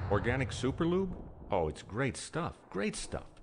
Organic Superlube? Oh, it's great stuff. Great stuff.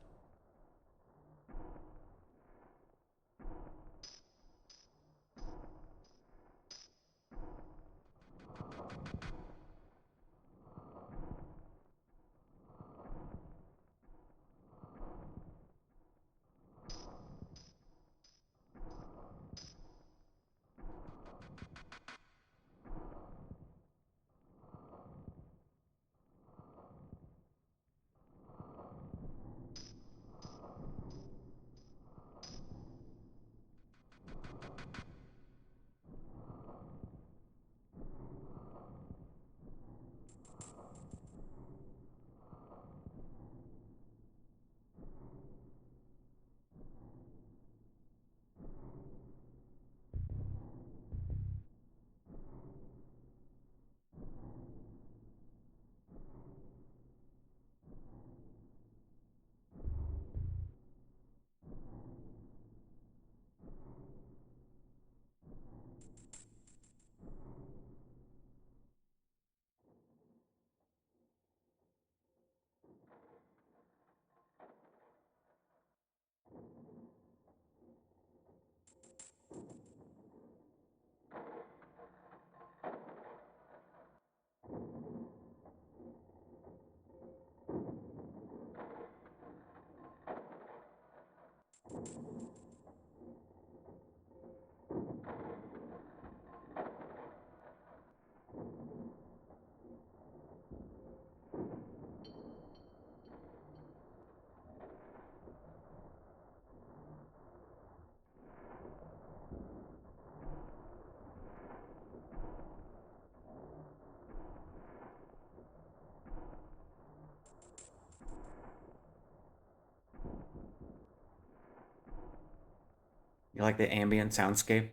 You like the ambient soundscape?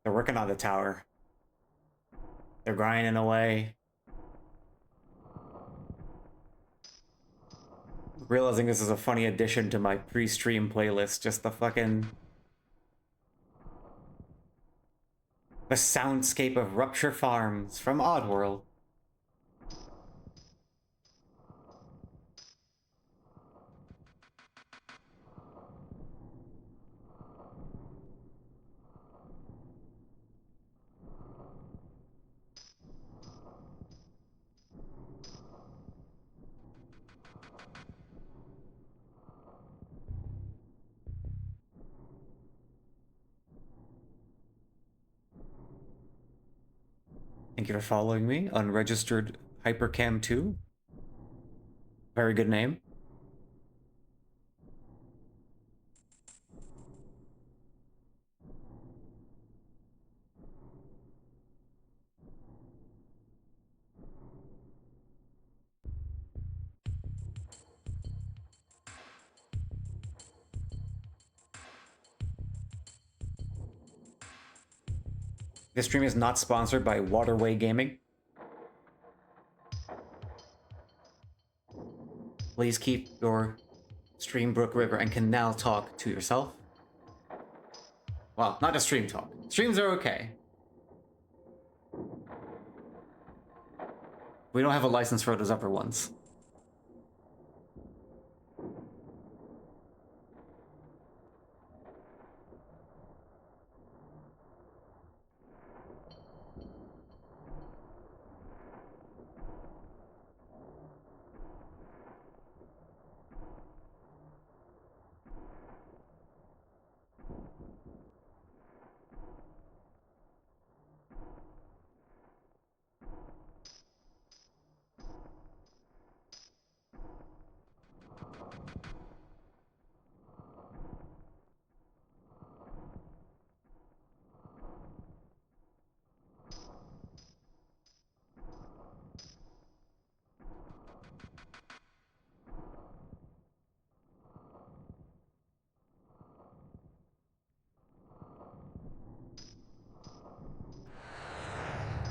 They're working on the tower. They're grinding away. Realizing this is a funny addition to my pre-stream playlist, just the fucking... the soundscape of Rupture Farms from Oddworld. Thank you for following me. Unregistered Hypercam 2. Very good name. This stream is not sponsored by Waterway Gaming. Please keep your stream, Brook River, and Canal talk to yourself. Well, not just stream talk. Streams are okay. We don't have a license for those upper ones.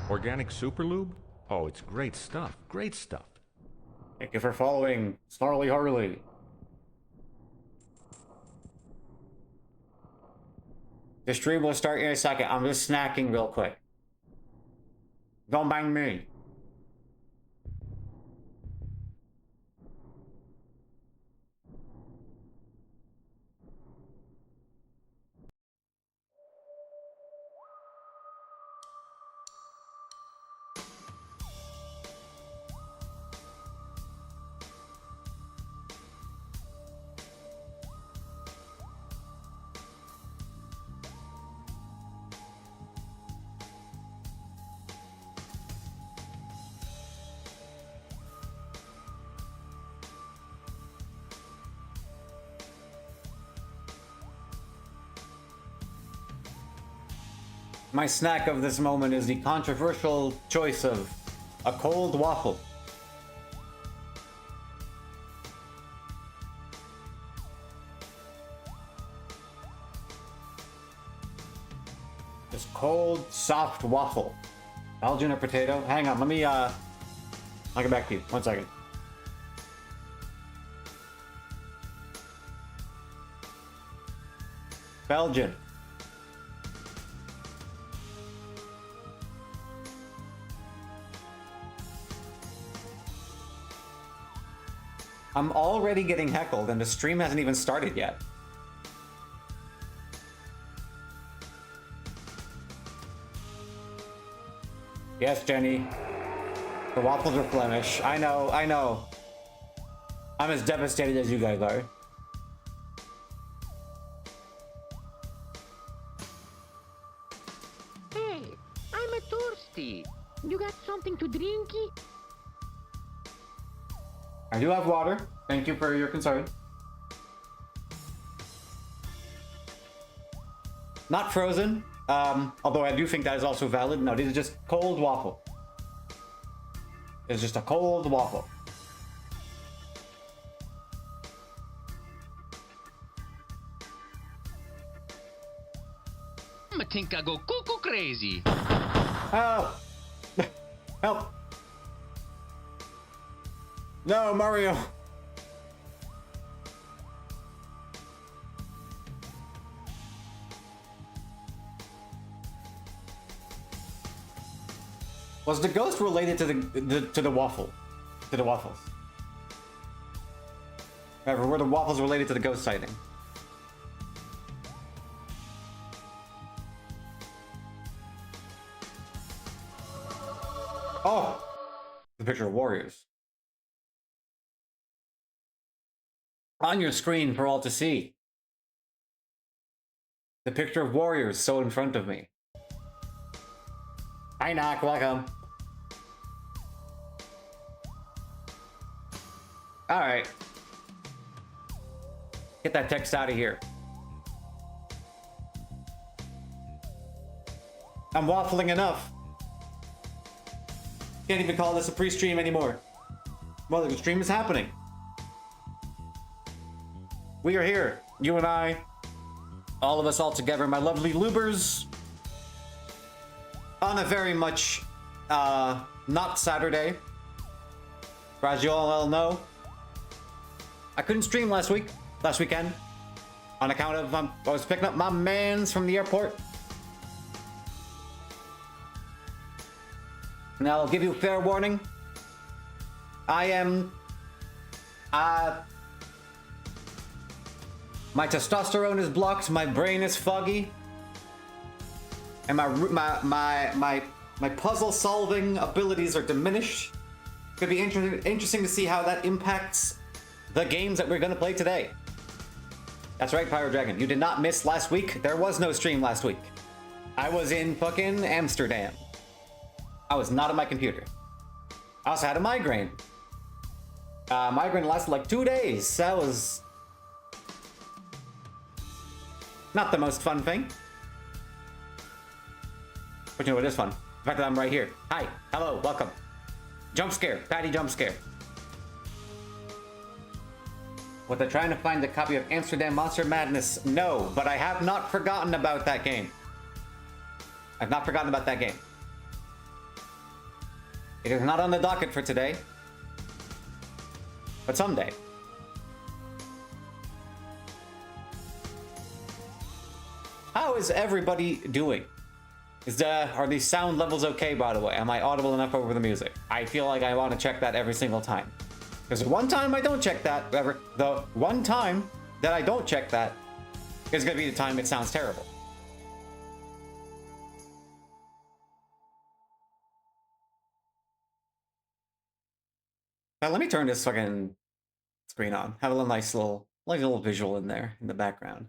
Organic Superlube? Oh, it's great stuff. Great stuff. Thank you for following, Snarly Harley. The stream will start in a second. I'm just snacking real quick. Don't mind me. My snack of this moment is the controversial choice of a cold waffle. This cold, soft waffle. Belgian or potato? Hang on, let me, I'll get back to you. 1 second. Belgian. I'm already getting heckled and the stream hasn't even started yet. Yes, Jenny. The waffles are Flemish. I know, I know. I'm as devastated as you guys are. Hey, I'm a thirsty. You got something to drinky? I do have water. Thank you for your concern. Not frozen, although I do think that is also valid. No, these are just cold waffle. It's just a cold waffle. I think I go cuckoo crazy. Help! Help! No, Mario! Was the ghost related to the waffle? To the waffles? However, were the waffles related to the ghost sighting? Oh! The picture of warriors. On your screen for all to see. The picture of warriors so in front of me. Hi, Knock, welcome. Alright. Get that text out of here. I'm waffling enough. Can't even call this a pre-stream anymore. Well, the stream is happening. We are here, you and I, all of us all together, my lovely lubers, on a very much not Saturday. As you all know, I couldn't stream last weekend. on account of I was picking up my mans from the airport. Now, I'll give you fair warning. I am... my testosterone is blocked, my brain is foggy, and my puzzle-solving abilities are diminished. Could be interesting to see how that impacts the games that we're gonna play today. That's right, Pyro Dragon. You did not miss last week. There was no stream last week. I was in fucking Amsterdam. I was not on my computer. I also had a migraine. Migraine lasted like 2 days. That was not the most fun thing. But you know what is fun? The fact that I'm right here. Hi, hello, welcome. Jump scare, Patty jump scare. What, they're trying to find a copy of Amsterdam Monster Madness? No, but I have not forgotten about that game. I've not forgotten about that game. It is not on the docket for today, but someday. How is everybody doing? Are these sound levels okay, by the way? Am I audible enough over the music? I feel like I want to check that every single time. Because the one time I don't check that, the one time that I don't check that is going to be the time it sounds terrible. Now let me turn this fucking screen on. Have a nice little visual in there in the background.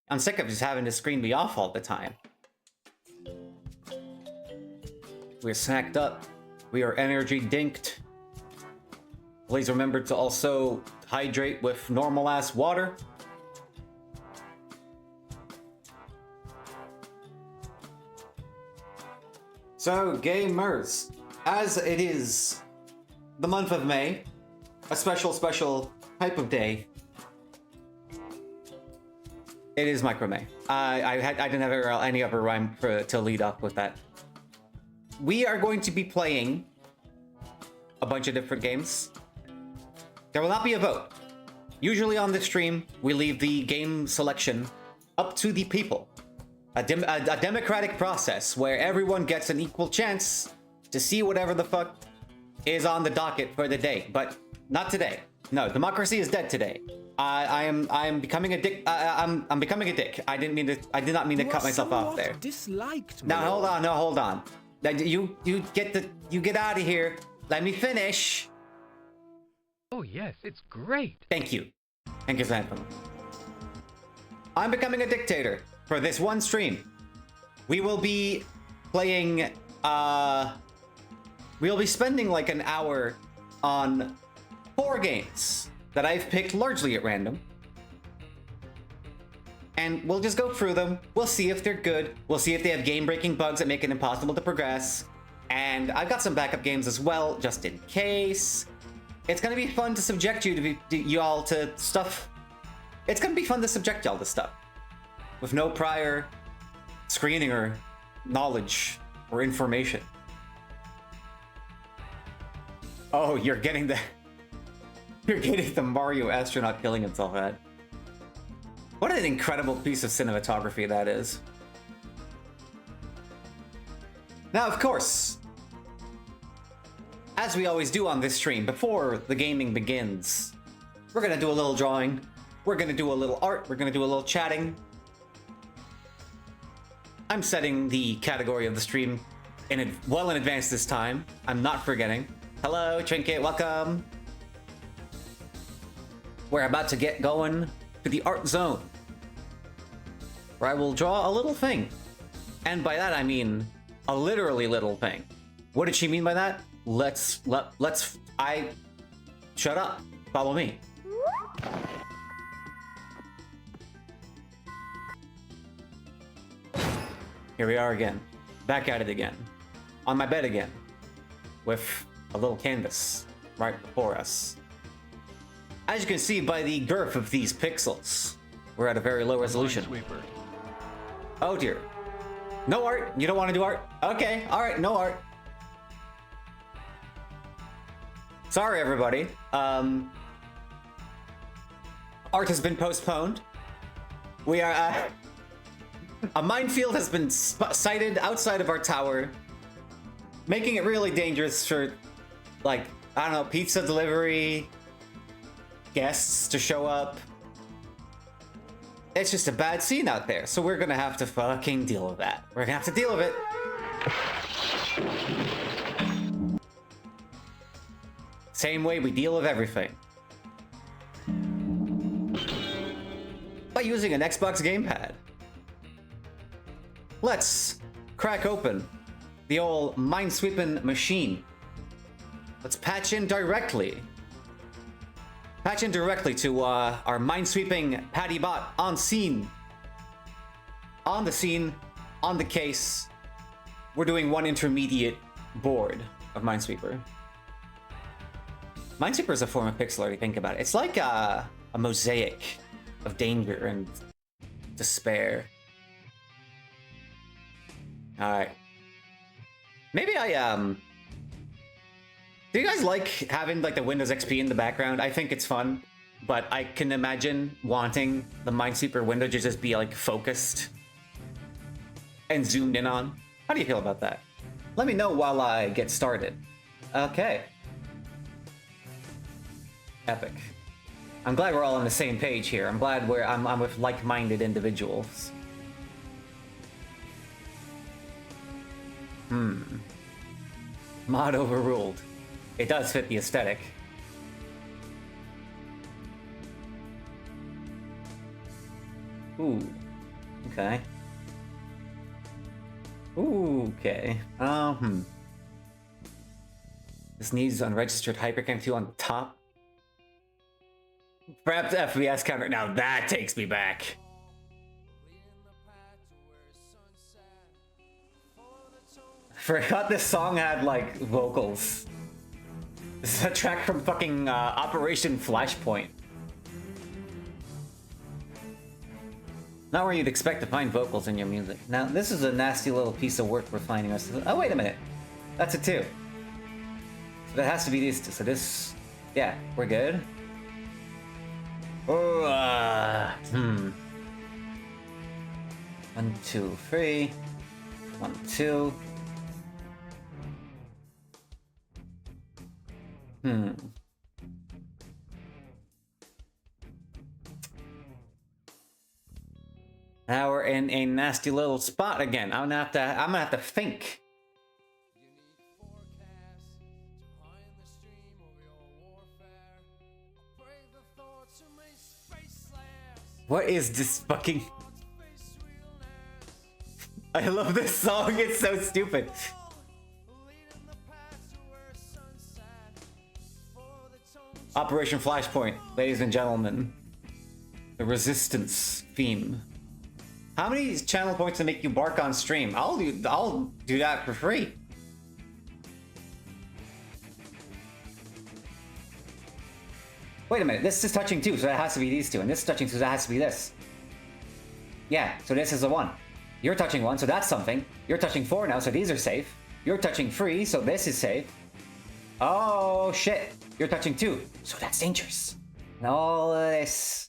I'm sick of just having the screen be off all the time. We're snacked up. We are energy dinked. Please remember to also hydrate with normal ass water. So, gamers, as it is the month of May, a special type of day. It is Micro May. I didn't have any other rhyme to lead up with that. We are going to be playing a bunch of different games. There will not be a vote. Usually on this stream, we leave the game selection up to the people. A democratic process where everyone gets an equal chance to see whatever the fuck is on the docket for the day, but not today. No, democracy is dead today. I am becoming a dick. I'm becoming a dick. I did not mean to cut myself off there. Disliked, now hold on. No, hold on. You get out of here. Let me finish. Oh yes, it's great. Thank you. Thank you, Xantham. I'm becoming a dictator for this one stream. We will be playing. We'll be spending like an hour on 4 games that I've picked largely at random. And we'll just go through them. We'll see if they're good. We'll see if they have game-breaking bugs that make it impossible to progress. And I've got some backup games as well, just in case. It's gonna be fun to subject y'all to stuff. It's gonna be fun to subject y'all to stuff with no prior screening or knowledge or information. Oh, you're getting the Mario astronaut killing himself ad. What an incredible piece of cinematography that is. Now, of course, as we always do on this stream, before the gaming begins, we're gonna do a little drawing, we're gonna do a little art, we're gonna do a little chatting. I'm setting the category of the stream well in advance this time. I'm not forgetting. Hello, Trinket, welcome. We're about to get going to the art zone, where I will draw a little thing. And by that I mean a literally little thing. What did she mean by that? Shut up. Follow me. Here we are again. Back at it again. On my bed again. With a little canvas right before us. As you can see by the girth of these pixels, we're at a very low resolution. Oh dear. No art? You don't want to do art? Okay, alright, no art. Sorry everybody. Art has been postponed. We are, a minefield has been sighted outside of our tower, making it really dangerous for, like, I don't know, pizza delivery, guests to show up. It's just a bad scene out there, so we're gonna have to fucking deal with that. We're gonna have to deal with it. Same way we deal with everything. By using an Xbox gamepad. Let's crack open the old minesweeping machine. Let's patch in directly. Patch in directly to our minesweeping Patty bot on scene. On the scene, on the case. We're doing one intermediate board of Minesweeper. Minesweeper is a form of pixel art, if you think about it. It's like a mosaic of danger and despair. Alright. Maybe do you guys like having like the Windows XP in the background? I think it's fun, but I can imagine wanting the Minesweeper window to just be like focused and zoomed in on. How do you feel about that? Let me know while I get started. Okay. Epic. I'm glad we're all on the same page here. I'm glad I'm with like-minded individuals. Mod overruled. It does fit the aesthetic. Ooh. Okay. Ooh, okay. This needs unregistered Hypercam 2 on the top. Perhaps FPS counter. Now that takes me back. Forgot this song had like vocals. This is a track from fucking Operation Flashpoint. Not where you'd expect to find vocals in your music. Now this is a nasty little piece of work we're finding us. Oh wait a minute, that's it too. So that has to be these two. So this, yeah, we're good. Oh, 1, 2, 3. 1, 2. Now we're in a nasty little spot again. I'm gonna have to think. What is this fucking... I love this song, it's so stupid. Operation Flashpoint, ladies and gentlemen. The Resistance theme. How many channel points to make you bark on stream? I'll do that for free. Wait a minute, this is touching 2, so that has to be these two, and this is touching 2, so that has to be this. Yeah, so this is the 1. You're touching 1, so that's something. You're touching 4 now, so these are safe. You're touching 3, so this is safe. Oh shit, you're touching 2, so that's dangerous. And all of this.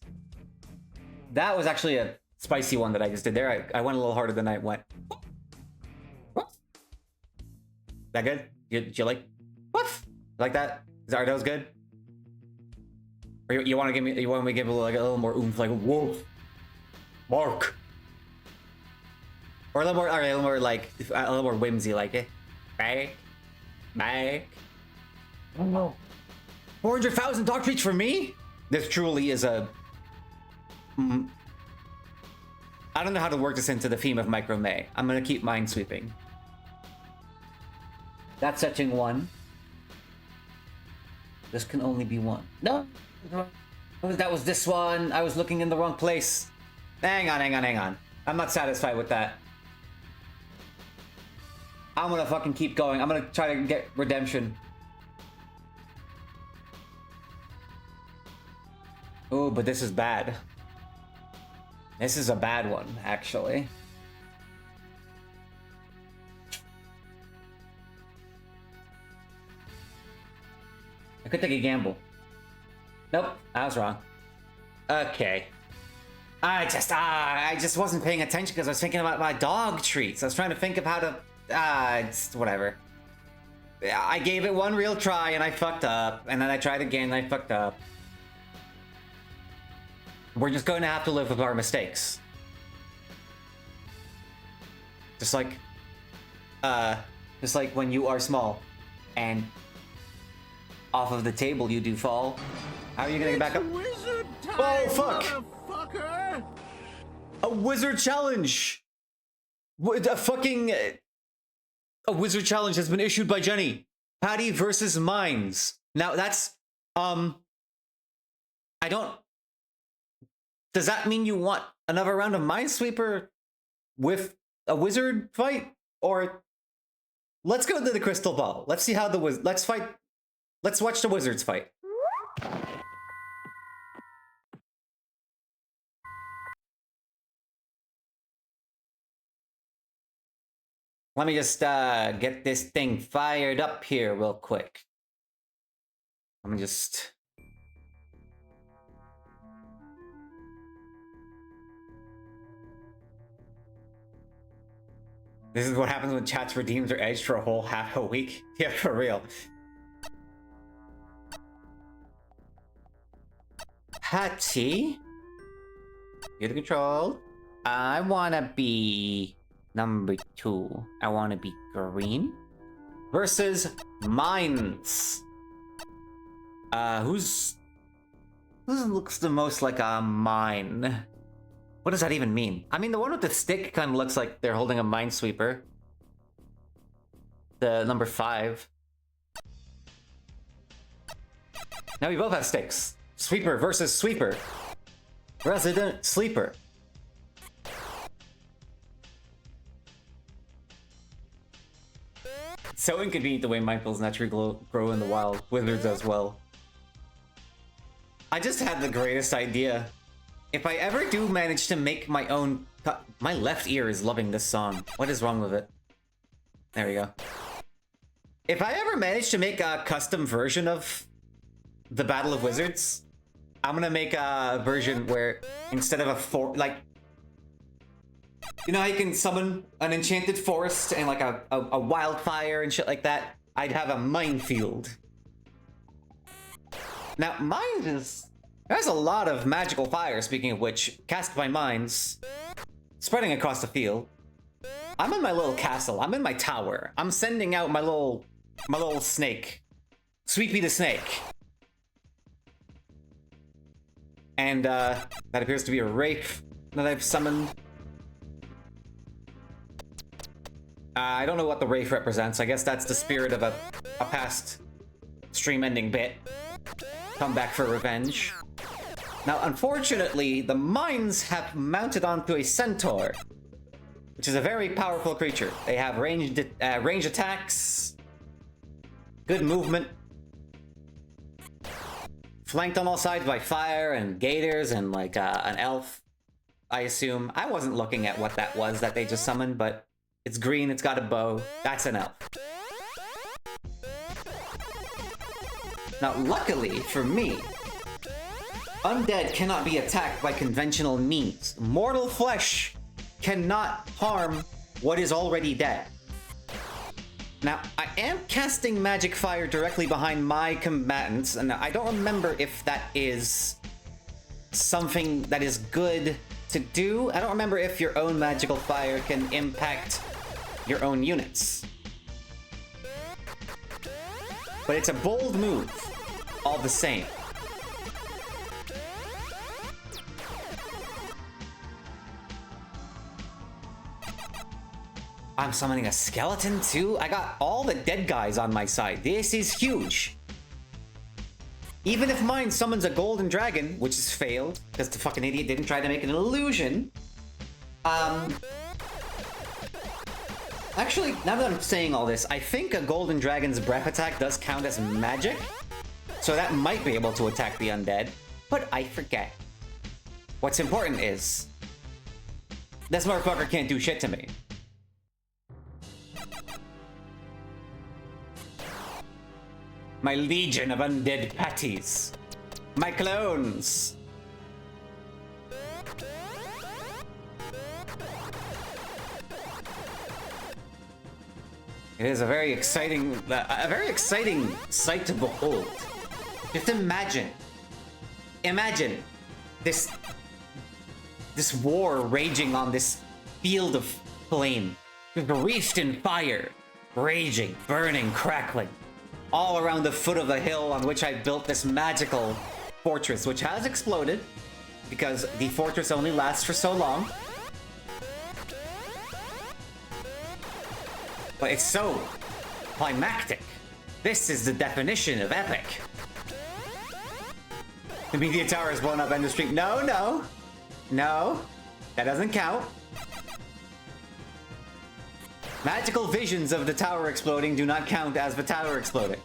That was actually a spicy one that I just did there. I went a little harder than I went. That good? Did you like? What? Like that? Are those good? Or you want to give me? You want me to give it like a little more oomph, like whoa, Mark, or a little more, or a little more like a little more whimsy, like it. Back. Oh no. 400,000 dog treats for me? This truly is a. I don't know how to work this into the theme of Micro May. I'm gonna keep minesweeping. That's touching 1. This can only be 1. No. That was this one. I was looking in the wrong place. Hang on. I'm not satisfied with that. I'm gonna fucking keep going. I'm gonna try to get redemption. Oh, but this is bad. This is a bad one, actually. I could take a gamble. Nope, I was wrong. Okay. I just wasn't paying attention because I was thinking about my dog treats. I was trying to think of how to, it's whatever. I gave it one real try and I fucked up, and then I tried again and I fucked up. We're just going to have to live with our mistakes. Just like when you are small and off of the table you do fall. How are you gonna get back up? Oh fuck! A wizard challenge! A wizard challenge has been issued by Jenny. Patty versus Mines. Now that's I don't. Does that mean you want another round of Minesweeper with a wizard fight? Or let's go to the crystal ball. Let's see how the let's watch the wizards fight. Let me just get this thing fired up here real quick. Let me just... This is what happens when chats redeems their edge for a whole half a week. Yeah, for real. Patty? Get the control. I wanna be number 2. I wanna be green. Versus Mines. Who looks the most like a mine? What does that even mean? I mean, the one with the stick kind of looks like they're holding a Minesweeper. The number 5. Now we both have sticks. Sweeper versus Sweeper. Resident Sleeper. So inconvenient the way Minefields naturally grow in the wild. Wizards as well. I just had the greatest idea. If I ever do manage to make my own... My left ear is loving this song. What is wrong with it? There we go. If I ever manage to make a custom version of the Battle of Wizards, I'm gonna make a version where instead of a you know how you can summon an enchanted forest and like a wildfire and shit like that? I'd have a minefield. Now, mine is... There's a lot of magical fire, speaking of which, cast by mines, spreading across the field. I'm in my little castle. I'm in my tower. I'm sending out my little snake. Sweepy the snake. And, that appears to be a wraith that I've summoned. I don't know what the wraith represents. I guess that's the spirit of a past stream-ending bit. Come back for revenge. Now, unfortunately, the mines have mounted onto a centaur, which is a very powerful creature. They have ranged attacks, good movement, flanked on all sides by fire and gators and like an elf, I assume. I wasn't looking at what that was that they just summoned, but it's green, it's got a bow. That's an elf. Now, luckily for me, undead cannot be attacked by conventional means. Mortal flesh cannot harm what is already dead. Now, I am casting magic fire directly behind my combatants, and I don't remember if that is something that is good to do. I don't remember if your own magical fire can impact your own units. But it's a bold move, all the same. I'm summoning a skeleton too? I got all the dead guys on my side. This is huge. Even if mine summons a golden dragon, which has failed, because the fucking idiot didn't try to make an illusion. Actually, now that I'm saying all this, I think a golden dragon's breath attack does count as magic. So that might be able to attack the undead, but I forget. What's important is, this motherfucker can't do shit to me. My legion of undead patties. My clones. It is a very exciting sight to behold. Just imagine this war raging on this field of flame, wreathed in fire, raging, burning, crackling, all around the foot of the hill on which I built this magical fortress, which has exploded because the fortress only lasts for so long. But it's so climactic. This is the definition of epic. The media tower is blown up in the street. No, no. No. That doesn't count. Magical visions of the tower exploding do not count as the tower exploding.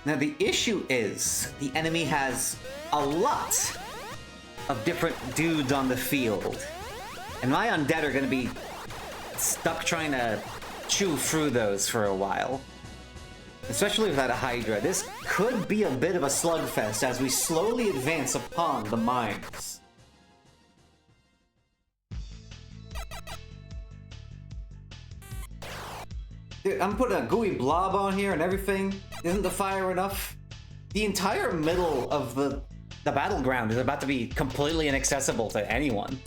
Now the issue is, the enemy has a lot of different dudes on the field. And my undead are gonna be stuck trying to chew through those for a while. Especially without a Hydra. This could be a bit of a slugfest as we slowly advance upon the mines. Dude, I'm putting a gooey blob on here and everything. Isn't the fire enough? The entire middle of the battleground is about to be completely inaccessible to anyone.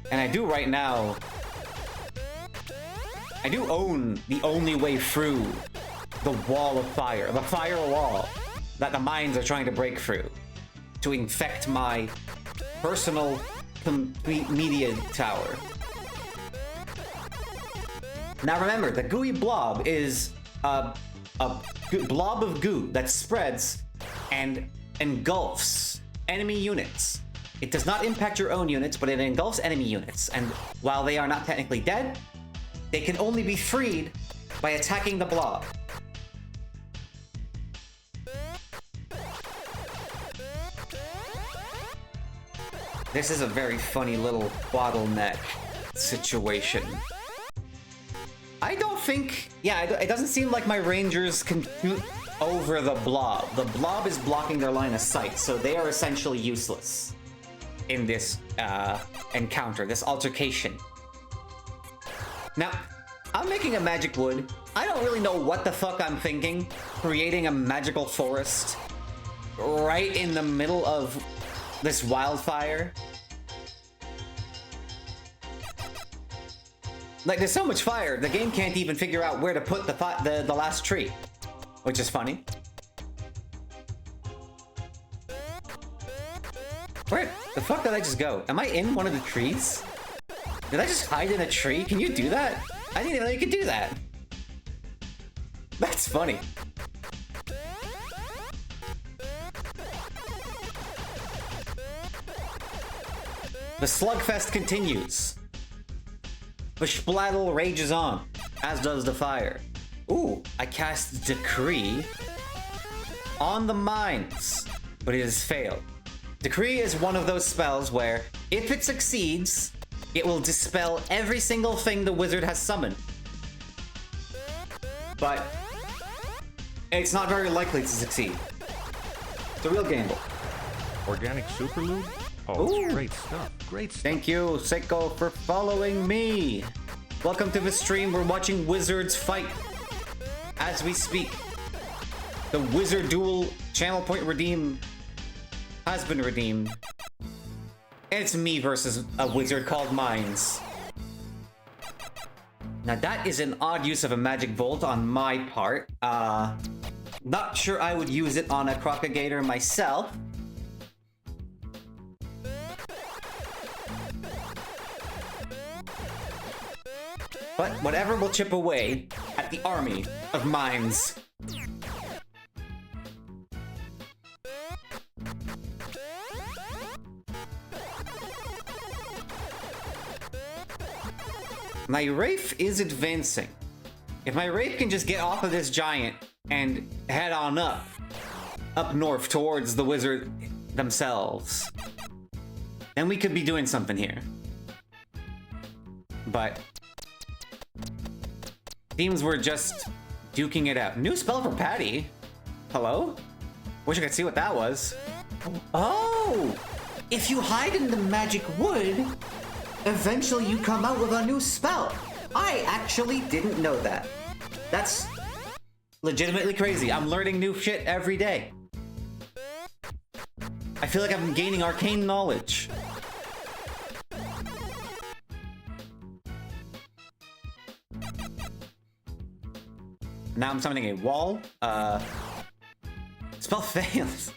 And I do right now... I do own the only way through the wall of fire, the fire wall that the mines are trying to break through to infect my personal media tower. Now remember, the gooey blob is a blob of goo that spreads and engulfs enemy units. It does not impact your own units, but it engulfs enemy units. And while they are not technically dead, they can only be freed by attacking the blob. This is a very funny little bottleneck situation. I don't think... Yeah, it doesn't seem like my rangers can shoot over the blob. The blob is blocking their line of sight, so they are essentially useless in this encounter, this altercation. Now, I'm making a magic wood. I don't really know what the fuck I'm thinking, creating a magical forest right in the middle of this wildfire. Like, there's so much fire, the game can't even figure out where to put the last tree, which is funny. Where the fuck did I just go? Am I in one of the trees? Did I just hide in a tree? Can you do that? I didn't even know you could do that. That's funny. The slugfest continues. The splattle rages on, as does the fire. Ooh, I cast Decree on the mines, but it has failed. Decree is one of those spells where, if it succeeds, it will dispel every single thing the wizard has summoned. But it's not very likely to succeed. It's a real gamble. Organic Superlube? Oh, Ooh. it's great stuff. Great stuff. Thank you, Seiko, for following me. Welcome to the stream. We're watching wizards fight as we speak. The wizard duel channel point redeem has been redeemed. And it's me versus a wizard called Mines. Now that is an odd use of a magic bolt on my part. Not sure I would use it on a Crocagator myself. But whatever will chip away at the army of Mines. My Wraith is advancing. If my Wraith can just get off of this giant and head on up north towards the wizard themselves, then we could be doing something here. But seems we're just duking it out. New spell for Patty. Hello? Wish I could see what that was. Oh! If you hide in the magic wood, eventually you come out with a new spell. I actually didn't know that. That's legitimately crazy. I'm learning new shit every day. I feel like I'm gaining arcane knowledge. Now I'm summoning a wall. Spell fails.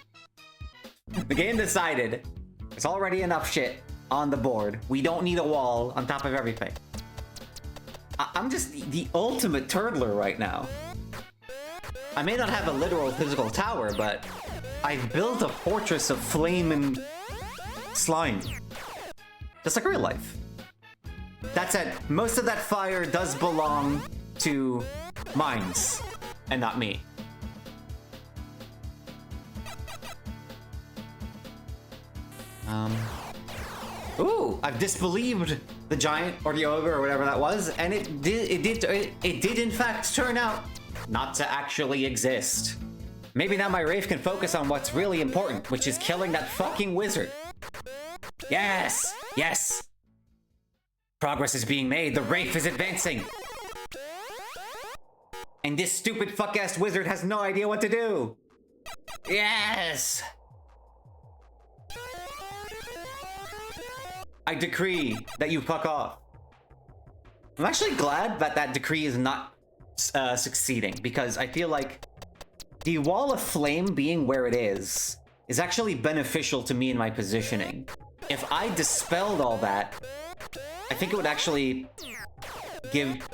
The game decided there's already enough shit on the board. We don't need a wall on top of everything. I'm just the ultimate turtler right now. I may not have a literal physical tower, but I've built a fortress of flame and slime. Just like real life. That said, most of that fire does belong to mines and not me. Ooh, I've disbelieved the giant or the ogre or whatever that was, and it did in fact turn out not to actually exist. Maybe now my Wraith can focus on what's really important, which is killing that fucking wizard. Yes! Yes! Progress is being made, the Wraith is advancing! And this stupid fuck-ass wizard has no idea what to do! Yes! I decree that you fuck off. I'm actually glad that that decree is not succeeding, because I feel like the wall of flame being where it is actually beneficial to me in my positioning. If I dispelled all that, I think it would actually give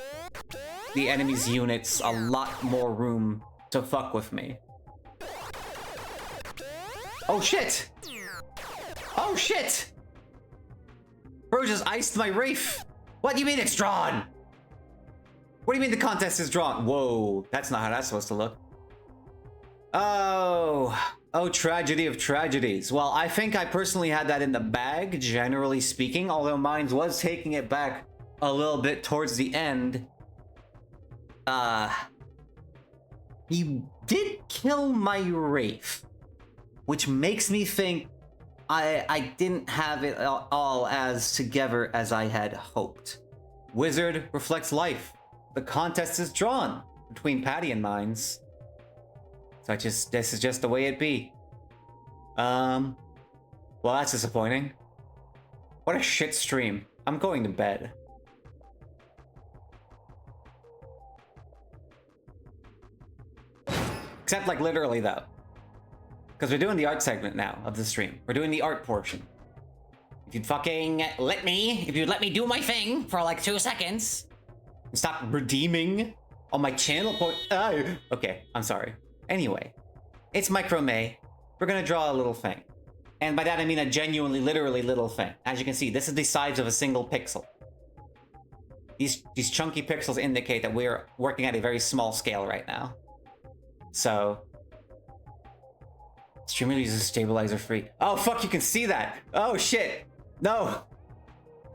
the enemy's units a lot more room to fuck with me. Oh shit! Oh shit! Bro just iced my Wraith! What do you mean it's drawn? What do you mean the contest is drawn? Whoa, that's not how that's supposed to look. Oh, tragedy of tragedies. Well, I think I personally had that in the bag, generally speaking, although mine was taking it back a little bit towards the end. You did kill my Wraith, which makes me think I didn't have it all as together as I had hoped. Wizard reflects life. The contest is drawn between Patty and mines. So this is just the way it be. Well, that's disappointing. What a shit stream. I'm going to bed. Except like literally though. Because we're doing the art segment now of the stream. We're doing the art portion. If you'd fucking let me do my thing for like 2 seconds. And stop redeeming on my channel point. Okay, I'm sorry. Anyway, it's Microme. We're gonna draw a little thing. And by that I mean a genuinely, literally little thing. As you can see, this is the size of a single pixel. These chunky pixels indicate that we're working at a very small scale right now. So, streamer uses stabilizer free. Oh fuck, you can see that. Oh shit. No.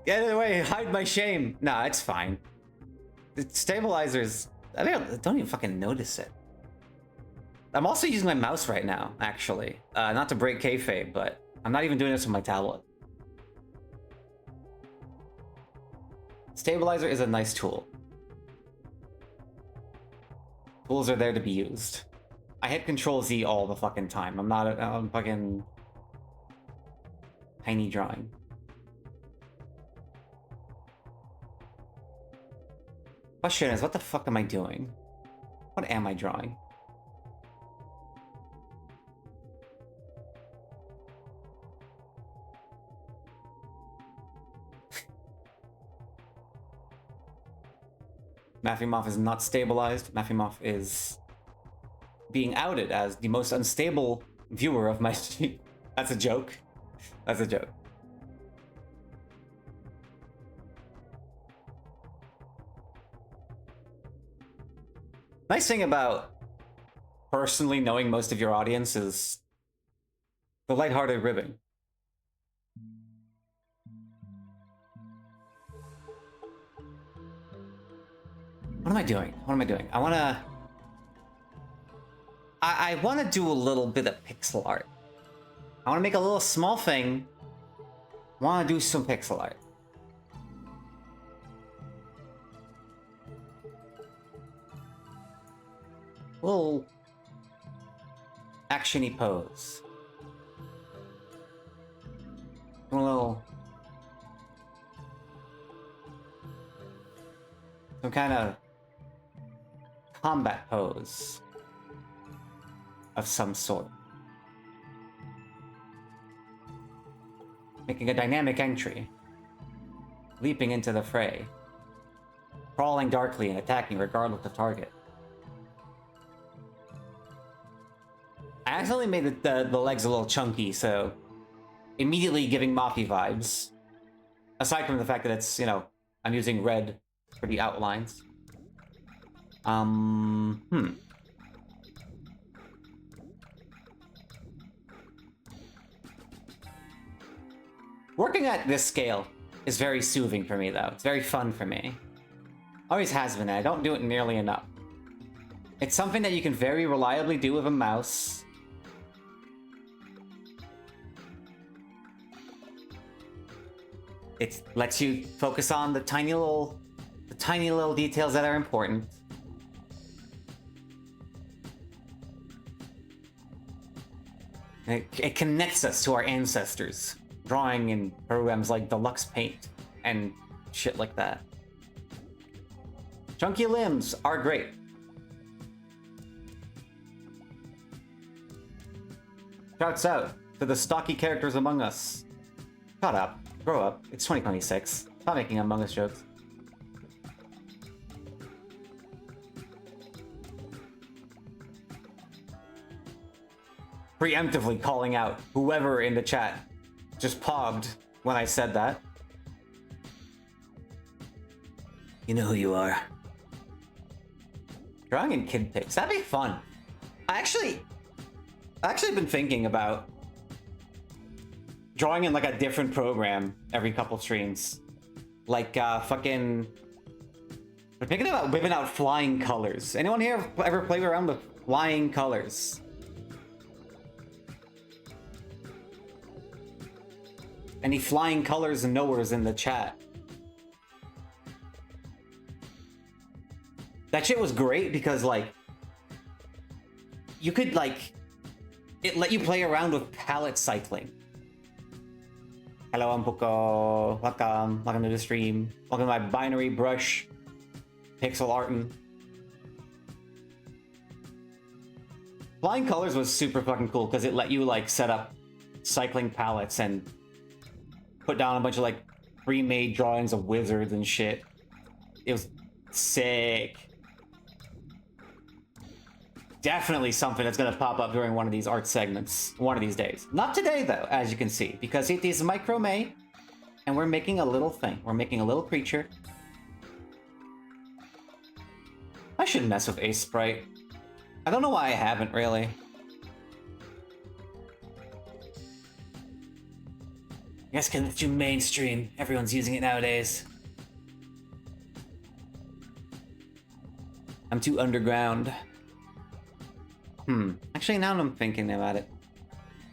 Get out of the way, hide my shame. Nah, it's fine. The stabilizers, I don't even fucking notice it. I'm also using my mouse right now, actually. Not to break kayfabe, but I'm not even doing this with my tablet. Stabilizer is a nice tool. Tools are there to be used. I hit Control Z all the fucking time. I'm fucking tiny drawing. Question is, what the fuck am I doing? What am I drawing? Mafimoff is not stabilized. Mafimoff is being outed as the most unstable viewer of my stream. That's a joke. That's a joke. Nice thing about personally knowing most of your audience is the lighthearted ribbing. What am I doing? What am I doing? I wanna do a little bit of pixel art. I want to make a little small thing. Want to do some pixel art. Little action-y pose. A little... some kind of combat pose of some sort. Making a dynamic entry. Leaping into the fray. Crawling darkly and attacking regardless of target. I accidentally made the legs a little chunky, so immediately giving Mafi vibes. Aside from the fact that it's, you know, I'm using red for the outlines. Working at this scale is very soothing for me, though. It's very fun for me. Always has been, and I don't do it nearly enough. It's something that you can very reliably do with a mouse. It lets you focus on the tiny little details that are important. And it connects us to our ancestors, drawing in programs like Deluxe Paint and shit like that. Chunky limbs are great. Shouts out to the stocky characters among us. Shut up. Grow up. It's 2026. Stop making Among Us jokes. Preemptively calling out whoever in the chat just pogged when I said that. You know who you are. Drawing in kid pics. That'd be fun. I actually been thinking about drawing in like a different program every couple streams. Like fucking... We're thinking about whipping out flying colors. Anyone here ever played around with flying colors? Any flying colors and knowers in the chat? That shit was great because like you could like it let you play around with palette cycling. Hello, I'm Poco. Welcome to the stream. Welcome to my binary brush pixel artin. Flying colors was super fucking cool because it let you like set up cycling palettes and put down a bunch of like pre-made drawings of wizards and shit. It was sick. Definitely something that's gonna pop up during one of these art segments one of these days. Not today though, as you can see, because it is microme and we're making a little thing. We're making a little creature. I should mess with Ace Sprite. I don't know why I haven't really. I guess because it's too mainstream. Everyone's using it nowadays. I'm too underground. Actually, now I'm thinking about it.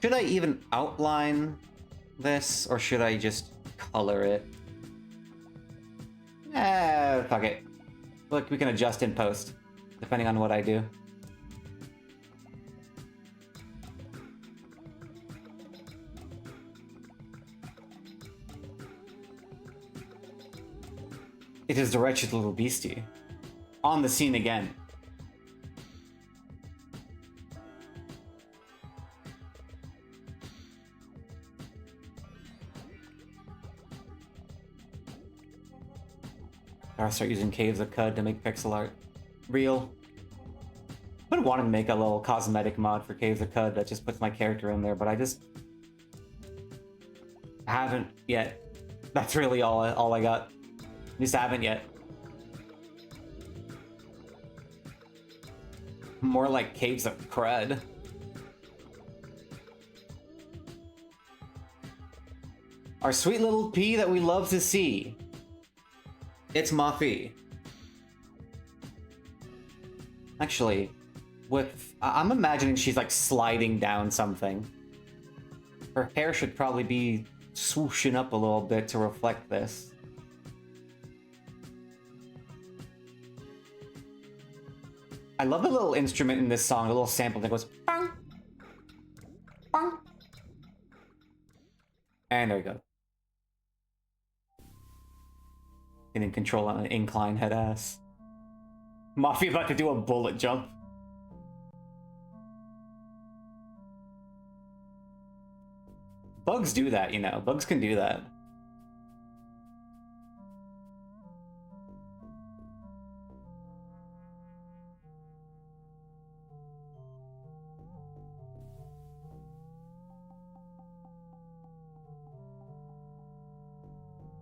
Should I even outline this, or should I just color it? Fuck it. Look, we can adjust in post, depending on what I do. It is the wretched little beastie. On the scene again. I'll start using Caves of Cud to make pixel art. Real. I would want to make a little cosmetic mod for Caves of Cud that just puts my character in there, but I just haven't yet. That's really all I got. Just haven't yet. More like Caves of Crud. Our sweet little pea that we love to see. It's Mafi. Actually, I'm imagining she's like sliding down something. Her hair should probably be swooshing up a little bit to reflect this. I love the little instrument in this song, the little sample that goes bang, bang. And there we go. Getting control on an incline head ass. Mafia about to do a bullet jump. Bugs do that, you know. Bugs can do that.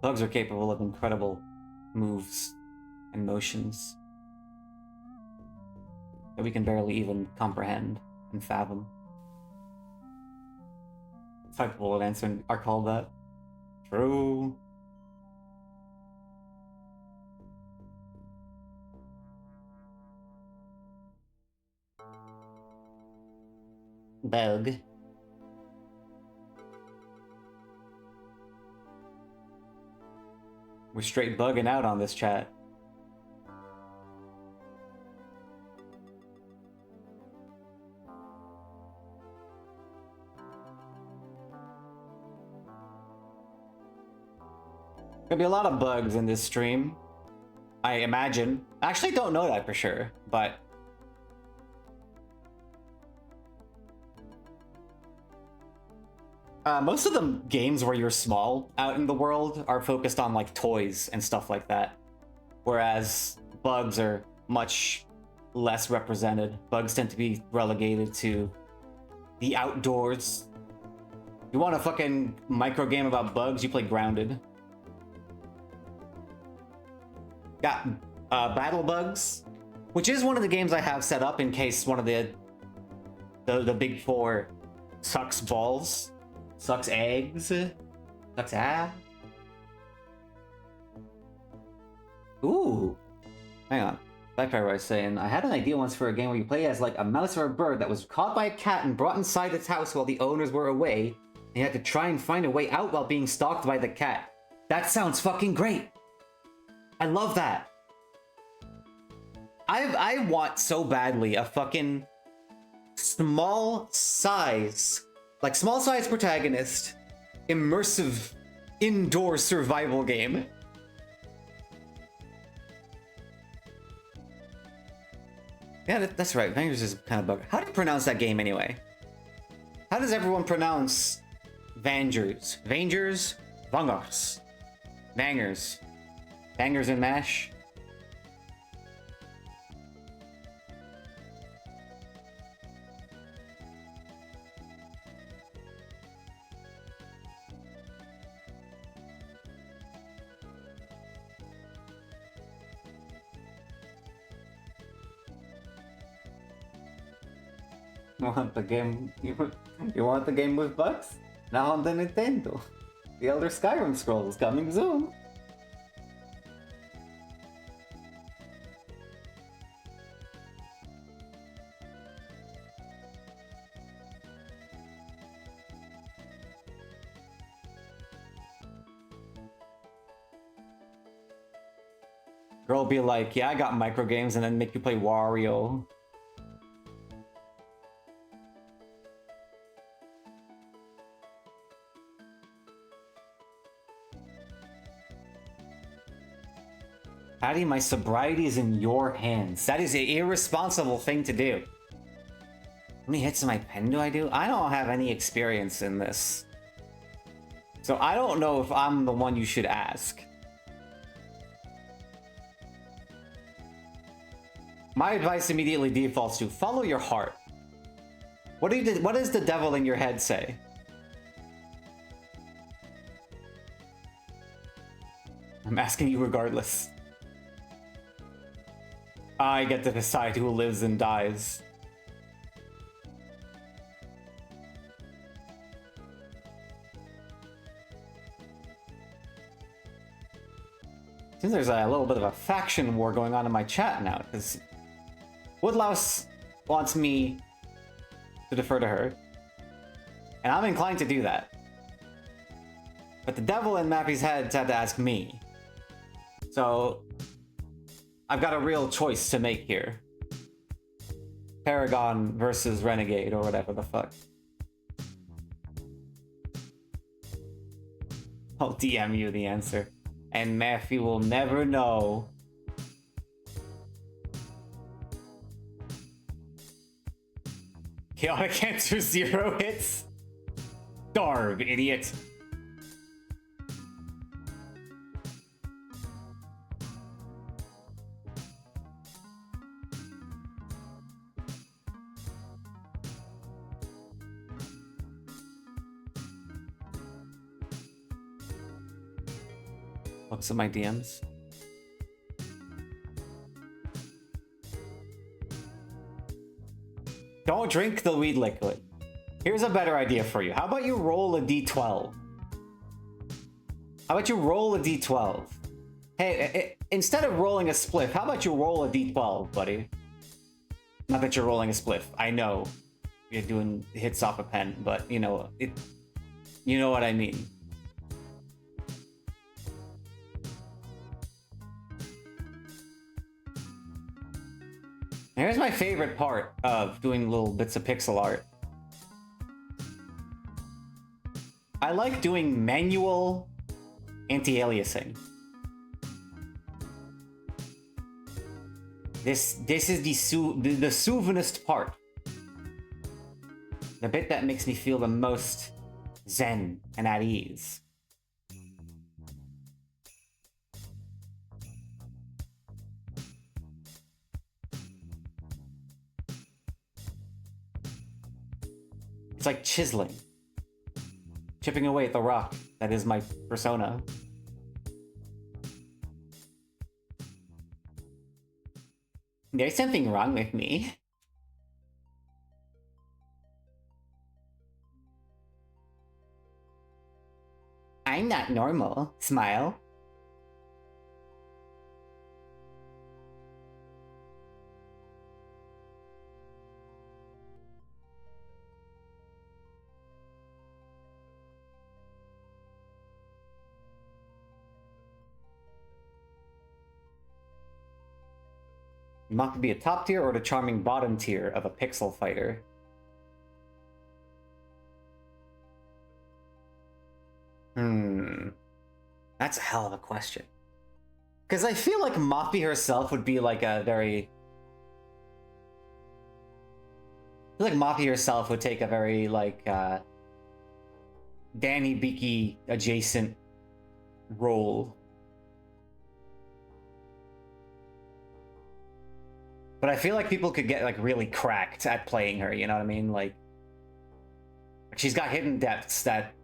Bugs are capable of incredible moves and motions that we can barely even comprehend and fathom. Type bullet answer are called that. True. Bug. We're straight bugging out on this chat. Gonna be a lot of bugs in this stream, I imagine. I actually don't know that for sure, but most of the games where you're small out in the world are focused on like toys and stuff like that, whereas bugs are much less represented. Bugs tend to be relegated to the outdoors. You want a fucking micro game about bugs, you play Grounded. Got Battle Bugs, which is one of the games I have set up in case one of the big four sucks balls, sucks eggs, sucks ass. Ooh, hang on. Back to what I was saying. I had an idea once for a game where you play as like a mouse or a bird that was caught by a cat and brought inside its house while the owners were away, and you had to try and find a way out while being stalked by the cat. That sounds fucking great. I love that. I want so badly a fucking small size protagonist, immersive indoor survival game. Yeah, that's right. Vangers is kind of bug. How do you pronounce that game anyway? How does everyone pronounce Vangers? Vangers? Vangars. Vangers. Bangers and mash. Want the game? You want the game with bugs? Now on the Nintendo. The Elder Skyrim Scrolls coming soon. Girl be like, yeah, I got micro games, and then make you play Wario. Patty, my sobriety is in your hands. That is an irresponsible thing to do. How many hits in my pen do? I don't have any experience in this. So I don't know if I'm the one you should ask. My advice immediately defaults to follow your heart. What does the devil in your head say? I'm asking you regardless. I get to decide who lives and dies. Seems there's a little bit of a faction war going on in my chat now, because Woodlouse wants me to defer to her. And I'm inclined to do that. But the devil in Mappy's head had to ask me. So I've got a real choice to make here. Paragon versus Renegade or whatever the fuck. I'll DM you the answer. And Matthew will never know. Chaotic Cancer 0 hits? Darb, idiot. Looks at my DMs. Don't drink the weed liquid. Here's a better idea for you. How about you roll a d12? How about you roll a d12? Hey, instead of rolling a spliff, how about you roll a d12, buddy? Not that you're rolling a spliff. I know you're doing hits off a pen, but you know it. You know what I mean. Here's my favorite part of doing little bits of pixel art. I like doing manual anti-aliasing. This is the souvenest part. The bit that makes me feel the most zen and at ease. It's like chiseling. Chipping away at the rock that is my persona. There's something wrong with me. I'm not normal. Smile. Mock could be a top tier or the charming bottom tier of a pixel fighter. That's a hell of a question. Because I feel like Moppy herself would be like a very... I feel like Moppy herself would take a very, like, Danny Beaky adjacent role. But I feel like people could get, like, really cracked at playing her, you know what I mean? Like, she's got hidden depths that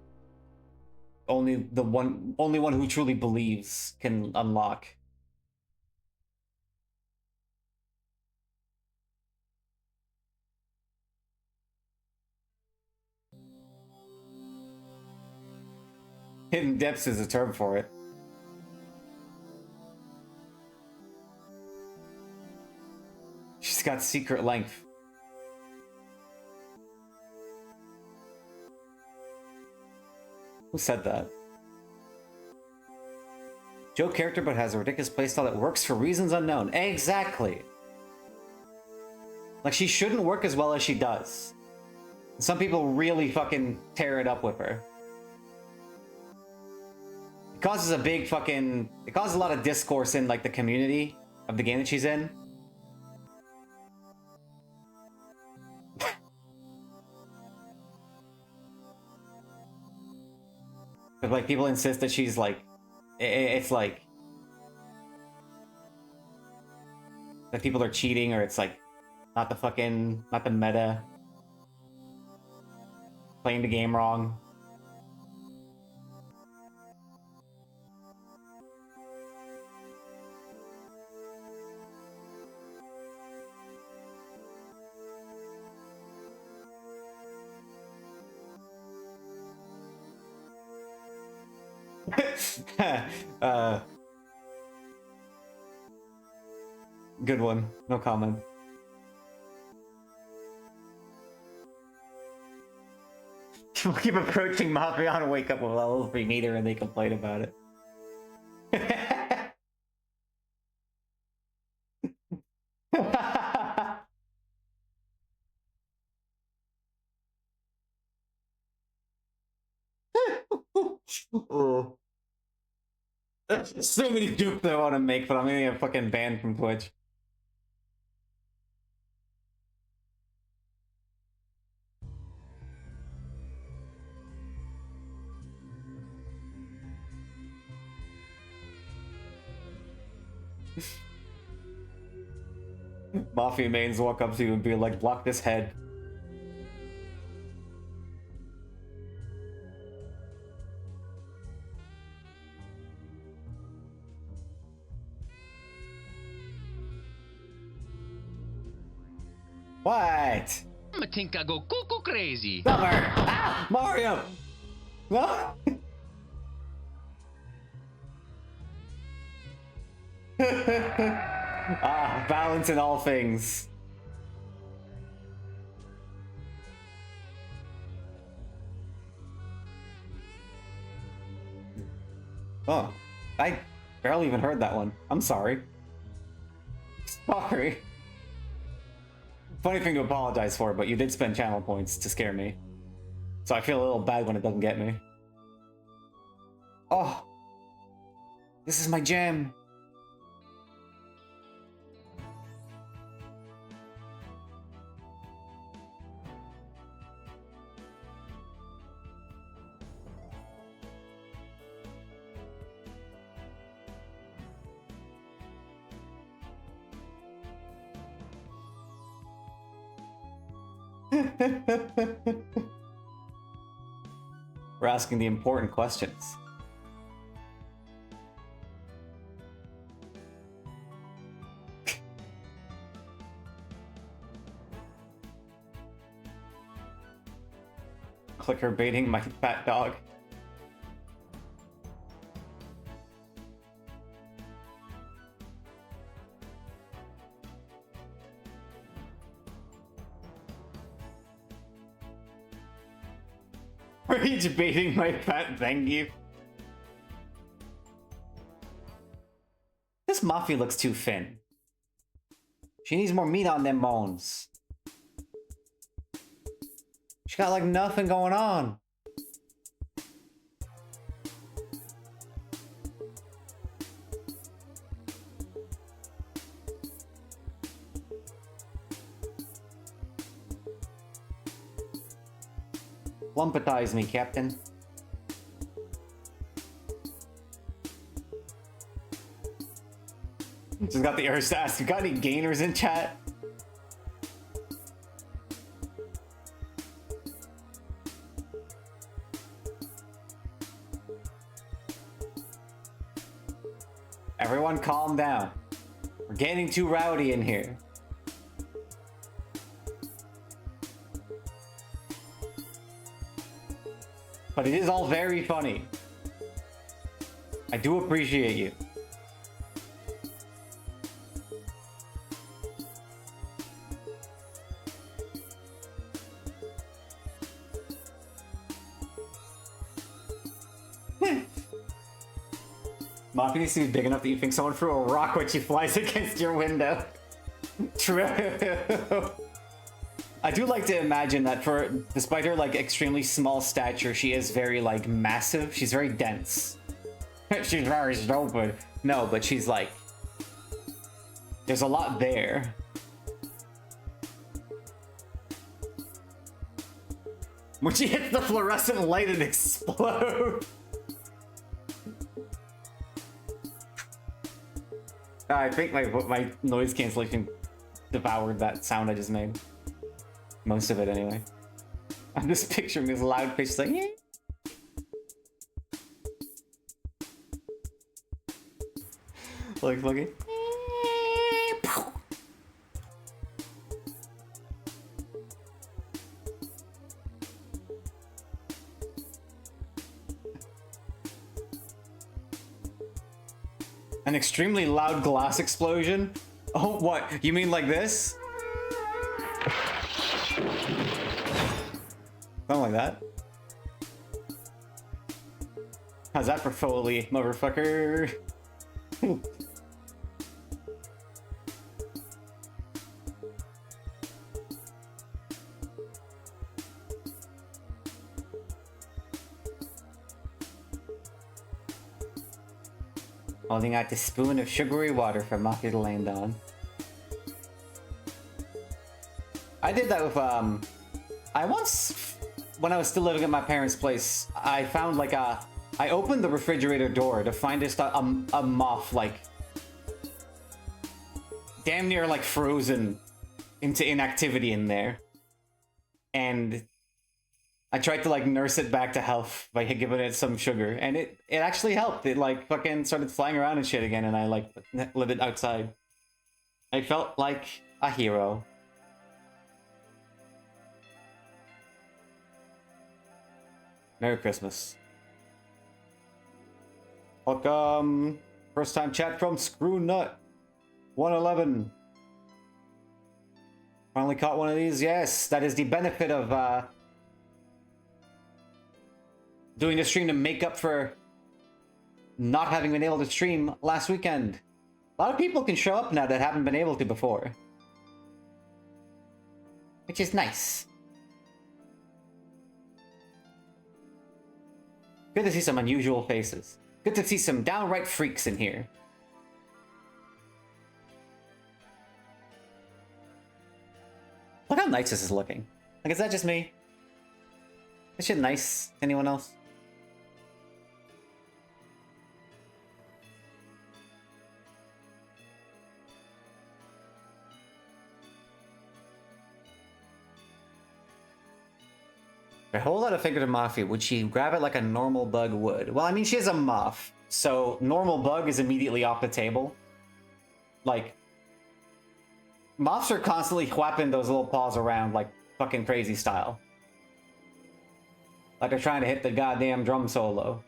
only one who truly believes can unlock. Hidden depths is a term for it. She's got secret length. Who said that? Joke character, but has a ridiculous playstyle that works for reasons unknown. Exactly. Like, she shouldn't work as well as she does. Some people really fucking tear it up with her. It causes a big fucking... It causes a lot of discourse in, like, the community of the game that she's in. But, like, people insist that she's, like... It's, like... that people are cheating, or it's, like, not the fucking... not the meta. Playing the game wrong. Good one. No comment. We'll keep approaching Mafia and wake up with a level 3 meter and they complain about it. Oh. There's so many jokes I want to make, but I'm gonna get fucking banned from Twitch. Mafia mains walk up to you and be like, block this head. What? I think I go cuckoo crazy. Summer! Ah! Mario! No! Balance in all things. Oh, I barely even heard that one. I'm sorry. Sorry. Funny thing to apologize for, but you did spend channel points to scare me. So I feel a little bad when it doesn't get me. Oh! This is my jam! We're asking the important questions. Clicker baiting my fat dog. Rage baiting my fat thank you. This Mafia looks too thin. She needs more meat on them bones. She got like nothing going on. Lumpetize me, Captain. Just got the urge to ask, you got any gainers in chat? Everyone calm down. We're getting too rowdy in here. But it is all very funny. I do appreciate you. Mafia needs to be big enough that you think someone threw a rock when she flies against your window. True. I do like to imagine that despite her like extremely small stature, she is very like massive. She's very dense. She's very stupid. No, but she's like, there's a lot there. When she hits the fluorescent light, it explodes. I think my noise cancellation devoured that sound I just made. Most of it, anyway. I'm just picturing this loud pitch like, eh. Like fucking. An extremely loud glass explosion? Oh, what? You mean like this? Something like that. How's that for Foley, motherfucker? Holding out the spoon of sugary water for Mafia to land on. I did that with, I once, when I was still living at my parents' place, I found like I opened the refrigerator door to find a moth, like, damn near like frozen into inactivity in there. And I tried to like nurse it back to health by giving it some sugar, and it actually helped. It like fucking started flying around and shit again, and I like let it outside. I felt like a hero. Merry Christmas. Welcome. First time chat from Screwnut 111. Finally caught one of these. Yes, that is the benefit of doing the stream to make up for not having been able to stream last weekend. A lot of people can show up now that haven't been able to before, which is nice. Good to see some unusual faces. Good to see some downright freaks in here. Look how nice this is looking. Like, is that just me? Is shit nice? Anyone else? If I hold out a finger to Mafia, would she grab it like a normal bug would? Well, I mean, she is a moth, so normal bug is immediately off the table. Like, moths are constantly whapping those little paws around like fucking crazy style. Like they're trying to hit the goddamn drum solo.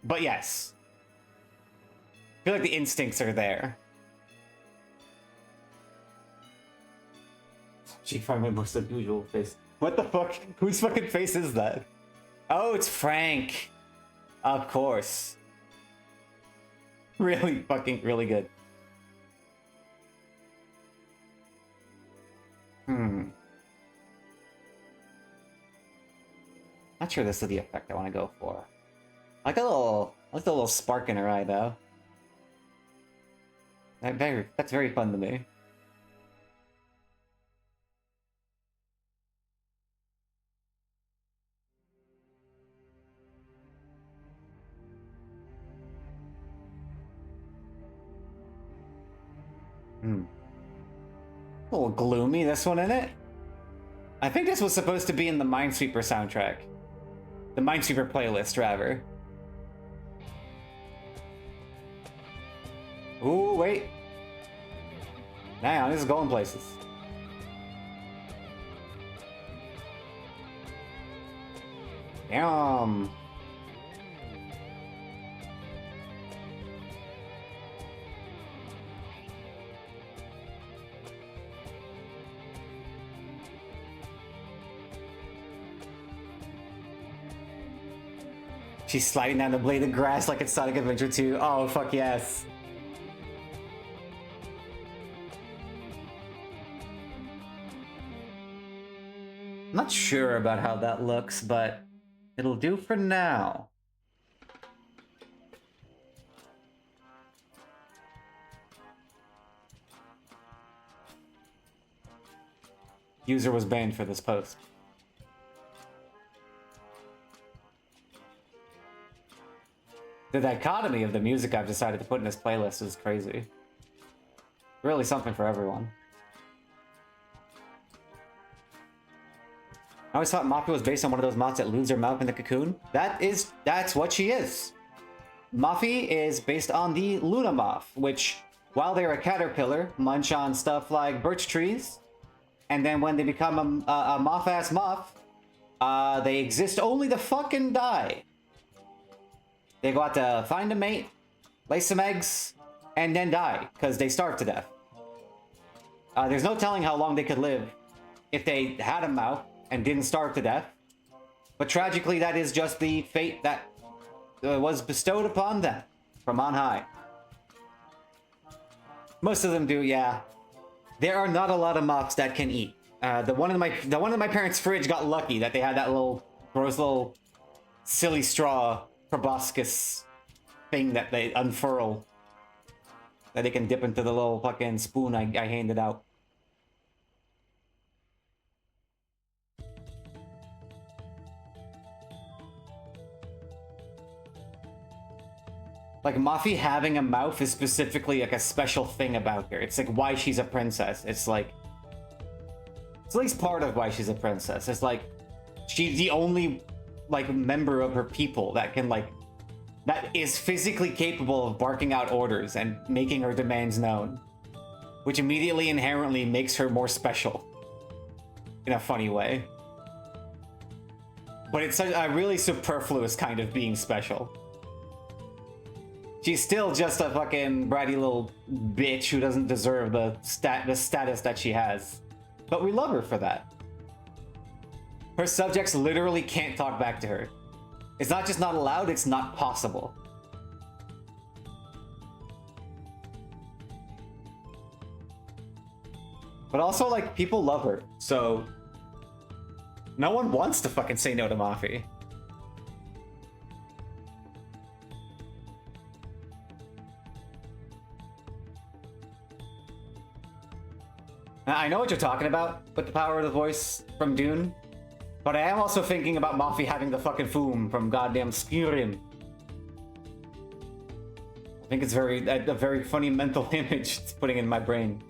But yes. I feel like the instincts are there. She found my most unusual face. What the fuck? Whose fucking face is that? Oh, it's Frank. Of course. Really fucking, really good. Not sure this is the effect I want to go for. I like the little spark in her eye though. That's very fun to me. A little gloomy, this one, isn't it? I think this was supposed to be in the Minesweeper soundtrack. The Minesweeper playlist, rather. Ooh, wait. Hang on, this is going places. Damn. She's sliding down the blade of grass like it's Sonic Adventure 2. Oh, fuck yes. I'm not sure about how that looks, but it'll do for now. User was banned for this post. The dichotomy of the music I've decided to put in this playlist is crazy. Really something for everyone. I always thought Mafia was based on one of those moths that lose their mouth in the cocoon. That's what she is. Mafia is based on the Luna moth, which, while they're a caterpillar, munch on stuff like birch trees, and then when they become a moth-ass moth, they exist only to fucking die. They go out to find a mate, lay some eggs, and then die, because they starve to death. There's no telling how long they could live if they had a mouth and didn't starve to death, But tragically, that is just the fate that was bestowed upon them from on high. Most of them do, yeah. There are not a lot of mops that can eat. The one in my parents' fridge got lucky that they had that little gross little silly straw proboscis thing that they unfurl that they can dip into the little fucking spoon I handed out. Like, Mafi having a mouth is specifically like a special thing about her. It's like why she's a princess. It's like, it's at least part of why she's a princess. It's like, she's the only, like, member of her people that can, like, that is physically capable of barking out orders and making her demands known. Which immediately inherently makes her more special. In a funny way. But it's a really superfluous kind of being special. She's still just a fucking bratty little bitch who doesn't deserve the status that she has. But we love her for that. Her subjects literally can't talk back to her. It's not just not allowed, it's not possible. But also, like, people love her, so no one wants to fucking say no to Mafi. I know what you're talking about with the power of the voice from Dune, but I am also thinking about Mafi having the fucking foom from goddamn Skyrim. I think it's a very funny mental image it's putting in my brain.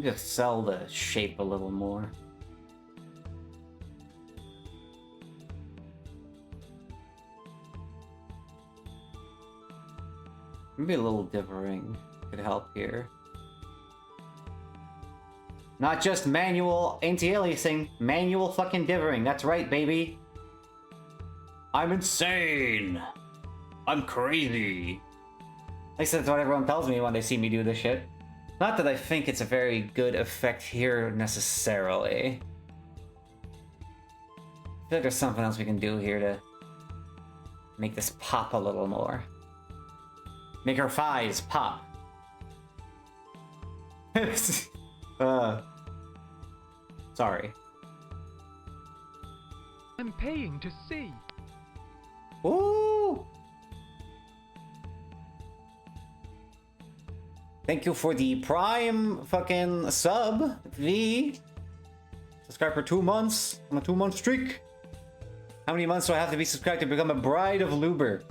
Just sell the shape a little more. Maybe a little differing could help here. Not just manual anti-aliasing, manual fucking differing. That's right, baby. I'm insane. I'm crazy. At least that's what everyone tells me when they see me do this shit. Not that I think it's a very good effect here, necessarily. I feel like there's something else we can do here to make this pop a little more. Make her thighs pop. Sorry. I'm paying to see. Ooh! Thank you for the Prime fucking sub, V. Subscribe for 2 months. I'm a 2-month streak. How many months do I have to be subscribed to become a bride of Luber?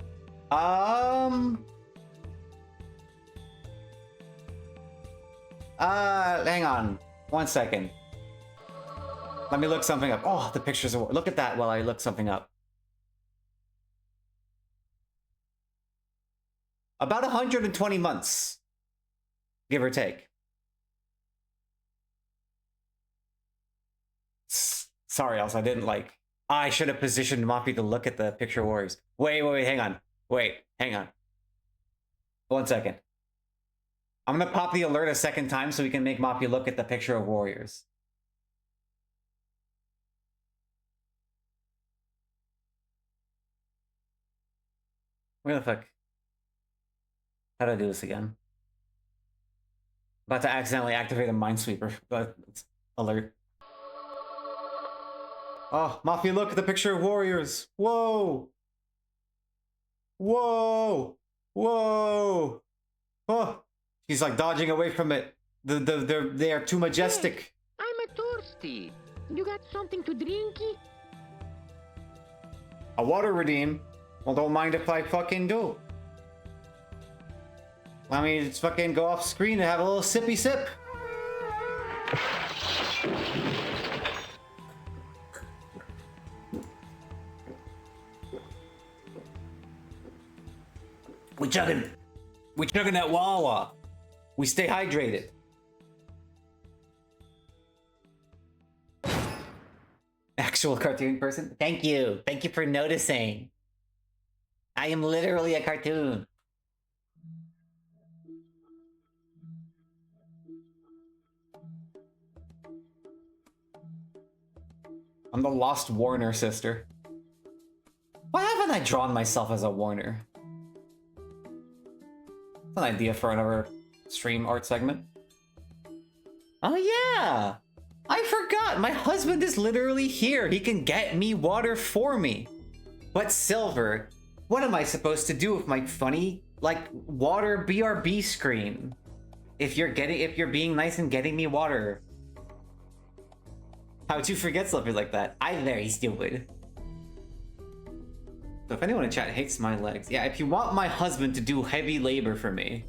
Hang on. 1 second. Let me look something up. Oh, the pictures are... Look at that while I look something up. About 120 months. Give or take. Sorry, else I didn't like... I should have positioned Moppy to look at the picture warriors. Wait, hang on. Hang on. 1 second. I'm gonna pop the alert a second time so we can make Moppy look at the picture of warriors. Where the fuck? How do I do this again? About to accidentally activate a Minesweeper, but it's alert. Oh, Mafia, look at the picture of warriors. Whoa! Whoa! Whoa! Oh, she's like dodging away from it. They are too majestic. Hey, I'm a thirsty. You got something to drinky? A water redeem? Well, don't mind if I fucking do. Let me just fucking go off screen and have a little sippy sip. We chugging that Wawa. We stay hydrated. Actual cartoon person? Thank you. Thank you for noticing. I am literally a cartoon. I'm the lost Warner sister. Why haven't I drawn myself as a Warner? That's an idea for another stream art segment. Oh yeah! I forgot! My husband is literally here! He can get me water for me! But Silver, what am I supposed to do with my funny, like, water BRB screen? If you're being nice and getting me water. How'd you forget something like that? I'm very stupid. So if anyone in chat hates my legs, yeah, if you want my husband to do heavy labor for me.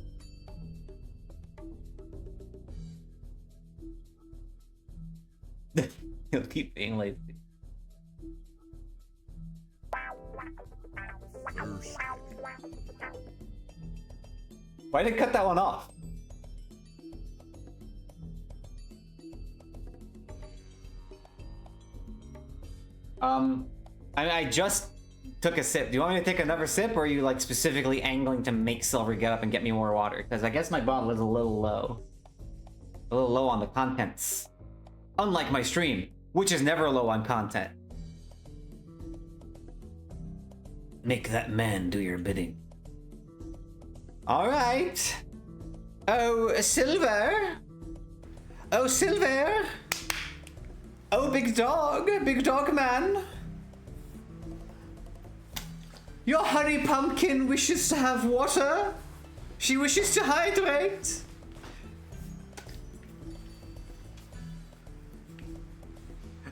He'll keep being lazy. Why did I cut that one off? I just took a sip. Do you want me to take another sip, or are you like specifically angling to make Silver get up and get me more water? Because I guess my bottle is a little low. A little low on the contents. Unlike my stream, which is never low on content. Make that man do your bidding. Alright. Oh, Silver. Oh, Silver. Oh, big dog man. Your honey pumpkin wishes to have water. She wishes to hydrate.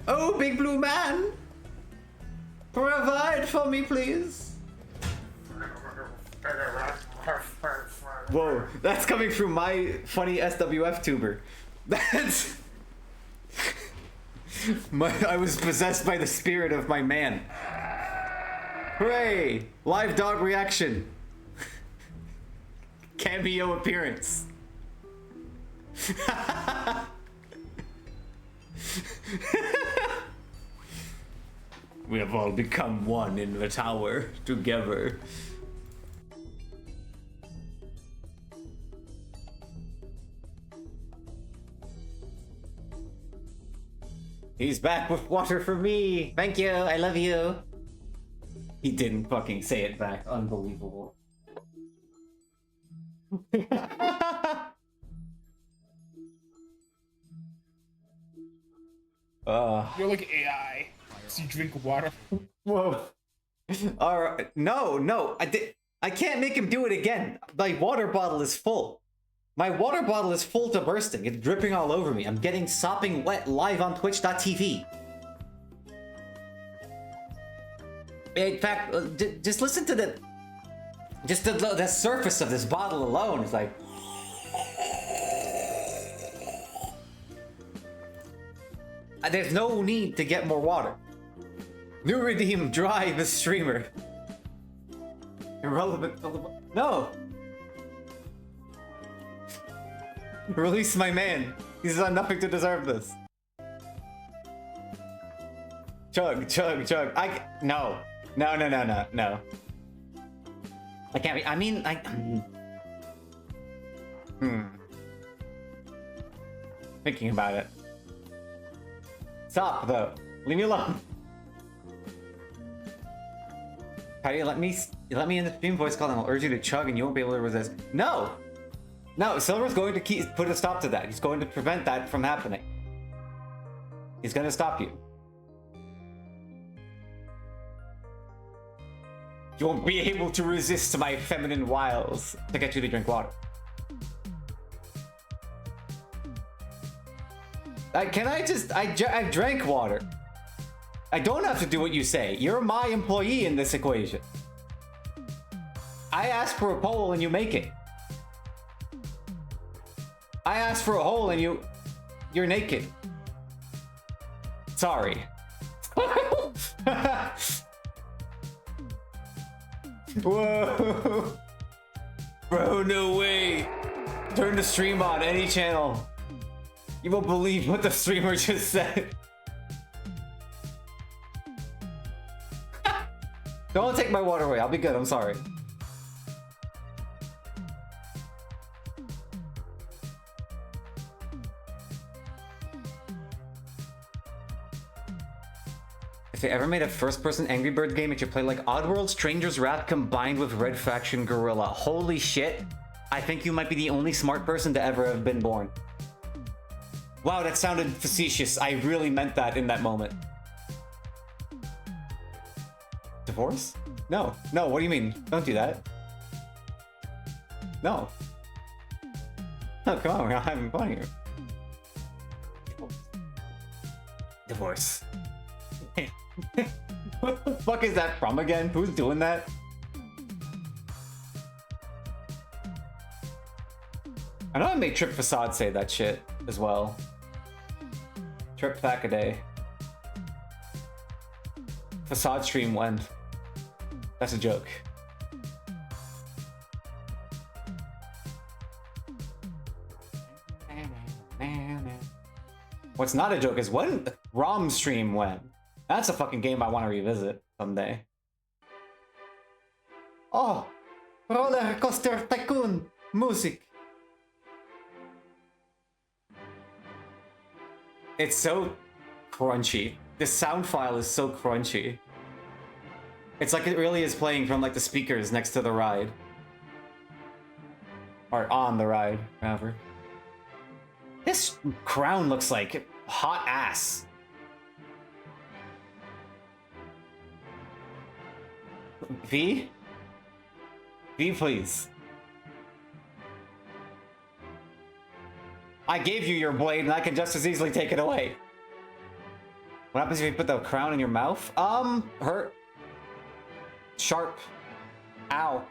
Oh, big blue man. Provide for me, please. Whoa, that's coming from my funny SWF tuber. That's... I was possessed by the spirit of my man. Hooray! Live dog reaction. Cameo appearance. We have all become one in the tower together. He's back with water for me. Thank you. I love you. He didn't fucking say it back. Unbelievable. You're like AI. So you drink water. Whoa. Alright. No. I can't make him do it again. My water bottle is full. My water bottle is full to bursting. It's dripping all over me. I'm getting sopping wet live on twitch.tv. In fact, just listen to the surface of this bottle alone. It's like... There's no need to get more water. New redeem, dry the streamer. Irrelevant. No! Release my man. He's done nothing to deserve this. Chug. No. I can't be. I mean, Thinking about it. Stop, though. Leave me alone. How do you let me in the stream voice call and I'll urge you to chug and you won't be able to resist. No! No, Silver's going to put a stop to that. He's going to prevent that from happening. He's going to stop you. You won't be able to resist my feminine wiles to get you to drink water. Can I just... I drank water. I don't have to do what you say. You're my employee in this equation. I ask for a poll and you make it. I ask for a hole and you're naked. Sorry. Whoa. Bro, no way. Turn the stream on, any channel. You won't believe what the streamer just said. Don't take my water away. I'll be good. I'm sorry. If they ever made a first-person Angry Bird game, it should play like Oddworld Stranger's Wrath combined with Red Faction Gorilla. Holy shit. I think you might be the only smart person to ever have been born. Wow, that sounded facetious. I really meant that in that moment. Divorce? No. No, what do you mean? Don't do that. No. No, come on, we're not having fun here. Divorce. What the fuck is that from again? Who's doing that? I know I made Trip Facade say that shit as well. Trip Thackaday. Facade stream when? That's a joke. What's not a joke is when? ROM stream when? That's a fucking game I want to revisit someday. Oh! Roller Coaster Tycoon! Music! It's so crunchy. The sound file is so crunchy. It's like it really is playing from like the speakers next to the ride. Or on the ride, rather. This crown looks like hot ass. V? V, please. I gave you your blade and I can just as easily take it away. What happens if you put the crown in your mouth? Hurt. Sharp. Ow.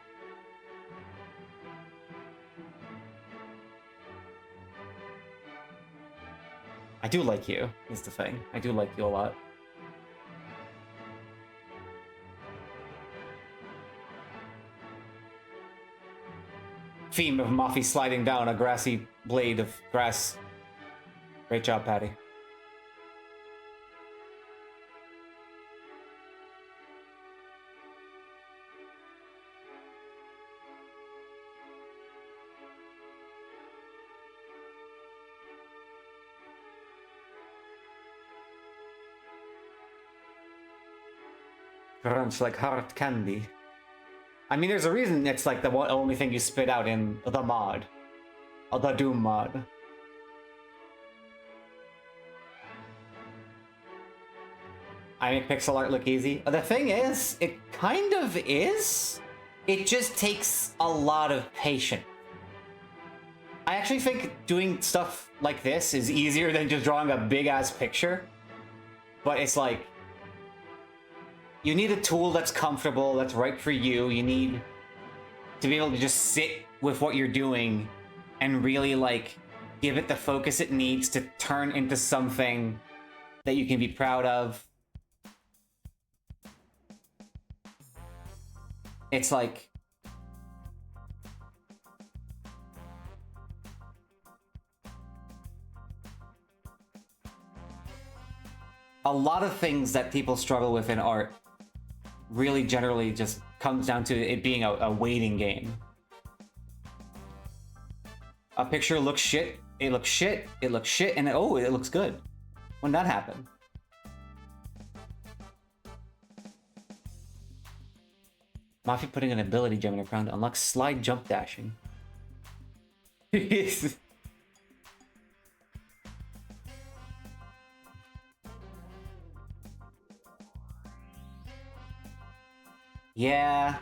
I do like you, is the thing. I do like you a lot. Theme of Mafi sliding down a grassy blade of grass. Great job, Patty. Crunch like hard candy. I mean, there's a reason it's like the only thing you spit out in the mod. Or the Doom mod. I make pixel art look easy. The thing is, it kind of is. It just takes a lot of patience. I actually think doing stuff like this is easier than just drawing a big-ass picture. But it's like, you need a tool that's comfortable, that's right for you. You need to be able to just sit with what you're doing and really, like, give it the focus it needs to turn into something that you can be proud of. It's like... a lot of things that people struggle with in art really generally just comes down to it being a waiting game. A picture looks shit, it looks shit, it looks shit, and oh, it looks good. When that happened? Mafi putting an ability gem in her crown to unlock slide jump dashing. Yeah.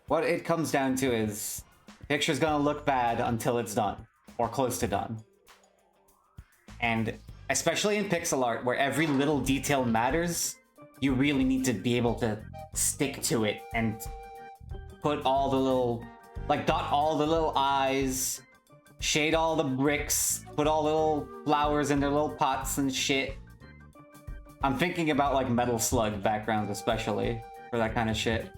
What it comes down to is the picture's gonna look bad until it's done, or close to done. And especially in pixel art, where every little detail matters, you really need to be able to stick to it and put all the little, like, dot all the little eyes, shade all the bricks, put all the little flowers in their little pots and shit. I'm thinking about, like, Metal Slug backgrounds especially for that kind of shit.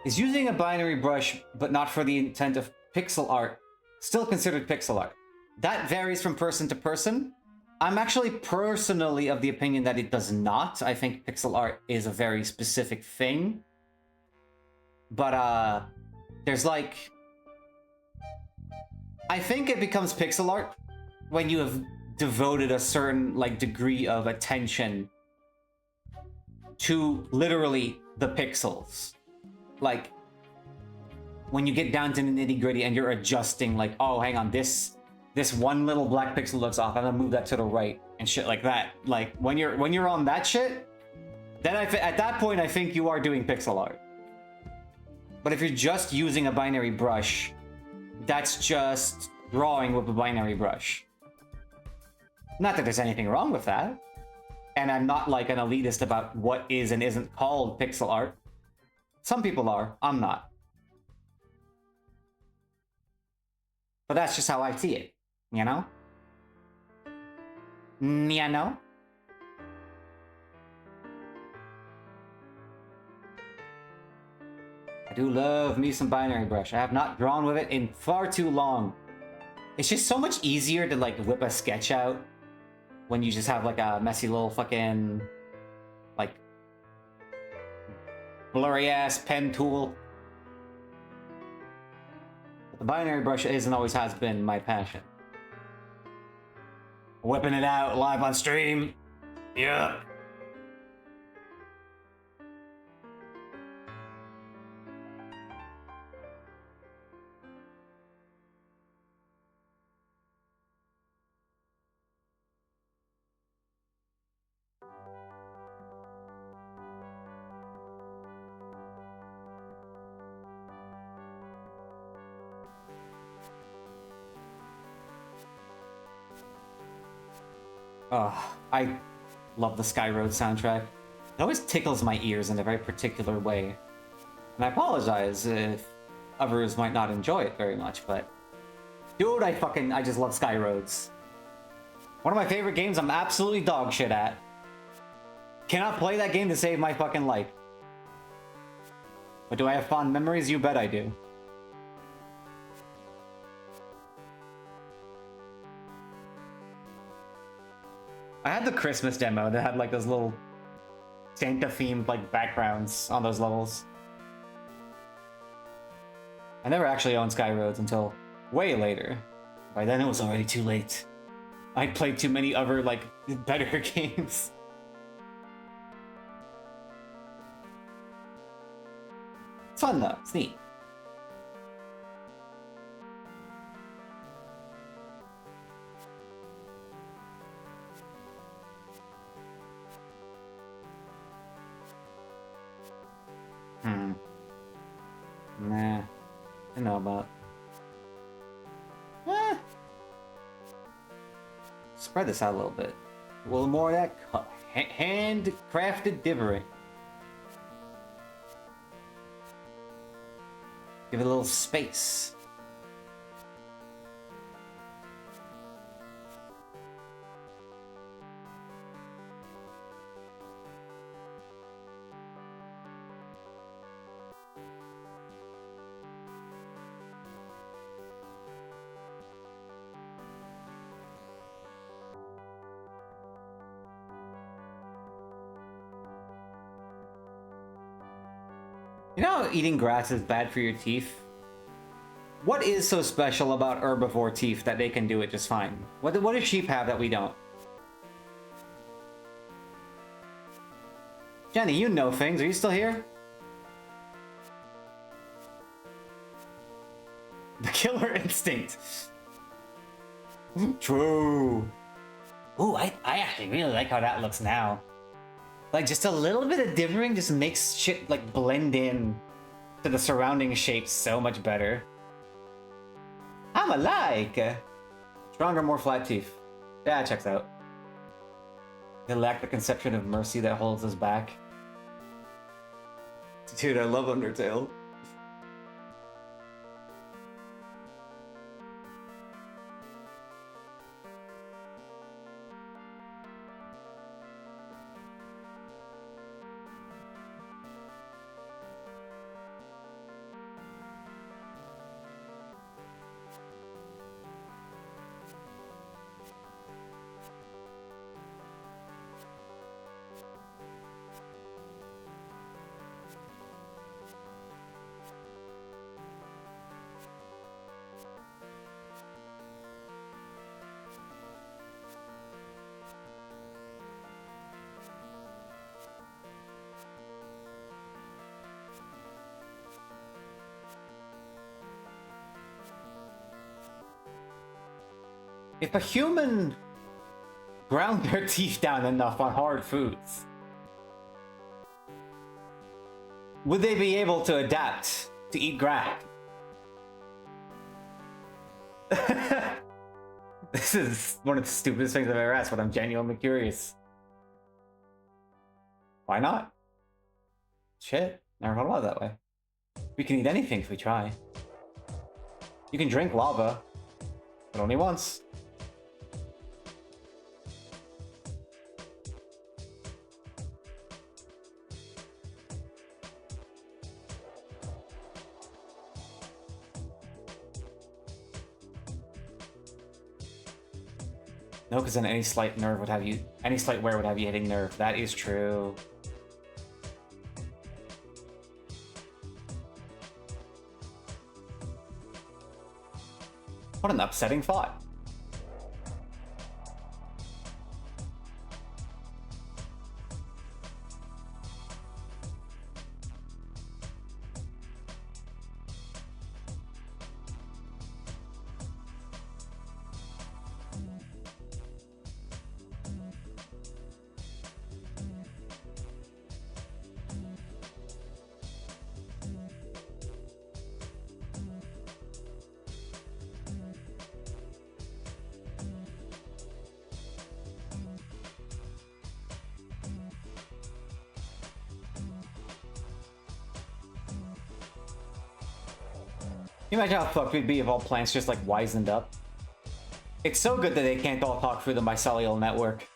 Is using a binary brush, but not for the intent of pixel art, still considered pixel art? That varies from person to person. I'm actually personally of the opinion that it does not. I think pixel art is a very specific thing. But, there's like... I think it becomes pixel art when you have devoted a certain, like, degree of attention to literally the pixels. Like, when you get down to the nitty-gritty and you're adjusting, like, oh, hang on, this one little black pixel looks off, I'm gonna move that to the right, and shit like that. Like, when you're on that shit, then at that point, I think you are doing pixel art. But if you're just using a binary brush, that's just drawing with a binary brush. Not that there's anything wrong with that. And I'm not, like, an elitist about what is and isn't called pixel art. Some people are, I'm not. But that's just how I see it, you know? You know? I do love me some binary brush. I have not drawn with it in far too long. It's just so much easier to, like, whip a sketch out when you just have, like, a messy little fucking, like, blurry ass pen tool. But the binary brush is and always has been my passion. Whipping it out live on stream. Yeah. Oh, I love the Sky Road soundtrack. It always tickles my ears in a very particular way. And I apologize if others might not enjoy it very much, but... Dude, I just love Sky Roads. One of my favorite games I'm absolutely dog shit at. Cannot play that game to save my fucking life. But do I have fond memories? You bet I do. I had the Christmas demo that had, like, those little Santa-themed, like, backgrounds on those levels. I never actually owned Sky Roads until way later. By then it was already too late. I played too many other, like, better games. It's fun though, it's neat. Nah. I know about. Spread this out a little bit. A little more of that handcrafted divering. Give it a little space. You know how eating grass is bad for your teeth? What is so special about herbivore teeth that they can do it just fine? What do sheep have that we don't? Jenny, you know things. Are you still here? The killer instinct. True. Ooh, I actually really like how that looks now. Like, just a little bit of differing just makes shit, like, blend in to the surrounding shapes so much better. I'm alike! Stronger, more flat teeth. Yeah, it checks out. They lack the conception of mercy that holds us back. Dude, I love Undertale. If a human ground their teeth down enough on hard foods, would they be able to adapt to eat grass? This is one of the stupidest things I've ever asked, but I'm genuinely curious. Why not? Shit, never thought about it that way. We can eat anything if we try. You can drink lava, but only once. No, because then any slight nerve would have you, any slight wear would have you hitting nerve. That is true. What an upsetting thought. Can you imagine how fucked we'd be if all plants just like wisened up? It's so good that they can't all talk through the mycelial network,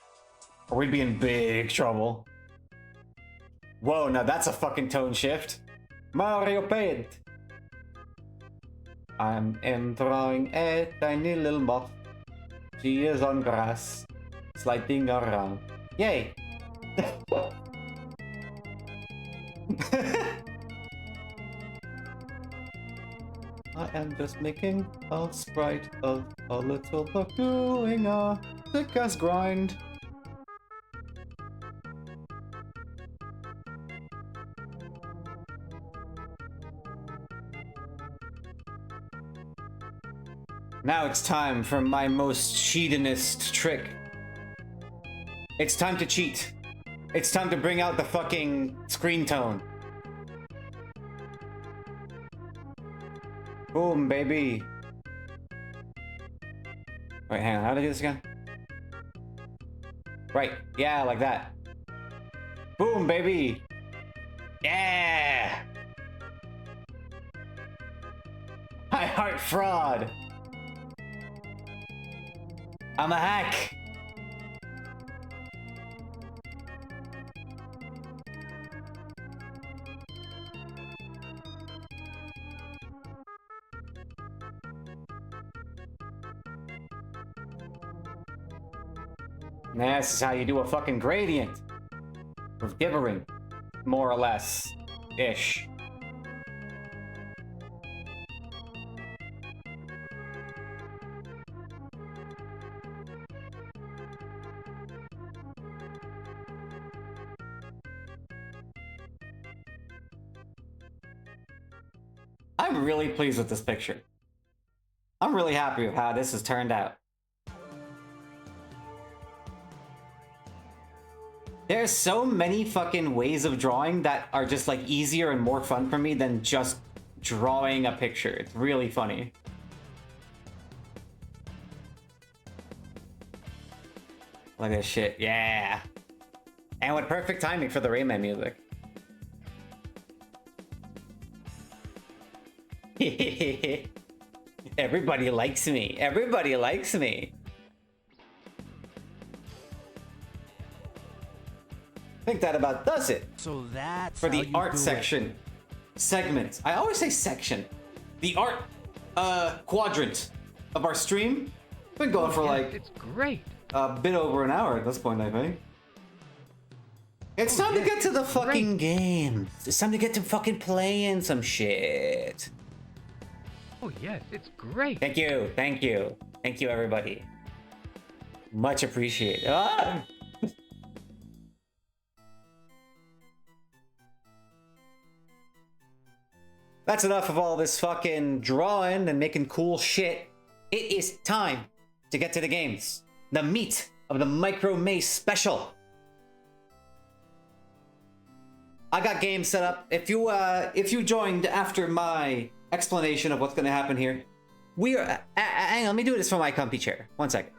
or we'd be in big trouble. Whoa, now that's a fucking tone shift. Mario Paint! I am drawing a tiny little moth. She is on grass, sliding around. Yay! I am just making a sprite of a little bug doing a thick ass grind. Now it's time for my most cheatinist trick. It's time to cheat. It's time to bring out the fucking screen tone. Boom, baby. Wait, hang on. How do I do this again? Right. Yeah, like that. Boom, baby. Yeah. I heart fraud. I'm a hack. This is how you do a fucking gradient. With gibbering. More or less. Ish. I'm really pleased with this picture. I'm really happy with how this has turned out. There's so many fucking ways of drawing that are just like easier and more fun for me than just drawing a picture. It's really funny. Look at this shit, yeah. And with perfect timing for the Rayman music. Everybody likes me. Everybody likes me. I think that about does it. So that's for the art section segment. I always say section. The art quadrant of our stream. Been going for like it's great. A bit over an hour at this point, I think. It's time to get to the fucking games. It's time to get to fucking playing some shit. Oh yes, it's great. Thank you, thank you, thank you, everybody. Much appreciated. Ah! That's enough of all this fucking drawing and making cool shit. It is time to get to the games. The meat of the Micro May special. I got games set up. If you joined after my explanation of what's gonna happen here, we are. Hang on, let me do this from my comfy chair. 1 second.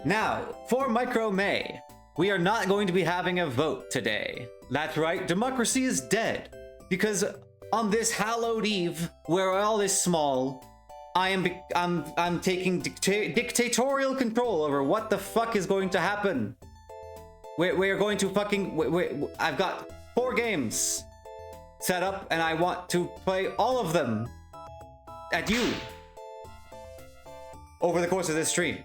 Now, for Micro May, we are not going to be having a vote today. That's right, democracy is dead. Because on this hallowed eve, where all is small, I'm taking dictatorial control over what the fuck is going to happen. We're going to fucking... I've got 4 games set up, and I want to play all of them at you over the course of this stream.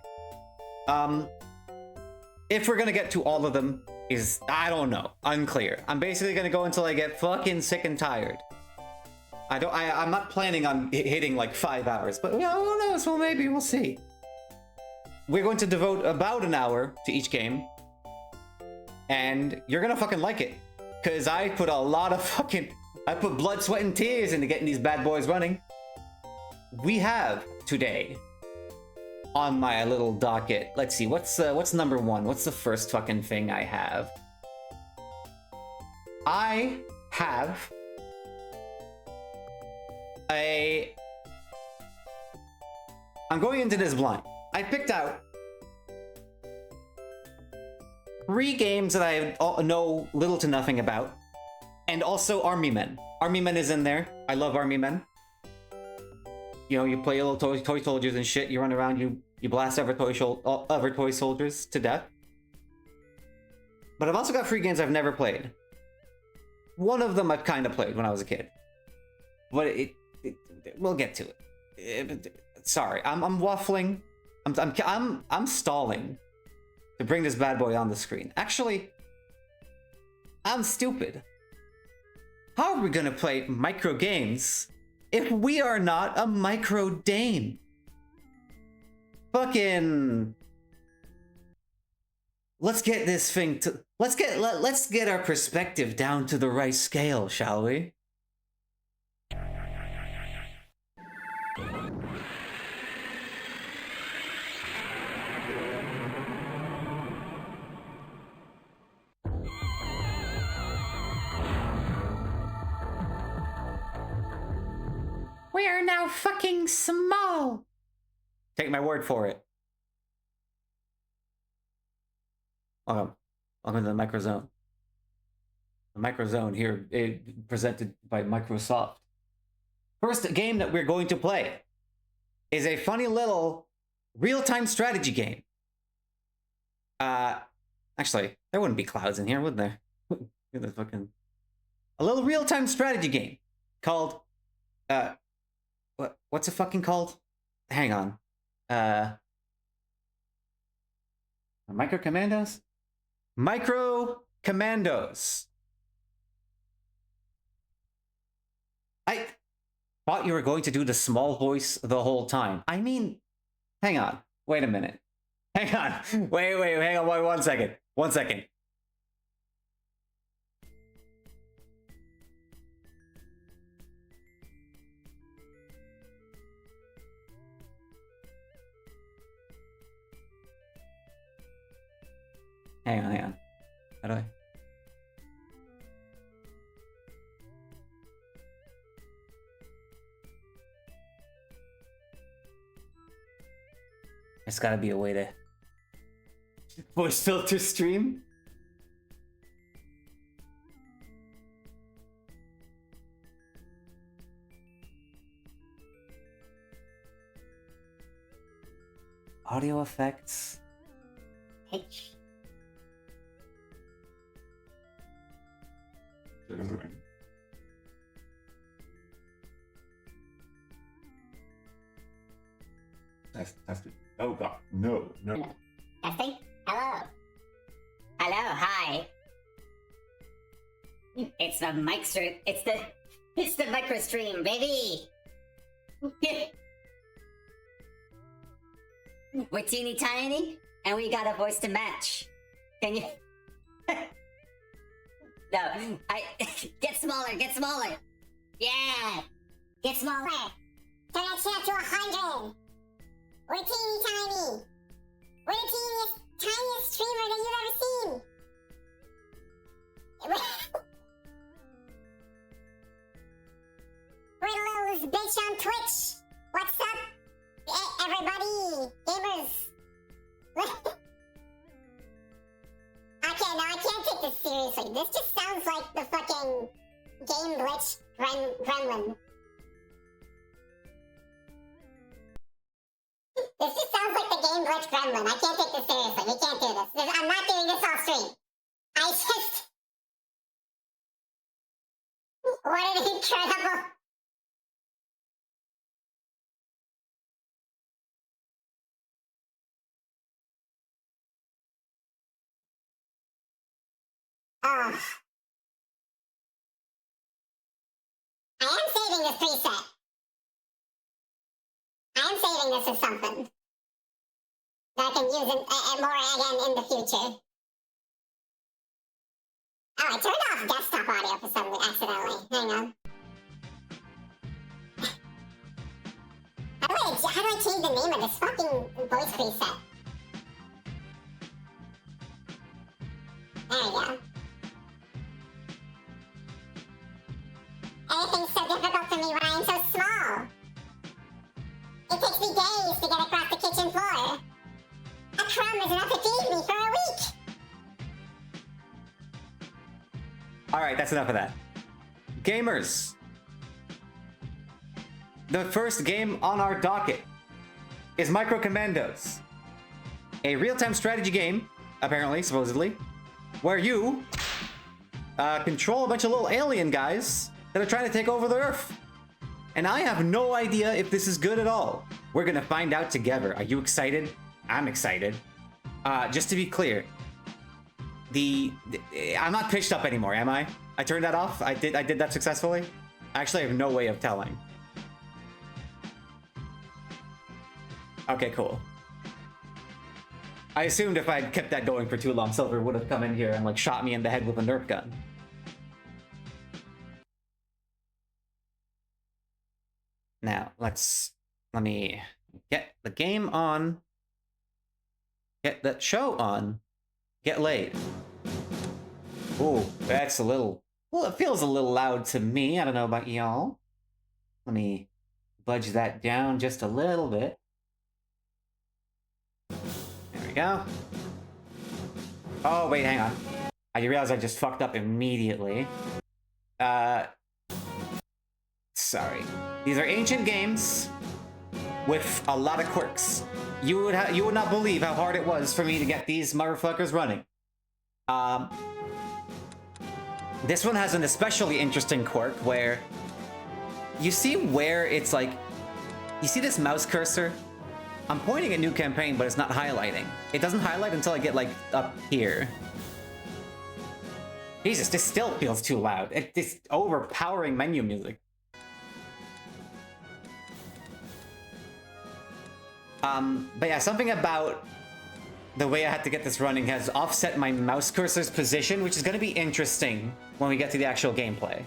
If we're gonna get to all of them is, I don't know, unclear. I'm basically gonna go until I get fucking sick and tired. I'm not planning on hitting like 5 hours, but who knows, well maybe, we'll see. We're going to devote about an hour to each game, and you're gonna fucking like it. Cause I put blood, sweat, and tears into getting these bad boys running. We have today, on my little docket, let's see, what's number 1? What's the first fucking thing I have? I have I'm going into this blind. I picked out 3 games that I know little to nothing about, and also Army Men. Army Men is in there. I love Army Men. You know, you play little toy soldiers and shit. You run around, you blast other toy soldiers to death. But I've also got 3 games I've never played. One of them I've kind of played when I was a kid, but we'll get to it. Sorry, I'm waffling. I'm stalling to bring this bad boy on the screen. Actually, I'm stupid. How are we gonna play micro games if we are not a micro dame? Fucking... Let's get this thing to... Let's get our perspective down to the right scale, shall we? We are now fucking small. Take my word for it. Welcome to the Microzone. The Microzone here, presented by Microsoft. First game that we're going to play is a funny little real-time strategy game. Actually, there wouldn't be clouds in here, would there? A little real-time strategy game called, what's it fucking called? Hang on. Micro Commandos? Micro Commandos. I thought you were going to do the small voice the whole time. I mean, hang on. Wait a minute. Hang on. Wait, hang on. Wait, 1 second. 1 second. Hang on. How do I? There's gotta be a way to voice filter stream. Audio effects. H. Test it. Oh god, no. Testing? Hello. Hello, hi. It's the mic stream. It's the micro stream, baby. We're teeny tiny, and we got a voice to match. Can you? No, I get smaller, get smaller. Yeah, get smaller. Turn that shit up to 100. We're teeny tiny. We're the tiniest streamer that you've ever seen. We're the littlest bitch on Twitch. What's up, everybody? Gamers. Okay, no, I can't take this seriously. This just sounds like the fucking game glitch gremlin. This just sounds like the game glitch gremlin. I can't take this seriously. We can't do this. I'm not doing this off stream. I just... What an incredible... I am saving this preset. I am saving this as something that I can use more again in the future. Oh, I turned off desktop audio for some reason accidentally. Hang on. How do I change the name of this fucking voice preset? There we go. Everything's so difficult for me when I am so small. It takes me days to get across the kitchen floor. A crumb is enough to feed me for a week. Alright, that's enough of that. Gamers. The first game on our docket is Micro Commandos. A real-time strategy game, apparently, supposedly, where you control a bunch of little alien guys that are trying to take over the Earth. And I have no idea if this is good at all. We're gonna find out together. Are you excited? I'm excited. Just to be clear, I'm not pitched up anymore, am I? I turned that off? I did that successfully? I actually have no way of telling. Okay, cool. I assumed if I'd kept that going for too long, Silver would have come in here and like shot me in the head with a Nerf gun. Now, let me get the game on, get that show on, get laid. Ooh, that's a little, well, it feels a little loud to me. I don't know about y'all. Let me budge that down just a little bit. There we go. Oh, wait, hang on. I realized I just fucked up immediately. Sorry. These are ancient games with a lot of quirks. You would not believe how hard it was for me to get these motherfuckers running. This one has an especially interesting quirk where you see where it's like, you see this mouse cursor? I'm pointing at new campaign, but it's not highlighting. It doesn't highlight until I get like up here. Jesus, this still feels too loud. It's overpowering menu music. But yeah, something about the way I had to get this running has offset my mouse cursor's position, which is going to be interesting when we get to the actual gameplay.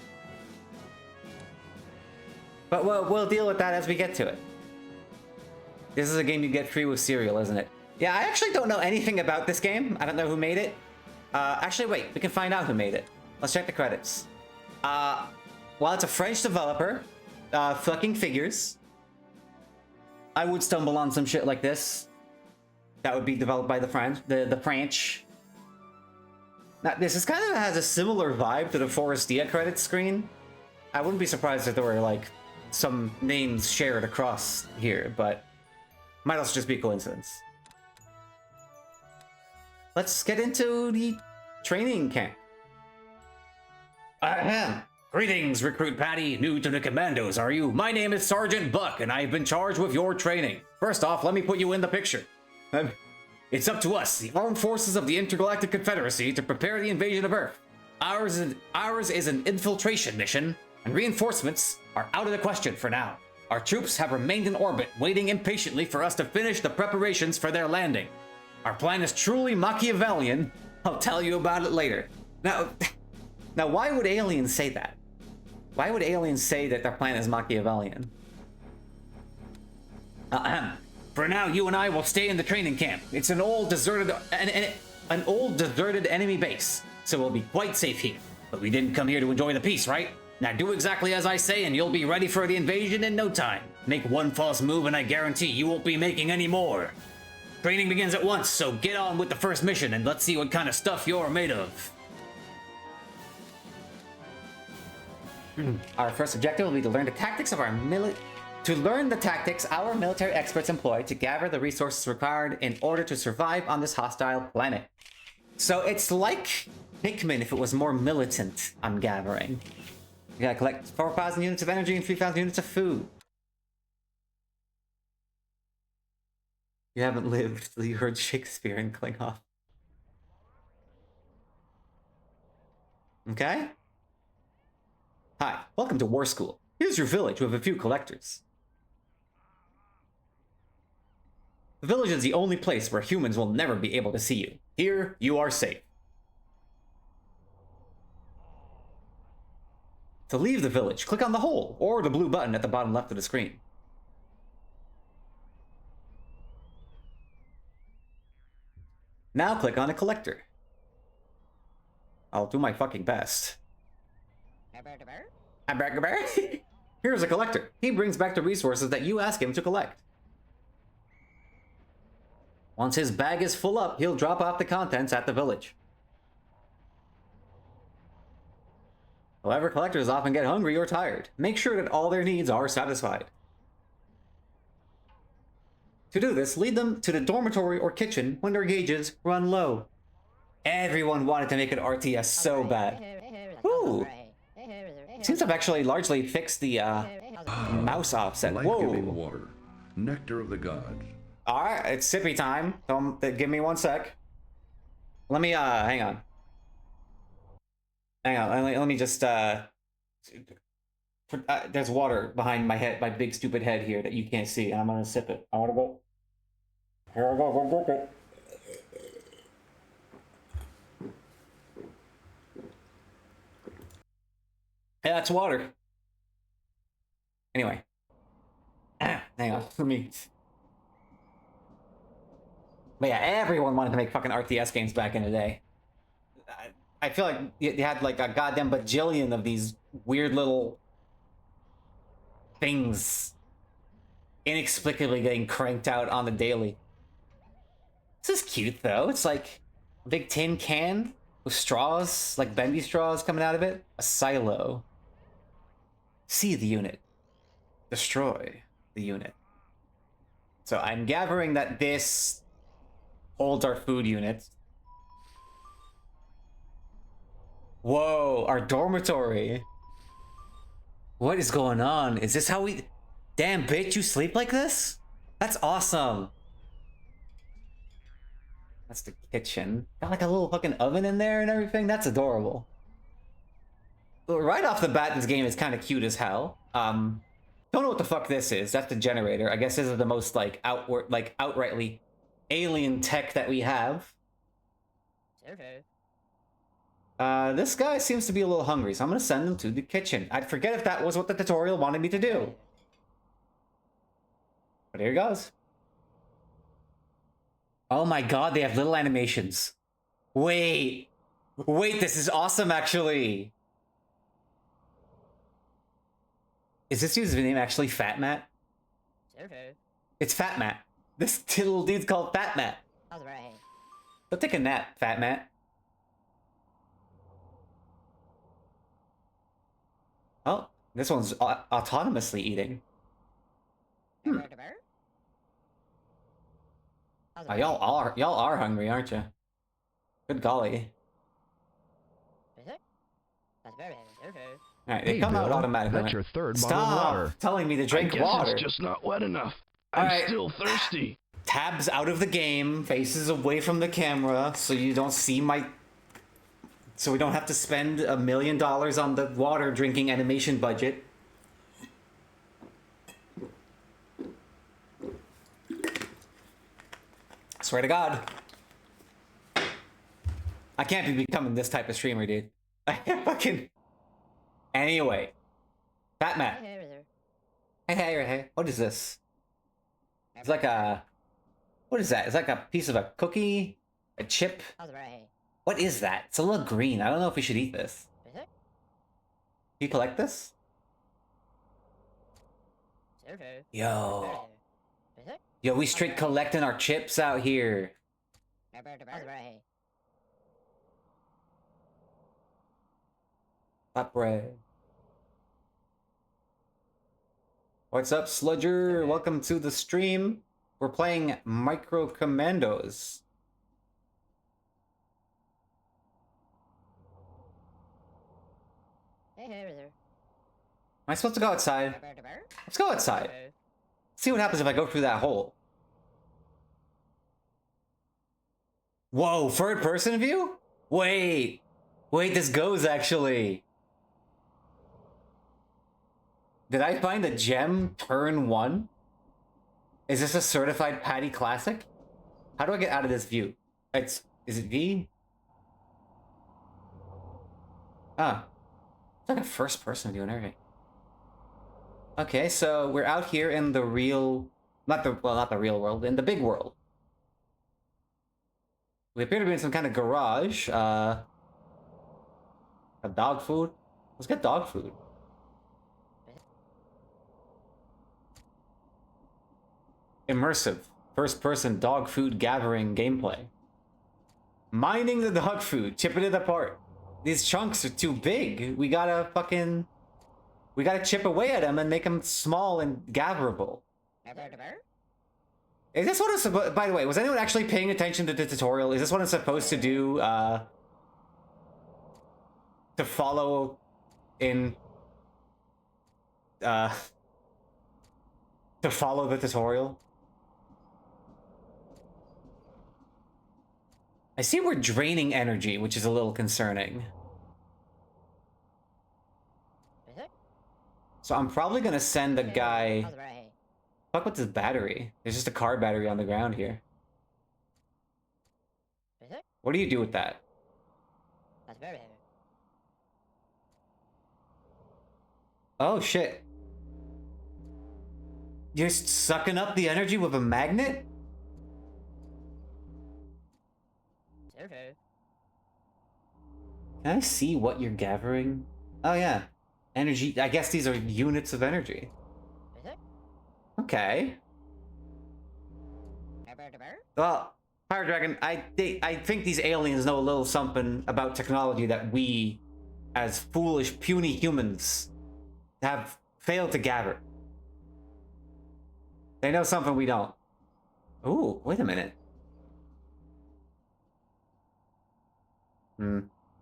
But we'll deal with that as we get to it. This is a game you get free with cereal, isn't it? Yeah, I actually don't know anything about this game. I don't know who made it. Actually, wait, we can find out who made it. Let's check the credits. Well, it's a French developer. Fucking figures. I would stumble on some shit like this. That would be developed by the French. Now, this is kind of has a similar vibe to the Forestia credits screen. I wouldn't be surprised if there were, like, some names shared across here, but might also just be a coincidence. Let's get into the training camp. Ahem. Greetings, Recruit Patty. New to the Commandos, are you? My name is Sergeant Buck, and I've been charged with your training. First off, let me put you in the picture. It's up to us, the armed forces of the Intergalactic Confederacy, to prepare the invasion of Earth. Ours is an infiltration mission, and reinforcements are out of the question for now. Our troops have remained in orbit, waiting impatiently for us to finish the preparations for their landing. Our plan is truly Machiavellian. I'll tell you about it later. Now, Now, why would aliens say that? Why would aliens say that their plan is Machiavellian? For now, you and I will stay in the training camp. It's an old deserted enemy base, so we'll be quite safe here. But we didn't come here to enjoy the peace, right? Now do exactly as I say and you'll be ready for the invasion in no time. Make one false move and I guarantee you won't be making any more. Training begins at once, so get on with the first mission and let's see what kind of stuff you're made of. Our first objective will be to learn the tactics of our military experts employ to gather the resources required in order to survive on this hostile planet. So it's like Pikmin if it was more militant, I'm gathering. You gotta collect 4,000 units of energy and 3,000 units of food. You haven't lived till you heard Shakespeare in Klingon. Okay? Hi, welcome to War School. Here's your village with a few collectors. The village is the only place where humans will never be able to see you. Here, you are safe. To leave the village, click on the hole or the blue button at the bottom left of the screen. Now click on a collector. I'll do my fucking best. Here's a collector. He brings back the resources that you ask him to collect. Once his bag is full up, he'll drop off the contents at the village. However, collectors often get hungry or tired. Make sure that all their needs are satisfied. To do this, lead them to the dormitory or kitchen when their gauges run low. Everyone wanted to make an RTS so bad. Ooh. Seems I've actually largely fixed the mouse offset. Life-giving water, nectar of the gods. Alright, it's sippy time. Give me 1 sec. Let me, hang on. Hang on, let me just, there's water behind my head, my big stupid head here that you can't see, and I'm gonna sip it. I wanna go. Here I go, go. Yeah, that's water. Anyway. Hang on, let me... But yeah, everyone wanted to make fucking RTS games back in the day. I feel like you had like a goddamn bajillion of these weird little things inexplicably getting cranked out on the daily. This is cute though. It's like a big tin can with straws, like bendy straws coming out of it. A silo. See the unit. Destroy the unit. So I'm gathering that this holds our food unit. Whoa, our dormitory. What is going on? Is this how we... Damn, bitch, you sleep like this? That's awesome. That's the kitchen. Got like a little fucking oven in there and everything. That's adorable. But right off the bat, this game is kind of cute as hell. Don't know what the fuck this is. That's the generator. I guess this is the most like outrightly alien tech that we have. Okay. This guy seems to be a little hungry, so I'm gonna send him to the kitchen. I'd forget if that was what the tutorial wanted me to do. But here he goes. Oh my god, they have little animations. Wait, this is awesome actually. Is this dude's name actually Fat Matt? Okay. It's Fat Matt. This little dude's called Fat Matt. That's right. Go take a nap, Fat Matt. Oh, this one's autonomously eating. Oh, y'all are hungry, aren't you? Good golly. Is it? That's very okay. All right, they come out automatically. That's your third bottle of water. Stop telling me to drink I guess water. it's just not wet enough. All I'm right. still thirsty. Tabs out of the game, faces away from the camera, so you don't see my... So we don't have to spend $1 million on the water drinking animation budget. Swear to God. I can't be becoming this type of streamer, dude. Fucking. Anyway. Fat Matt. Hey. What is this? It's like a. What is that? It's like a piece of a cookie? A chip? What is that? It's a little green. I don't know if we should eat this. You collect this? Yo. Yo, we straight collecting our chips out here. Hot bread. What's up, Sludger? Welcome to the stream. We're playing Micro Commandos. Am I supposed to go outside? Let's go outside. See what happens if I go through that hole. Whoa, third person view? Wait, this goes actually. Did I find a gem turn 1? Is this a certified Patty Classic? How do I get out of this view? Is it V? Ah. It's like a first person view and everything. Okay, so we're out here in the real... not the real world, in the big world. We appear to be in some kind of garage. A dog food? Let's get dog food. Immersive. First-person dog food gathering gameplay. Mining the dog food, chipping it apart. These chunks are too big. We gotta chip away at them and make them small and gatherable. Is this what it's supposed... By the way, was anyone actually paying attention to the tutorial? Is this what it's supposed to do, to follow in... to follow the tutorial? I see we're draining energy, which is a little concerning. So I'm probably gonna send a guy... Fuck with this battery. There's just a car battery on the ground here. What do you do with that? Oh shit. You're sucking up the energy with a magnet? Can I see what you're gathering? Oh yeah. Energy. I guess these are units of energy. Okay. Well, Fire Dragon, I think these aliens know a little something about technology that we, as foolish, puny humans, have failed to gather. They know something we don't. Ooh, wait a minute.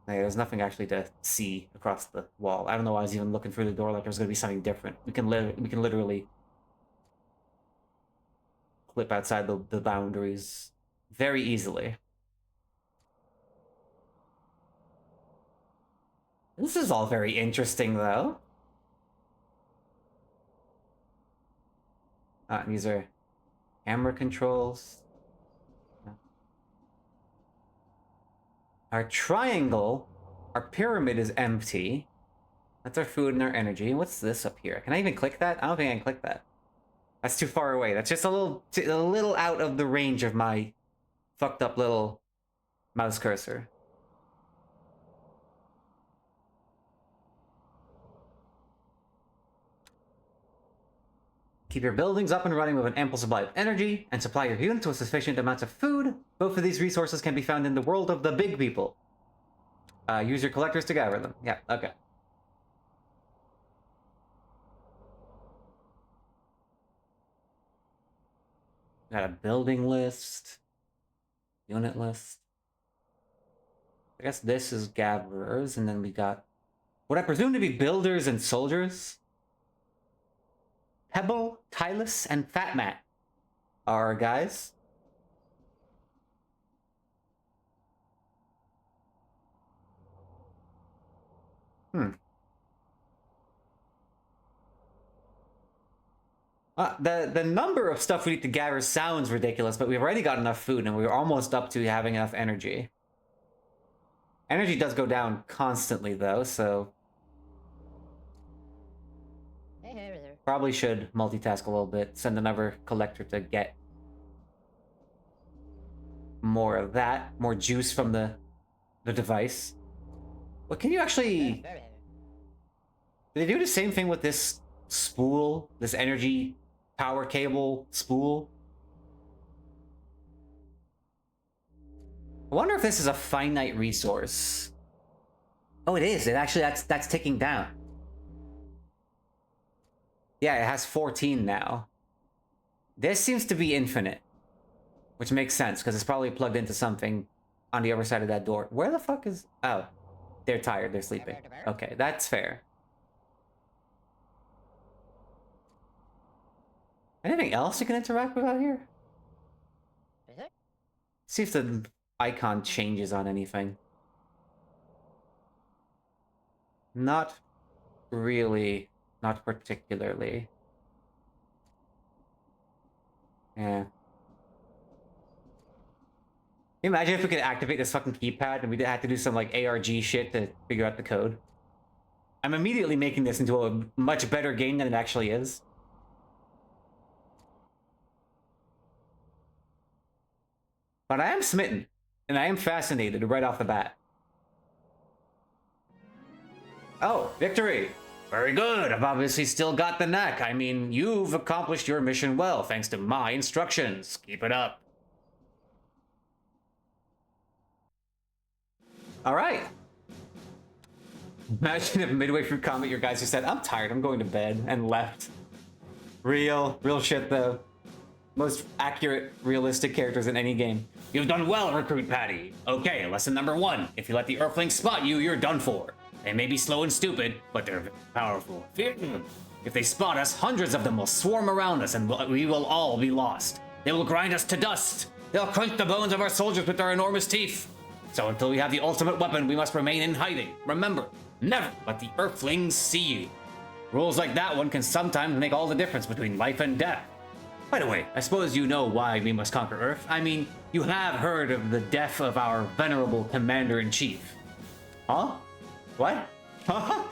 Hey, there's nothing actually to see across the wall. I don't know why I was even looking through the door like there's gonna be something different. We can literally clip outside the boundaries very easily. This is all very interesting, though. These are camera controls. Our triangle, our pyramid is empty. That's our food and our energy. What's this up here? Can I even click that? I don't think I can click that. That's too far away. That's just a little out of the range of my fucked up little mouse cursor. Keep your buildings up and running with an ample supply of energy, and supply your units with sufficient amounts of food. Both of these resources can be found in the world of the big people. Use your collectors to gather them. Yeah, okay. Got a building list. Unit list. I guess this is gatherers, and then we got what I presume to be builders and soldiers. Pebble, Tylus, and Fat Matt are our guys. The number of stuff we need to gather sounds ridiculous, but we've already got enough food, and we're almost up to having enough energy. Energy does go down constantly, though, so... Probably should multitask a little bit. Send another collector to get more of that. More juice from the device. Well, can you actually... Do they do the same thing with this spool? This energy power cable spool? I wonder if this is a finite resource. Oh, it is. It actually, that's ticking down. Yeah, it has 14 now. This seems to be infinite. Which makes sense, because it's probably plugged into something on the other side of that door. Where the fuck is... Oh. They're tired. They're sleeping. Okay, that's fair. Anything else you can interact with out here? See if the icon changes on anything. Not really. Not particularly. Yeah. Can you imagine if we could activate this fucking keypad and we had to do some like ARG shit to figure out the code? I'm immediately making this into a much better game than it actually is. But I am smitten, and I am fascinated right off the bat. Oh, victory! Very good, I've obviously still got the knack. I mean, you've accomplished your mission well, thanks to my instructions. Keep it up. Alright. Imagine if midway through combat your guys just said, I'm tired, I'm going to bed, and left. Real shit though. Most accurate, realistic characters in any game. You've done well, Recruit Patty. Okay, lesson number 1. If you let the Earthlings spot you, you're done for. They may be slow and stupid, but they're powerful. If they spot us, hundreds of them will swarm around us and we will all be lost. They will grind us to dust. They'll crunch the bones of our soldiers with their enormous teeth. So until we have the ultimate weapon, we must remain in hiding. Remember, never let the Earthlings see you. Rules like that one can sometimes make all the difference between life and death. By the way, I suppose you know why we must conquer Earth. I mean, you have heard of the death of our venerable Commander-in-Chief. Huh? What? Huh?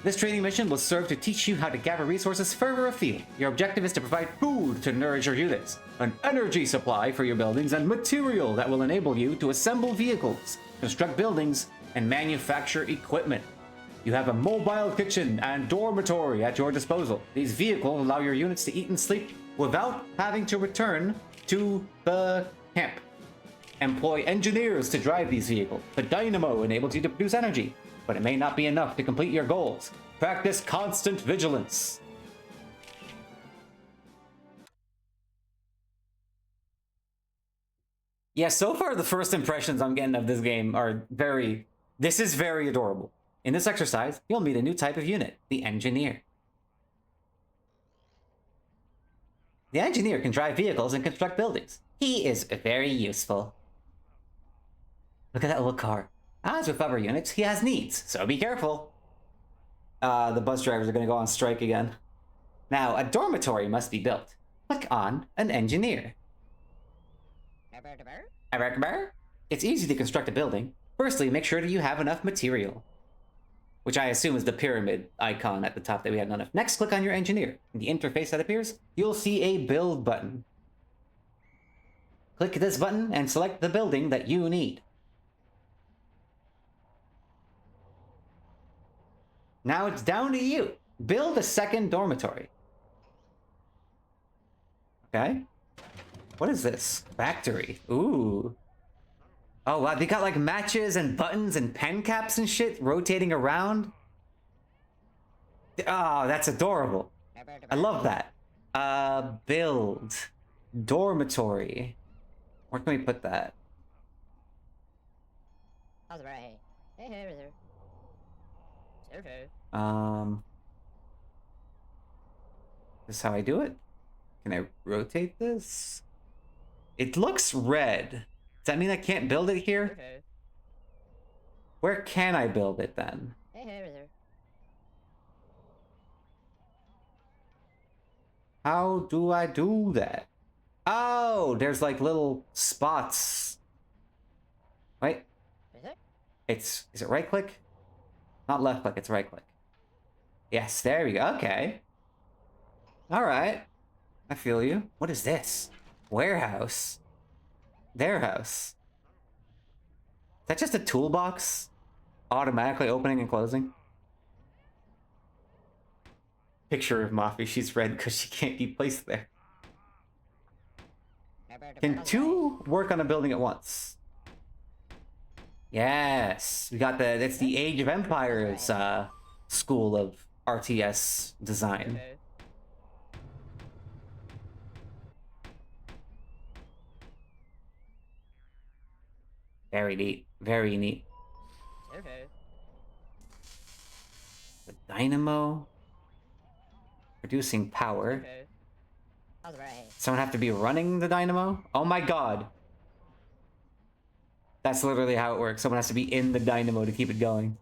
This training mission will serve to teach you how to gather resources further afield. Your objective is to provide food to nourish your units, an energy supply for your buildings, and material that will enable you to assemble vehicles, construct buildings, and manufacture equipment. You have a mobile kitchen and dormitory at your disposal. These vehicles allow your units to eat and sleep without having to return to the camp. Employ engineers to drive these vehicles. The dynamo enables you to produce energy, but it may not be enough to complete your goals. Practice constant vigilance. Yeah, so far the first impressions I'm getting of this game are this is very adorable. In this exercise, you'll meet a new type of unit, the Engineer. The Engineer can drive vehicles and construct buildings. He is very useful. Look at that little car. As with other units, he has needs, so be careful. The bus drivers are going to go on strike again. Now, a dormitory must be built. Click on an Engineer. It's easy to construct a building. Firstly, make sure that you have enough material, which I assume is the pyramid icon at the top that we had none of. Next, click on your Engineer. In the interface that appears, you'll see a Build button. Click this button and select the building that you need. Now it's down to you. Build a second dormitory. Okay. What is this? Factory. Ooh. Oh, wow. They got like matches and buttons and pen caps and shit rotating around. Oh, that's adorable. I love that. Build. Dormitory. Where can we put that? This is how I do it? Can I rotate this? It looks red. Does that mean I can't build it here? Where can I build it then? How do I do that? Oh, there's like little spots. Wait. Is it right click? Not left click, it's right click. Yes, there we go. Okay. Alright. I feel you. What is this? Warehouse. Their house. Is that just a toolbox? Automatically opening and closing? Picture of Mafi, she's red because she can't be placed there. Can two work on a building at once? Yes, we got that's the Age of Empires school of RTS design. Very neat, very neat. The dynamo producing power. Someone have to be running the dynamo? Oh my god. That's literally how it works. Someone has to be in the dynamo to keep it going.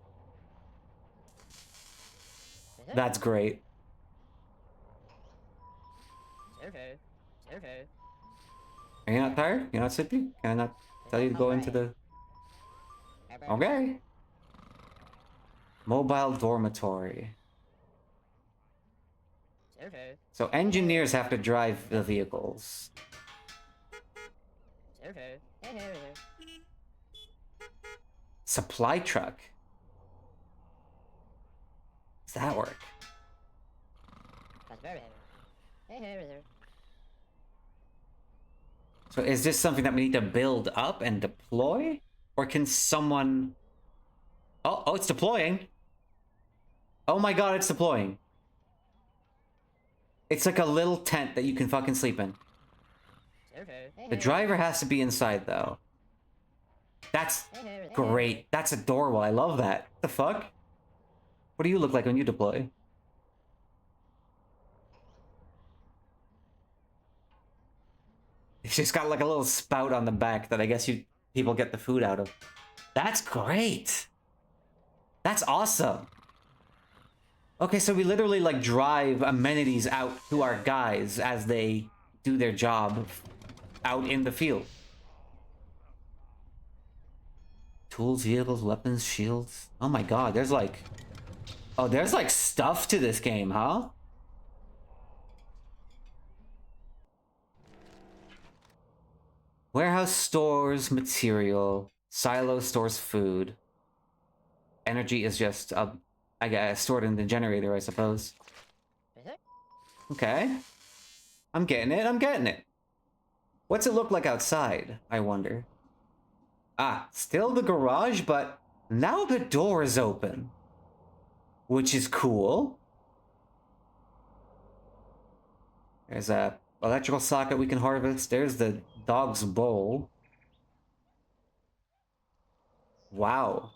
That's great. Are you not tired? You're not sleepy? Can I not tell you to go into the... Okay. Mobile dormitory. So engineers have to drive the vehicles. Supply truck. Does that work? So is this something that we need to build up and deploy? Or can someone... Oh, it's deploying. Oh my god, it's deploying. It's like a little tent that you can fucking sleep in. The driver has to be inside, though. That's great. That's adorable. I love that. The fuck? What do you look like when you deploy? It's just got like a little spout on the back that I guess people get the food out of. That's great. That's awesome. Okay, so we literally like drive amenities out to our guys as they do their job out in the field. Tools, vehicles, weapons, shields. Oh my god, there's like... Oh, there's like stuff to this game, huh? Warehouse stores material. Silo stores food. Energy is just, I guess, stored in the generator, I suppose. Okay. I'm getting it, I'm getting it. What's it look like outside, I wonder? Ah, still the garage, but now the door is open. Which is cool. There's a electrical socket we can harvest. There's the dog's bowl. Wow.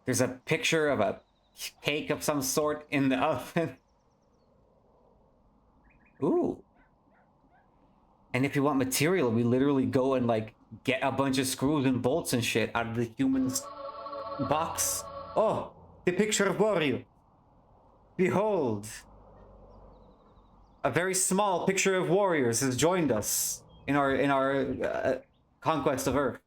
There's a picture of a cake of some sort in the oven. Ooh. And if you want material, we literally go and like get a bunch of screws and bolts and shit out of the human's box. Oh, the picture of warrior. Behold. A very small picture of warriors has joined us in our conquest of Earth.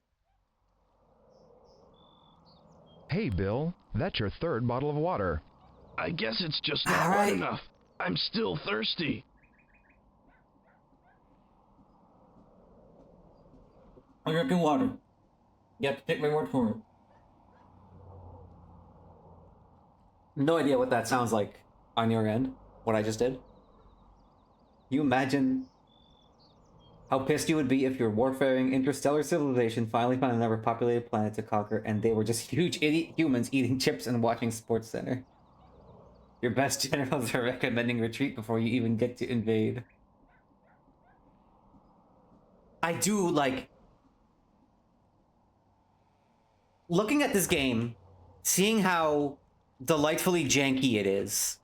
Hey, Bill, that's your third bottle of water. I guess it's just not wet enough. I'm still thirsty. I'm drinking water. You have to take my word for it. No idea what that sounds like on your end, what I just did. You imagine how pissed you would be if your warfaring interstellar civilization finally found another populated planet to conquer and they were just huge idiot humans eating chips and watching Sports Center. Your best generals are recommending retreat before you even get to invade. I do, like... Looking at this game, seeing how delightfully janky it is.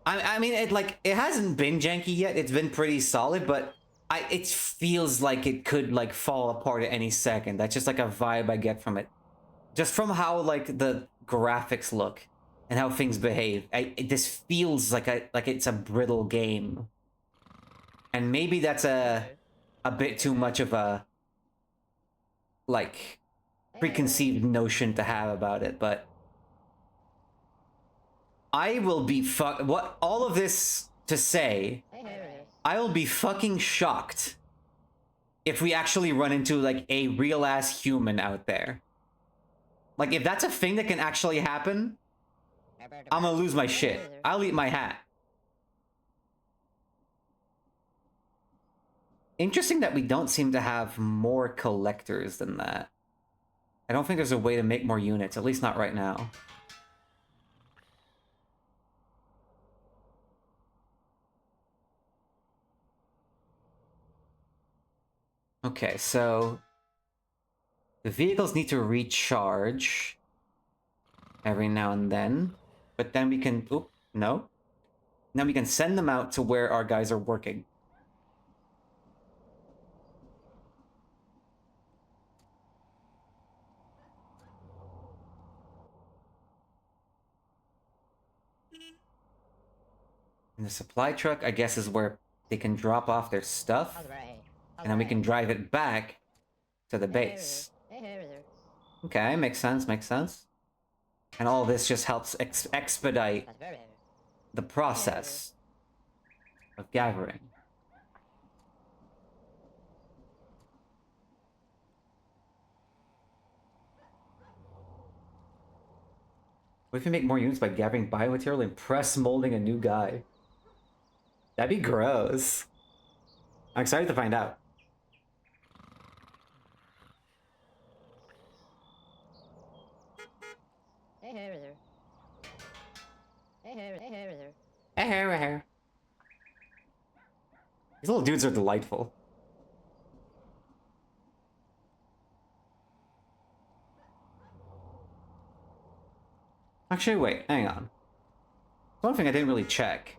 I mean, it hasn't been janky yet. It's been pretty solid, but it feels like it could like fall apart at any second. That's just like a vibe I get from it. Just from how like the graphics look and how things behave. This feels like it's a brittle game. And maybe that's a bit too much of a like preconceived notion to have about it, but I will be what all of this to say, I will be fucking shocked if we actually run into like a real ass human out there. Like if that's a thing that can actually happen, I'm gonna lose my shit. I'll eat my hat. Interesting that we don't seem to have more collectors than that. I don't think there's a way to make more units, at least not right now. Okay, so the vehicles need to recharge every now and then, but then we can, oop, no. Now we can send them out to where our guys are working. And the supply truck, I guess, is where they can drop off their stuff. And then we can drive it back to the base. Okay, makes sense, makes sense. And all this just helps expedite the process of gathering. What if we make more units by gathering biomaterial and press molding a new guy? That'd be gross. I'm excited to find out. These little dudes are delightful. Actually, wait, hang on. One thing I didn't really check.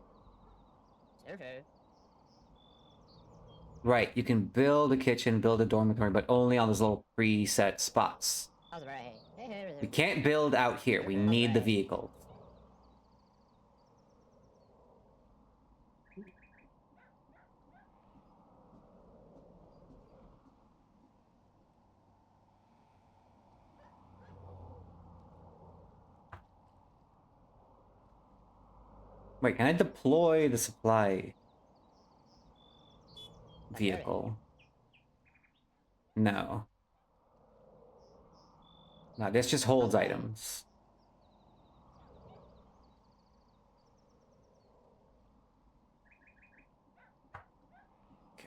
Right, you can build a kitchen, build a dormitory, but only on those little preset spots. We can't build out here. We need the vehicles. Wait, can I deploy the supply vehicle? No. No, this just holds items.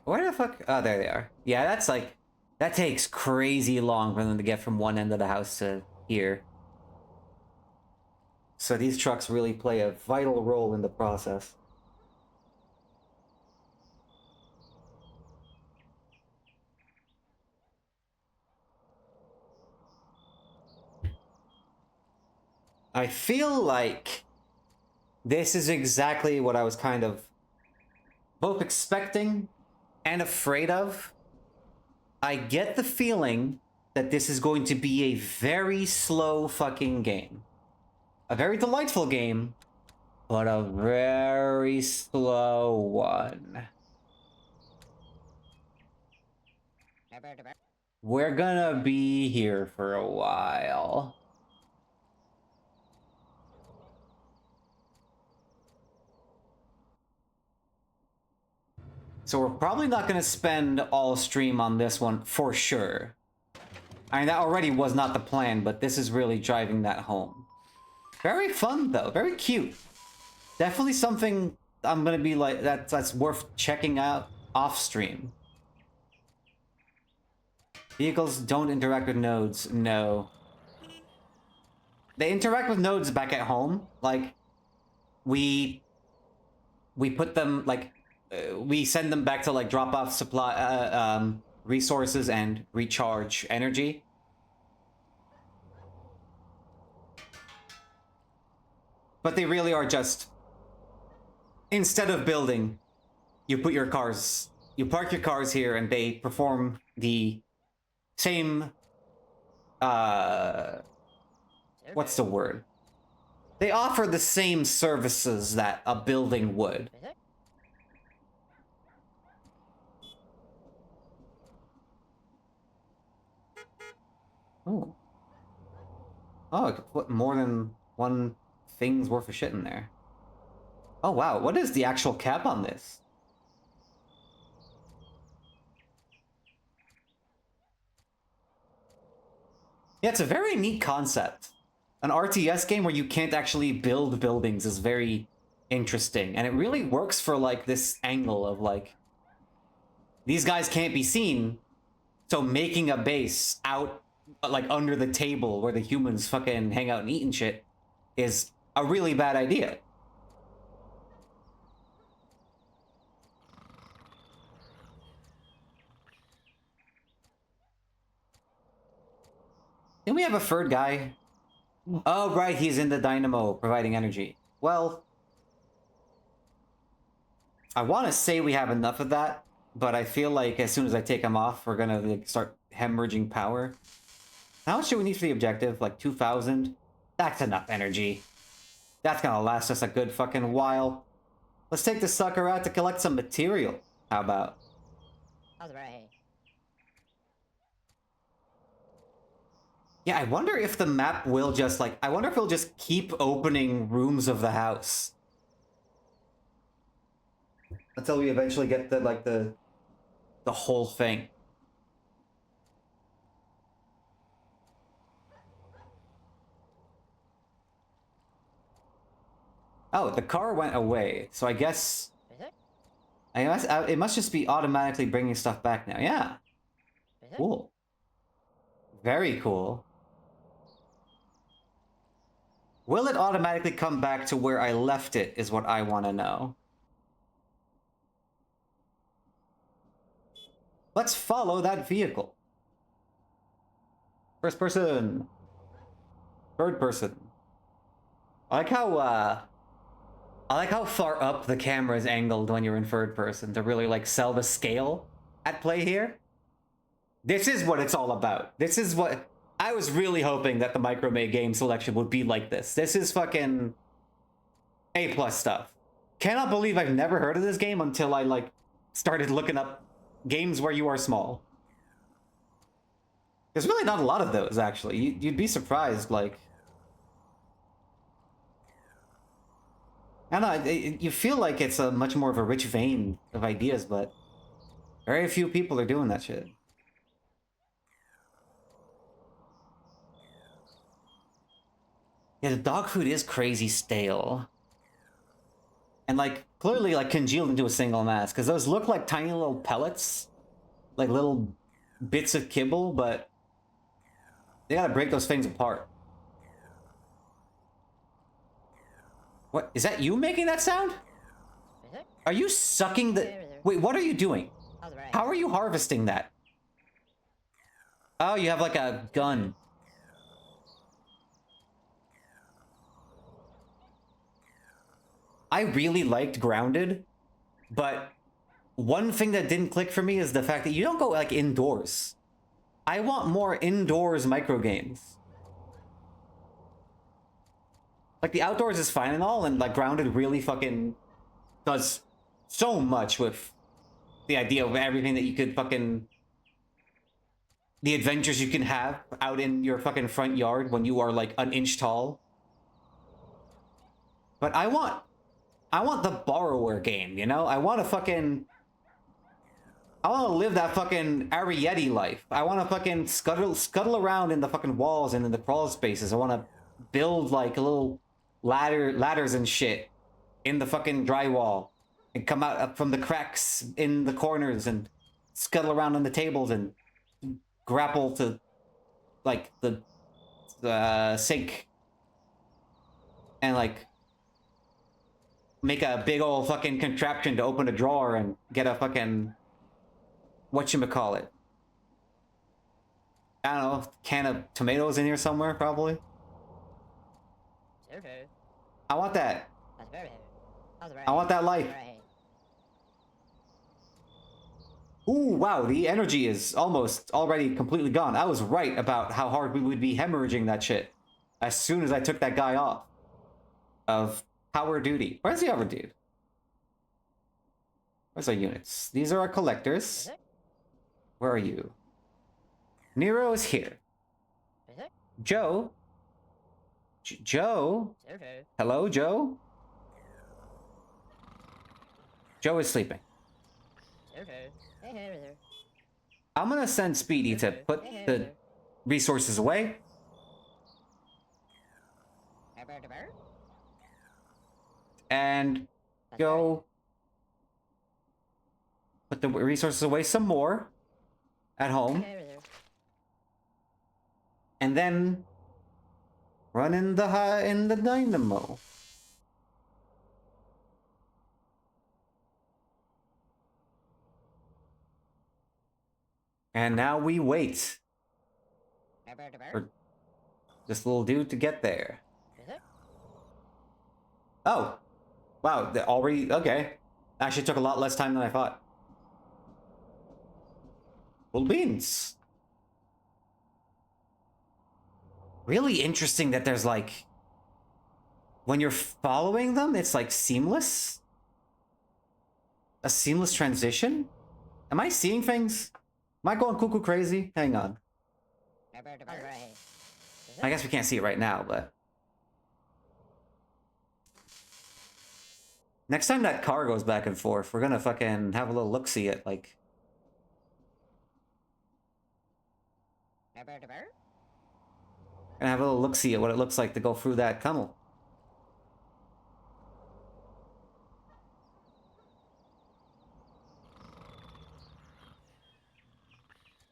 Where the fuck? Oh, there they are. Yeah, that's like... That takes crazy long for them to get from one end of the house to here. So these trucks really play a vital role in the process. I feel like this is exactly what I was kind of both expecting and afraid of. I get the feeling that this is going to be a very slow fucking game. A very delightful game, but a very slow one. We're gonna be here for a while. So we're probably not gonna spend all stream on this one for sure. I mean, that already was not the plan, but this is really driving that home. Very fun though, very cute. Definitely something I'm gonna be like, that's worth checking out off stream. Vehicles don't interact with nodes, no. They interact with nodes back at home. Like, we put them, like, we send them back to like drop off supply, resources and recharge energy. But they really are just, instead of building, you put your cars, you park your cars here and they perform the same, what's the word? They offer the same services that a building would. Oh. Oh, I could put more than one thing's worth of shit in there. Oh wow, what is the actual cap on this? Yeah, it's a very neat concept. An RTS game where you can't actually build buildings is very interesting, and it really works for like this angle of like these guys can't be seen, so making a base out like under the table where the humans fucking hang out and eat and shit is a really bad idea. Didn't we have a third guy? Oh, right, he's in the dynamo providing energy. Well, I want to say we have enough of that, but I feel like as soon as I take him off, we're gonna like, start hemorrhaging power. How much do we need for the objective? Like 2,000? That's enough energy. That's gonna last us a good fucking while. Let's take the sucker out to collect some material. How about? That's right. Yeah, I wonder if the map will just like... I wonder if it'll just keep opening rooms of the house. Until we eventually get the, like, the whole thing. Oh, the car went away, so I guess... it must just be automatically bringing stuff back now. Yeah. Cool. Very cool. Will it automatically come back to where I left it, is what I want to know. Let's follow that vehicle. First person. Third person. I like how far up the camera is angled when you're in third person to really like sell the scale at play here. This is what it's all about. This is what... I was really hoping that the Micromay game selection would be like this. This is fucking A+ stuff. Cannot believe I've never heard of this game until I like started looking up games where you are small. There's really not a lot of those, actually. You'd be surprised, like... I don't know, you feel like it's a much more of a rich vein of ideas, but very few people are doing that shit. Yeah, the dog food is crazy stale. And, like, clearly, like, congealed into a single mass, because those look like tiny little pellets. Like, little bits of kibble, but they gotta break those things apart. What? Is that you making that sound? Are you sucking the... Wait, what are you doing? How are you harvesting that? Oh, you have, like, a gun. I really liked Grounded, but one thing that didn't click for me is the fact that you don't go, like, indoors. I want more indoors micro games. Like, the outdoors is fine and all, and, like, Grounded really fucking does so much with the idea of everything that you could fucking... The adventures you can have out in your fucking front yard when you are, like, an inch tall. But I want the borrower game, you know? I want to live that fucking Arietti life. I want to fucking scuttle around in the fucking walls and in the crawl spaces. I want to build, like, a little ladders and shit in the fucking drywall and come out up from the cracks in the corners and scuttle around on the tables and grapple to, like, the sink and, like, make a big old fucking contraption to open a drawer and get a fucking... whatchamacallit? I don't know, can of tomatoes in here somewhere, probably? I want that. I want that life. Ooh, wow, the energy is almost already completely gone. I was right about how hard we would be hemorrhaging that shit as soon as I took that guy off of power duty. Where's the other dude? Where's our units? These are our collectors. Where are you? Nero is here. Joe Joe? Hello, Joe? Joe is sleeping. I'm gonna send Speedy to put the resources away. And go put the resources away some more at home. And then run in the dynamo. And now we wait for this little dude to get there. Oh, wow! Already okay. Actually, took a lot less time than I thought. Full beans. Really interesting that there's like, when you're following them, it's like seamless. A seamless transition? Am I seeing things? Am I going cuckoo crazy? Hang on. I guess we can't see it right now, but... Next time that car goes back and forth, we're gonna fucking have a little look-see at, like... Gonna have a little look-see at what it looks like to go through that tunnel.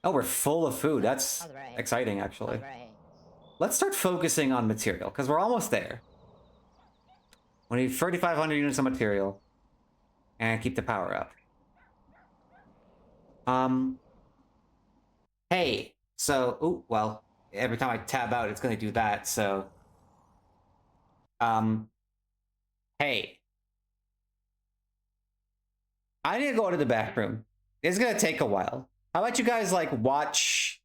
Oh, we're full of food. That's exciting, actually. Let's start focusing on material, because we're almost there. We need 3,500 units of material. And keep the power up. Hey, so... Ooh, well, every time I tab out, it's going to do that, so... Hey. I need to go to the bathroom. It's going to take a while. How about you guys, like, watch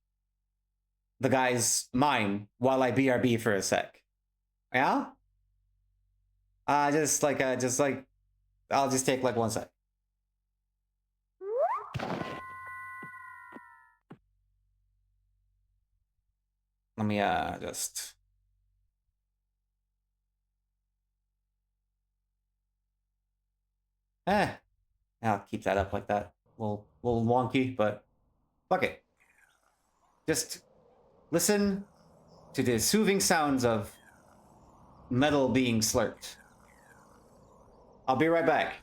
the guy's mine while I BRB for a sec? Yeah? I'll just take, like, 1 sec. Let me, just... I'll keep that up like that. A little wonky, but... Fuck it. Just listen to the soothing sounds of metal being slurped. I'll be right back.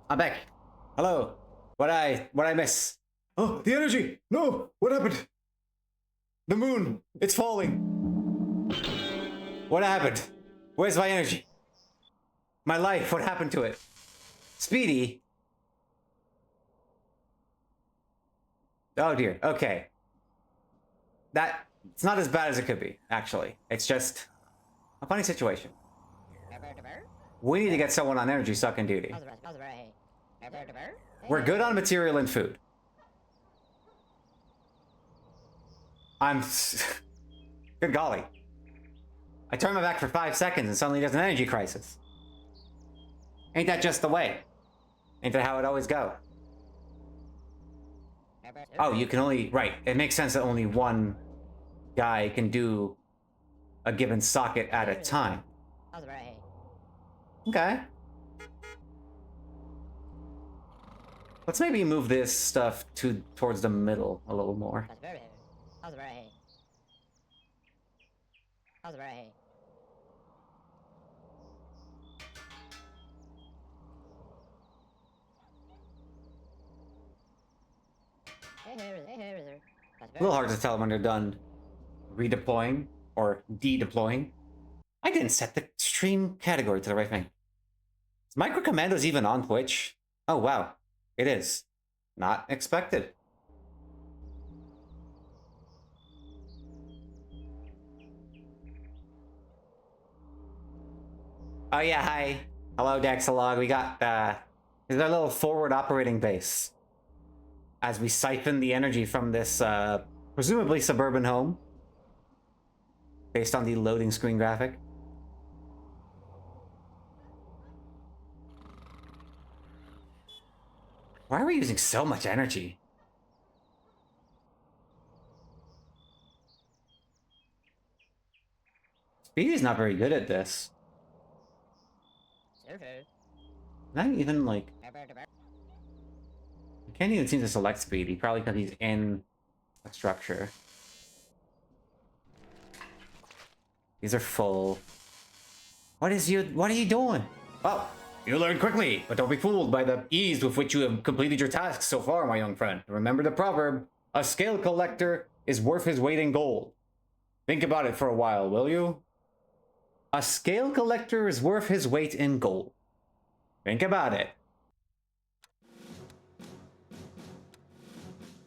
I'm back. Hello. What I miss? Oh, the energy! No! What happened? The moon! It's falling! What happened? Where's my energy? My life, what happened to it? Speedy? Oh dear, okay. It's not as bad as it could be, actually. It's just a funny situation. We need to get someone on energy sucking duty. We're good on material and food. Good golly. I turn my back for 5 seconds and suddenly there's an energy crisis. Ain't that just the way? Ain't that how it always go? Oh, you can only... Right, it makes sense that only one guy can do a given socket at a time. Okay. Let's maybe move this stuff towards the middle a little more. A little hard to tell when they're done redeploying or de-deploying. I didn't set the stream category to the right thing. Is Micro Commandos even on Twitch? Oh wow, it is. Not expected. Oh yeah, hi. Hello, Dexalog. We got, is our little forward operating base. As we siphon the energy from this, presumably suburban home. Based on the loading screen graphic. Why are we using so much energy? Speedy's not very good at this. Not even like... I can't even seem to select Speedy, probably because he's in a structure. These are full. What are you doing? Oh, you learn quickly, but don't be fooled by the ease with which you have completed your tasks so far, my young friend. Remember the proverb, a scale collector is worth his weight in gold. Think about it for a while, will you? A scale collector is worth his weight in gold. Think about it.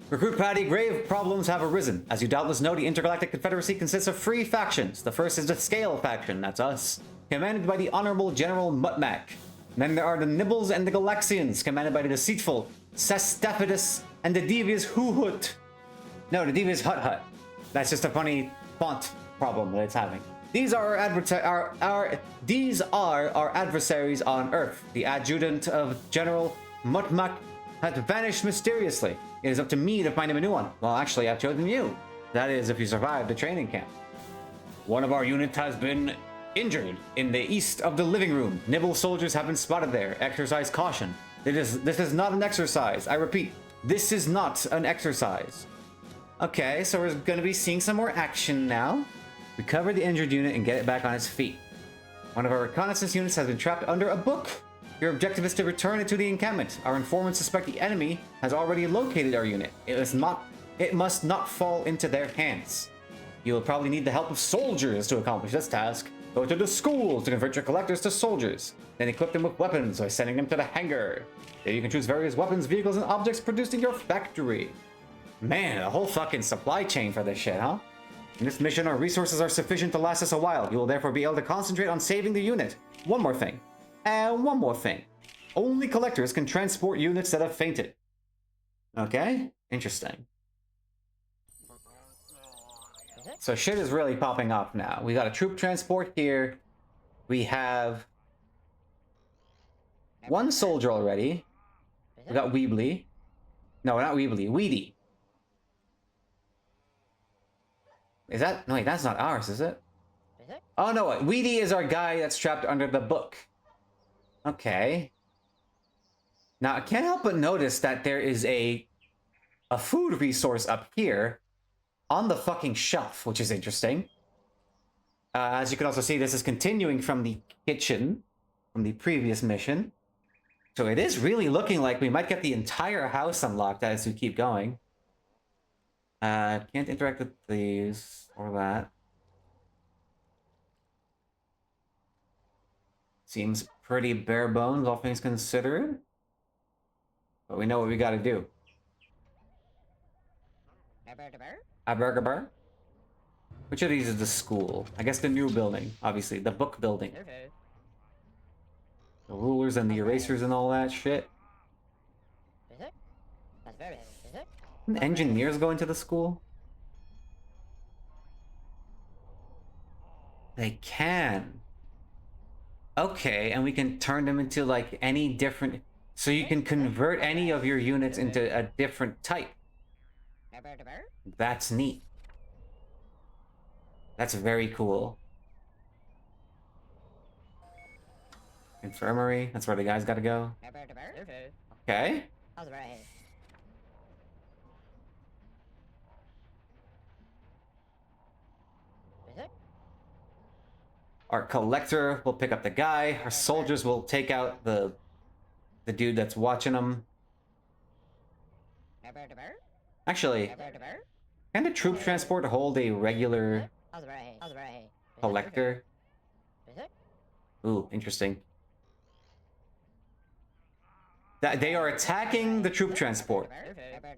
Recruit Patty, grave problems have arisen. As you doubtless know, the Intergalactic Confederacy consists of 3 factions. The first is the Scale faction, that's us, commanded by the Honorable General Mutmac. Then there are the Nibbles and the Galaxians, commanded by the deceitful Sestapidus and the devious Huhut. No, the devious Hut-Hut. That's just a funny font problem that it's having. These are our adversaries on Earth. The adjutant of General Mutmac had vanished mysteriously. It is up to me to find him a new one. Well, actually, I've chosen you. That is, if you survive the training camp. One of our units has been injured in the east of the living room. Nibble soldiers have been spotted there. Exercise caution. This is not an exercise. I repeat, this is not an exercise. Okay, so we're going to be seeing some more action now. Recover the injured unit and get it back on its feet. One of our reconnaissance units has been trapped under a book. Your objective is to return it to the encampment. Our informants suspect the enemy has already located our unit. It must not fall into their hands. You will probably need the help of soldiers to accomplish this task. Go to the schools to convert your collectors to soldiers. Then equip them with weapons by sending them to the hangar. There you can choose various weapons, vehicles, and objects produced in your factory. Man, a whole fucking supply chain for this shit, huh? In this mission, our resources are sufficient to last us a while. You will therefore be able to concentrate on saving the unit. One more thing. And one more thing. Only collectors can transport units that have fainted. Okay? Interesting. So shit is really popping up now. We got a troop transport here. We have one soldier already. We got Weebly. No, not Weebly. Weedy. Is that... No, wait, that's not ours, is it? Oh, no, Weedy is our guy that's trapped under the book. Okay. Now, I can't help but notice that there is a food resource up here on the fucking shelf, which is interesting. As you can also see, this is continuing from the kitchen, from the previous mission. So it is really looking like we might get the entire house unlocked as we keep going. Can't interact with these or that. Seems pretty bare bones, all things considered. But we know what we gotta do. A burger bar? Which of these is the school? I guess the new building, obviously. The book building. The rulers and the erasers and all that shit. Can engineers go into the school? They can. Okay, and we can turn them into like any different... So you can convert any of your units into a different type. That's neat. That's very cool. Infirmary, that's where the guys gotta go. Okay. Our collector will pick up the guy. Our soldiers will take out the dude that's watching them. Actually, can the troop transport hold a regular collector? Ooh, interesting. That they are attacking the troop transport.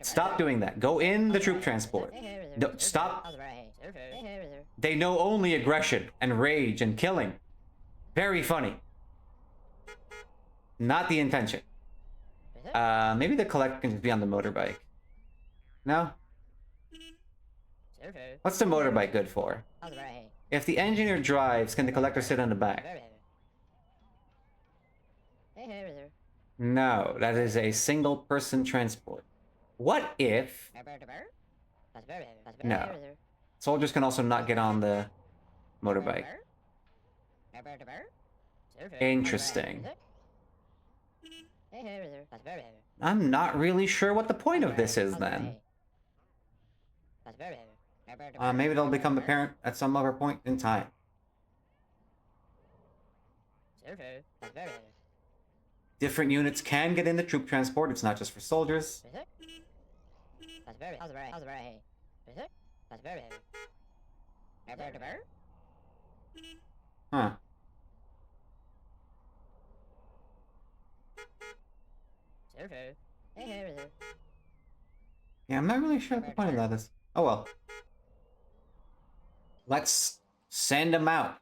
Stop doing that. Go in the troop transport. No, stop. They know only aggression and rage and killing. Very funny. Not the intention. Maybe the collector can just be on the motorbike. No? What's the motorbike good for? If the engineer drives, can the collector sit on the back? No, that is a single person transport. What if... No. Soldiers can also not get on the motorbike. Interesting. I'm not really sure what the point of this is then. Maybe they'll become apparent at some other point in time. Different units can get in the troop transport, it's not just for soldiers. Huh. Yeah, I'm not really sure what the point of that is. Oh well. Let's send them out.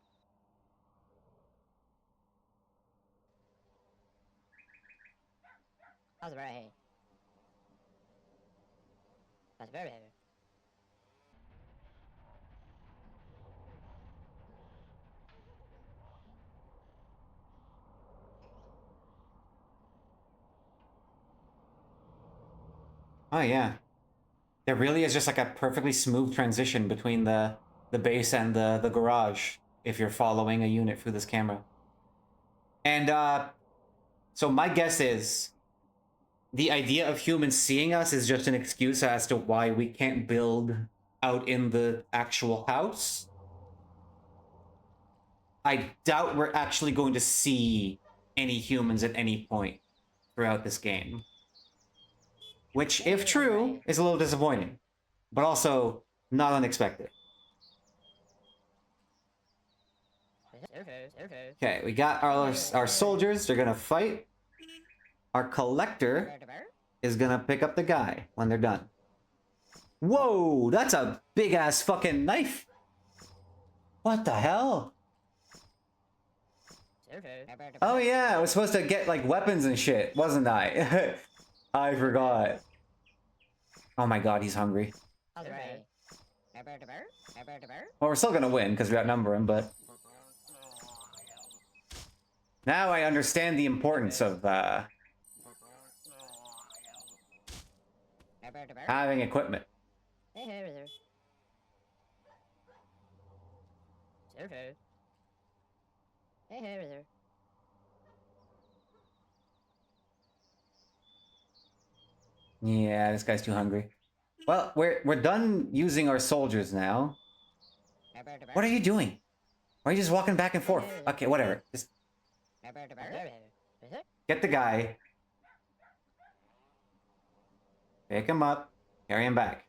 Oh yeah. There really is just like a perfectly smooth transition between the base and the garage if you're following a unit through this camera. And so my guess is the idea of humans seeing us is just an excuse as to why we can't build out in the actual house. I doubt we're actually going to see any humans at any point throughout this game. Which, if true, is a little disappointing, but also not unexpected. Okay, we got our soldiers, they're gonna fight. Our collector is gonna pick up the guy when they're done. Whoa, that's a big-ass fucking knife! What the hell? Oh yeah, I was supposed to get, like, weapons and shit, wasn't I? I forgot. Oh my god, he's hungry. Well, we're still gonna win, because we outnumber him, but... Now I understand the importance of, having equipment. Yeah, this guy's too hungry. Well, we're done using our soldiers now. What are you doing? Why are you just walking back and forth? Okay, whatever. Just Get the guy. Pick him up. Carry him back.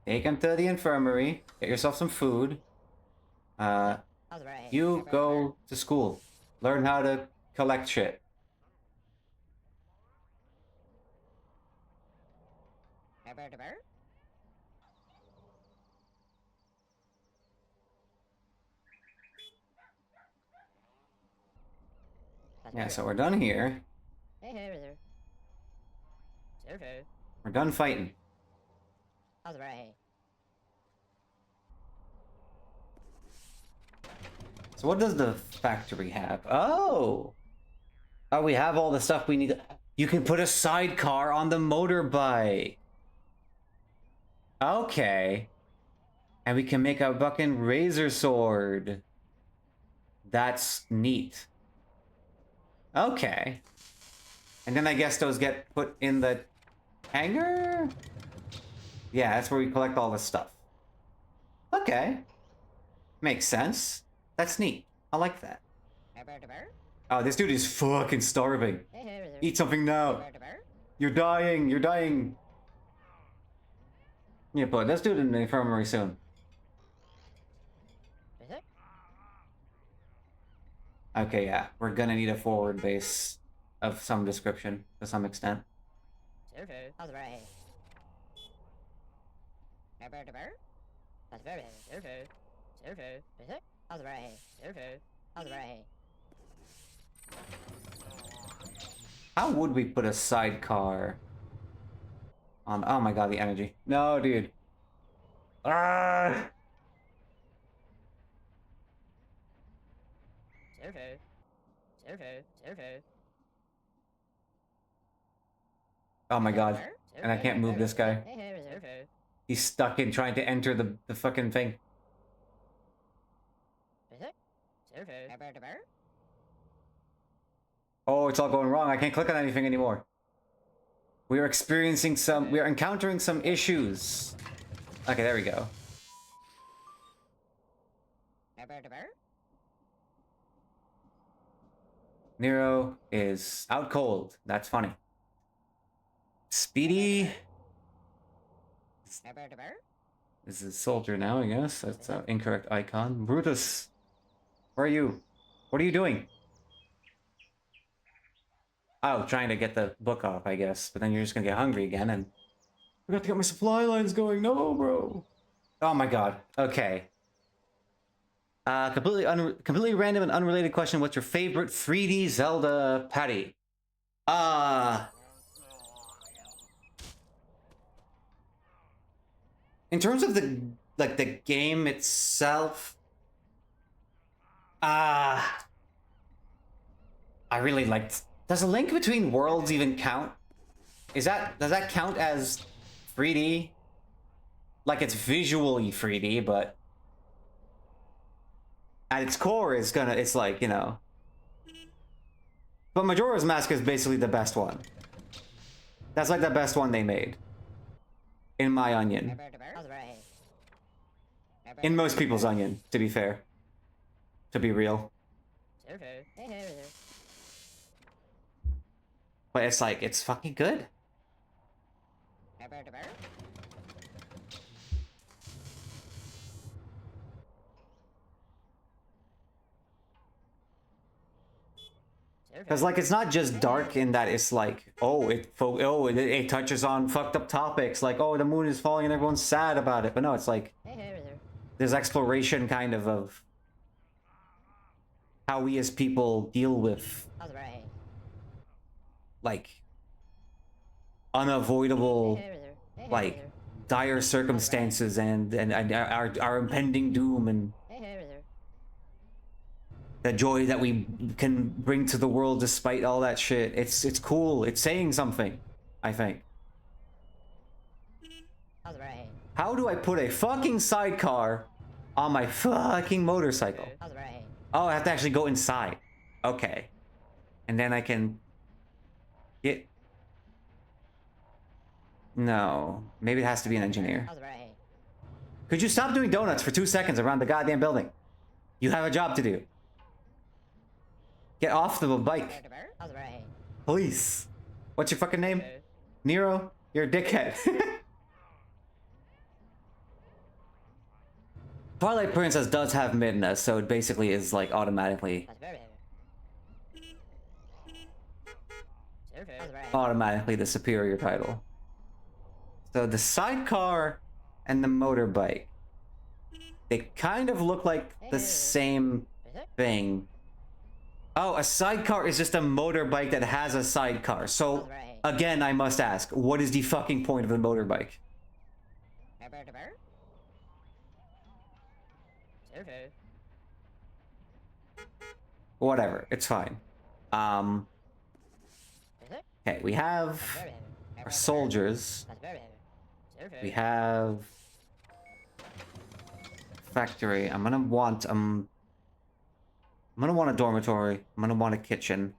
Take him to the infirmary. Get yourself some food. You go to school. Learn how to collect shit. Yeah, so we're done here. We're done fighting. So what does the factory have? Oh! Oh, we have all the stuff we need. You can put a sidecar on the motorbike. Okay. And we can make a fucking razor sword. That's neat. Okay. And then I guess those get put in the hangar? Yeah, that's where we collect all the stuff. Okay. Makes sense. That's neat. I like that. Oh, this dude is fucking starving. Eat something now. You're dying. You're dying. Yeah, but let's do it in the infirmary soon. Okay, yeah. We're gonna need a forward base of some description to some extent. How would we put a sidecar on? Oh my god, the energy. No, dude. Ah! Oh my god. And I can't move this guy. He's stuck in trying to enter the fucking thing. Oh, it's all going wrong. I can't click on anything anymore. We are encountering some issues. Okay, there we go. Nero is out cold. That's funny. Speedy is a soldier now, I guess. That's an incorrect icon. Brutus, where are you? What are you doing? Oh, trying to get the book off, I guess. But then you're just gonna get hungry again, and I got to get my supply lines going. No, bro. Oh my god. Okay. Completely random and unrelated question. What's your favorite 3D Zelda, Patty? In terms of the game itself, I really liked. Does a Link Between Worlds even count? Does that count as 3D? Like, it's visually 3D, but at its core, it's like, you know. But Majora's Mask is basically the best one. That's like the best one they made. In my onion. In most people's onion, to be fair. To be real. But it's like, it's fucking good. Because, like, it's not just dark in that it's like, it touches on fucked up topics, like, oh, the moon is falling and everyone's sad about it. But no, it's like, there's exploration kind of how we as people deal with, like, unavoidable, like, dire circumstances and our impending doom and the joy that we can bring to the world despite all that shit. It's cool. It's saying something, I think. How do I put a fucking sidecar on my fucking motorcycle? Oh, I have to actually go inside. Okay. And then I can get... No. Maybe it has to be an engineer. Could you stop doing donuts for 2 seconds around the goddamn building? You have a job to do. Get off the bike. Police. What's your fucking name? Nero? You're a dickhead. Twilight Princess does have midness, so it basically is like automatically the superior title. So the sidecar and the motorbike, they kind of look like the same thing. Oh, a sidecar is just a motorbike that has a sidecar. So again, I must ask, what is the fucking point of the motorbike? Whatever, it's fine. Okay, we have our soldiers. We have factory. I'm gonna want a dormitory. I'm gonna want a kitchen.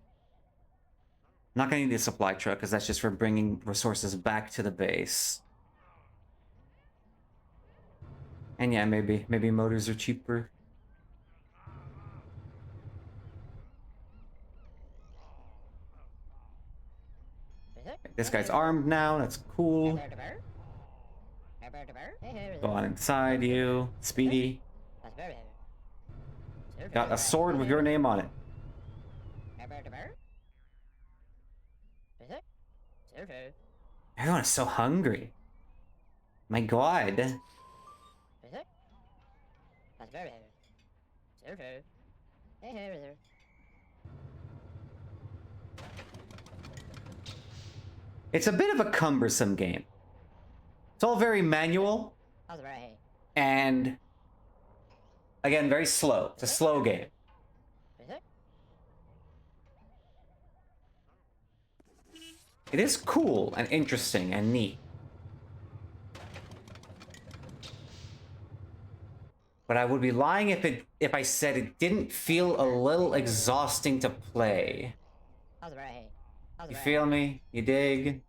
I'm not gonna need a supply truck because that's just for bringing resources back to the base. And yeah, maybe motors are cheaper. This guy's armed now. That's cool. Go on inside, you. Speedy. Got a sword with your name on it. Everyone is so hungry. My god. It's a bit of a cumbersome game. It's all very manual. And again, very slow. It's a slow game. It is cool and interesting and neat. But I would be lying if I said it didn't feel a little exhausting to play. You feel me? You dig?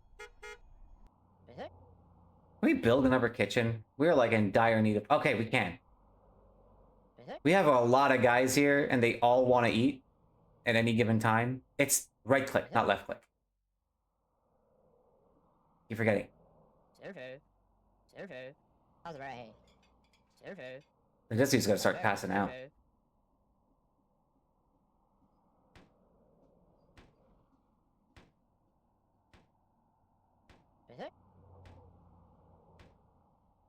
Can we build another kitchen? We're like in dire need of... Okay, we can. We have a lot of guys here and they all want to eat at any given time. It's right click, not left click. You're forgetting. This dude's gonna start passing out.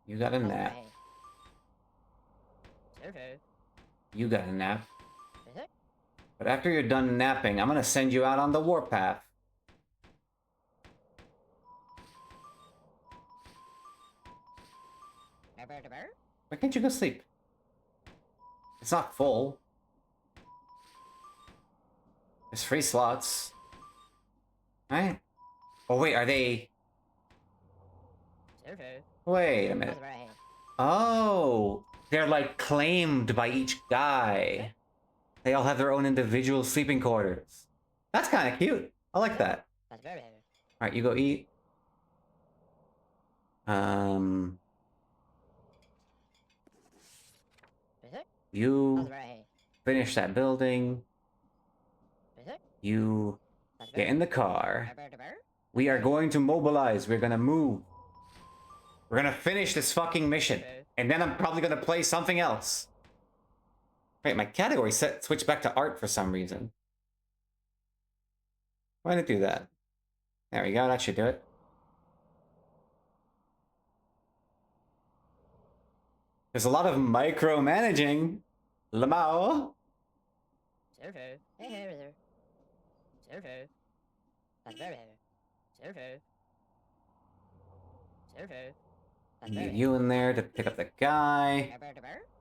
You got a nap. You got a nap. But after you're done napping, I'm gonna send you out on the warpath. Why can't you go sleep? It's not full. There's free slots. Right? Oh wait, are they... Wait a minute. Oh, they're like claimed by each guy. They all have their own individual sleeping quarters. That's kind of cute. I like that. Alright, you go eat. You finish that building. You get in the car. We are going to mobilize. We're gonna move. We're gonna finish this fucking mission. And then I'm probably gonna play something else. Wait, my category switched back to art for some reason. Why did it do that? There we go, that should do it. There's a lot of micromanaging. Lamau. Leave you in there to pick up the guy.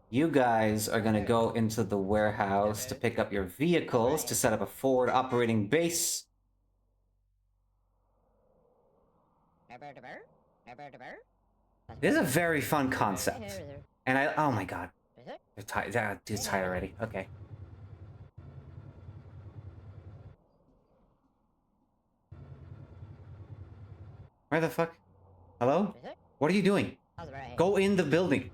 You guys are gonna go into the warehouse to pick up your vehicles to set up a forward operating base. This is a very fun concept. And oh my god. They're tired. Dude's tired already. Okay. Where the fuck? Hello? What are you doing? Go in the building.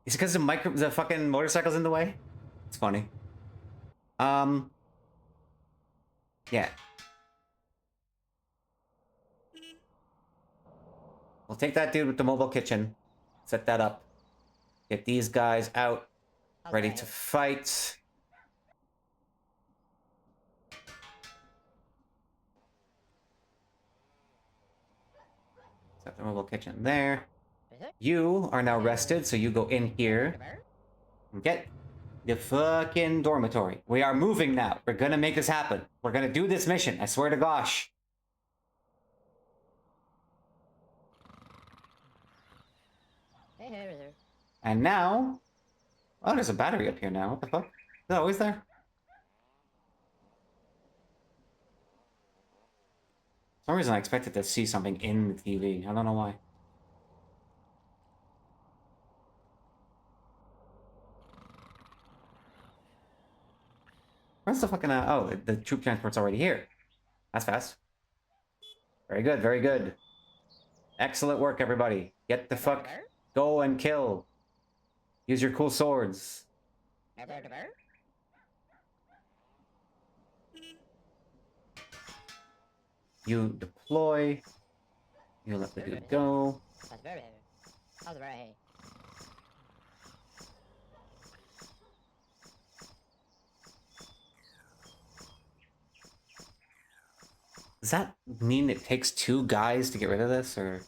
Is it because the fucking motorcycle's in the way? It's funny. Yeah. We'll take that dude with the mobile kitchen. Set that up. Get these guys out. Ready to fight. Set the mobile kitchen there. You are now rested, so you go in here. And get the fucking dormitory. We are moving now. We're gonna make this happen. We're gonna do this mission. I swear to gosh. And now... Oh, there's a battery up here now. What the fuck? Is that always there? For some reason I expected to see something in the TV. I don't know why. Where's the fucking... oh, the troop transport's already here. That's fast. Very good, very good. Excellent work, everybody. Get the fuck... Go and kill. Use your cool swords. You deploy. You let the dude go. Does that mean it takes 2 guys to get rid of this, or...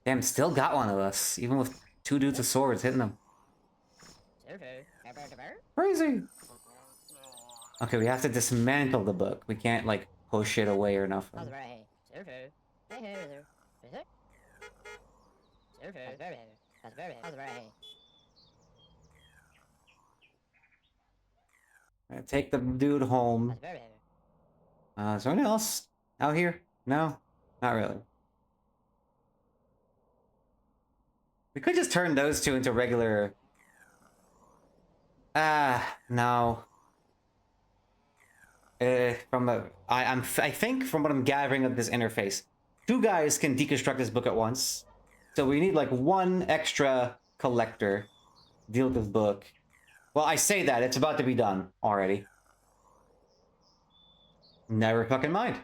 Damn, still got one of us, even with 2 dudes with swords hitting them. Crazy! Okay, we have to dismantle the book. We can't, like, push it away or nothing. Alright, take the dude home. Is there anyone else out here? No? Not really. We could just turn those 2 into regular... no. I think from what I'm gathering of this interface, 2 guys can deconstruct this book at once. So we need like 1 extra collector to deal with this book. Well, I say that, it's about to be done already. Never fucking mind.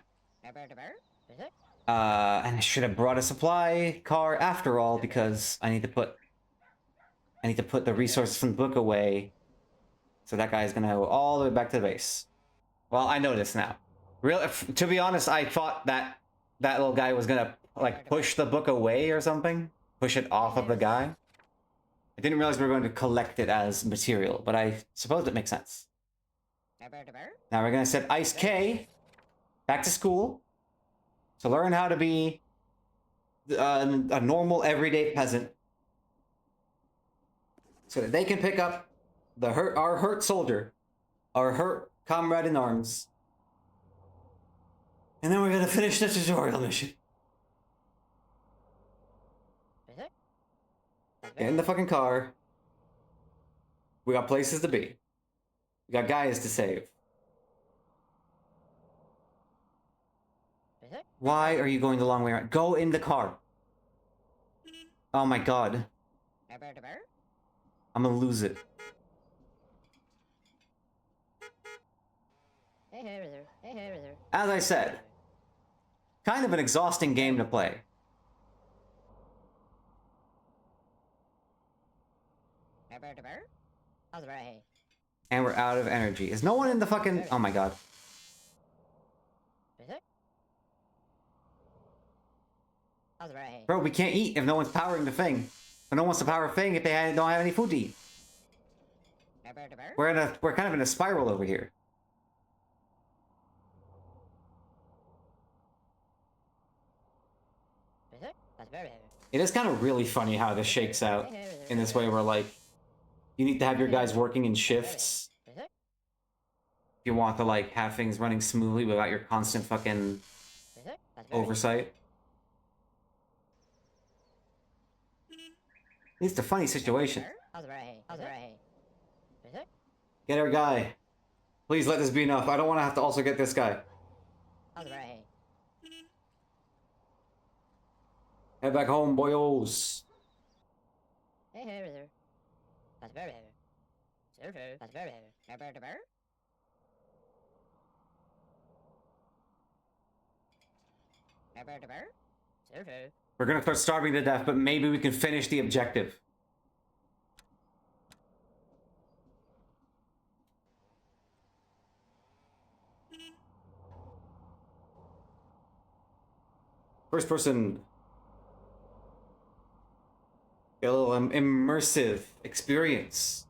And I should have brought a supply car after all, because I need to put the resources from the book away. So that guy's gonna go all the way back to the base. Well, I know this now. To be honest, I thought that little guy was gonna like push the book away or something, push it off of the guy. I didn't realize we were going to collect it as material, but I suppose it makes sense. Now we're gonna send Ice K back to school to learn how to be a normal everyday peasant, so that they can pick up our hurt soldier, our hurt comrade in arms, and then we're gonna finish the tutorial mission. Get in the fucking car. We got places to be. We got guys to save. Why are you going the long way around? Go in the car. Oh my god. I'm gonna lose it. As I said, kind of an exhausting game to play. And we're out of energy. Is no one in the fucking... Oh my god. Bro, we can't eat if no one's powering the thing. But no one wants to power a thing if they don't have any food to eat. We're kind of in a spiral over here. It is kind of really funny how this shakes out in this way where, like, you need to have your guys working in shifts if you want to, like, have things running smoothly without your constant fucking oversight. It's a funny situation. Get our guy. Please let this be enough. I don't want to have to also get this guy. Head back home, boyos. We're gonna start starving to death, but maybe we can finish the objective. First person. A little immersive experience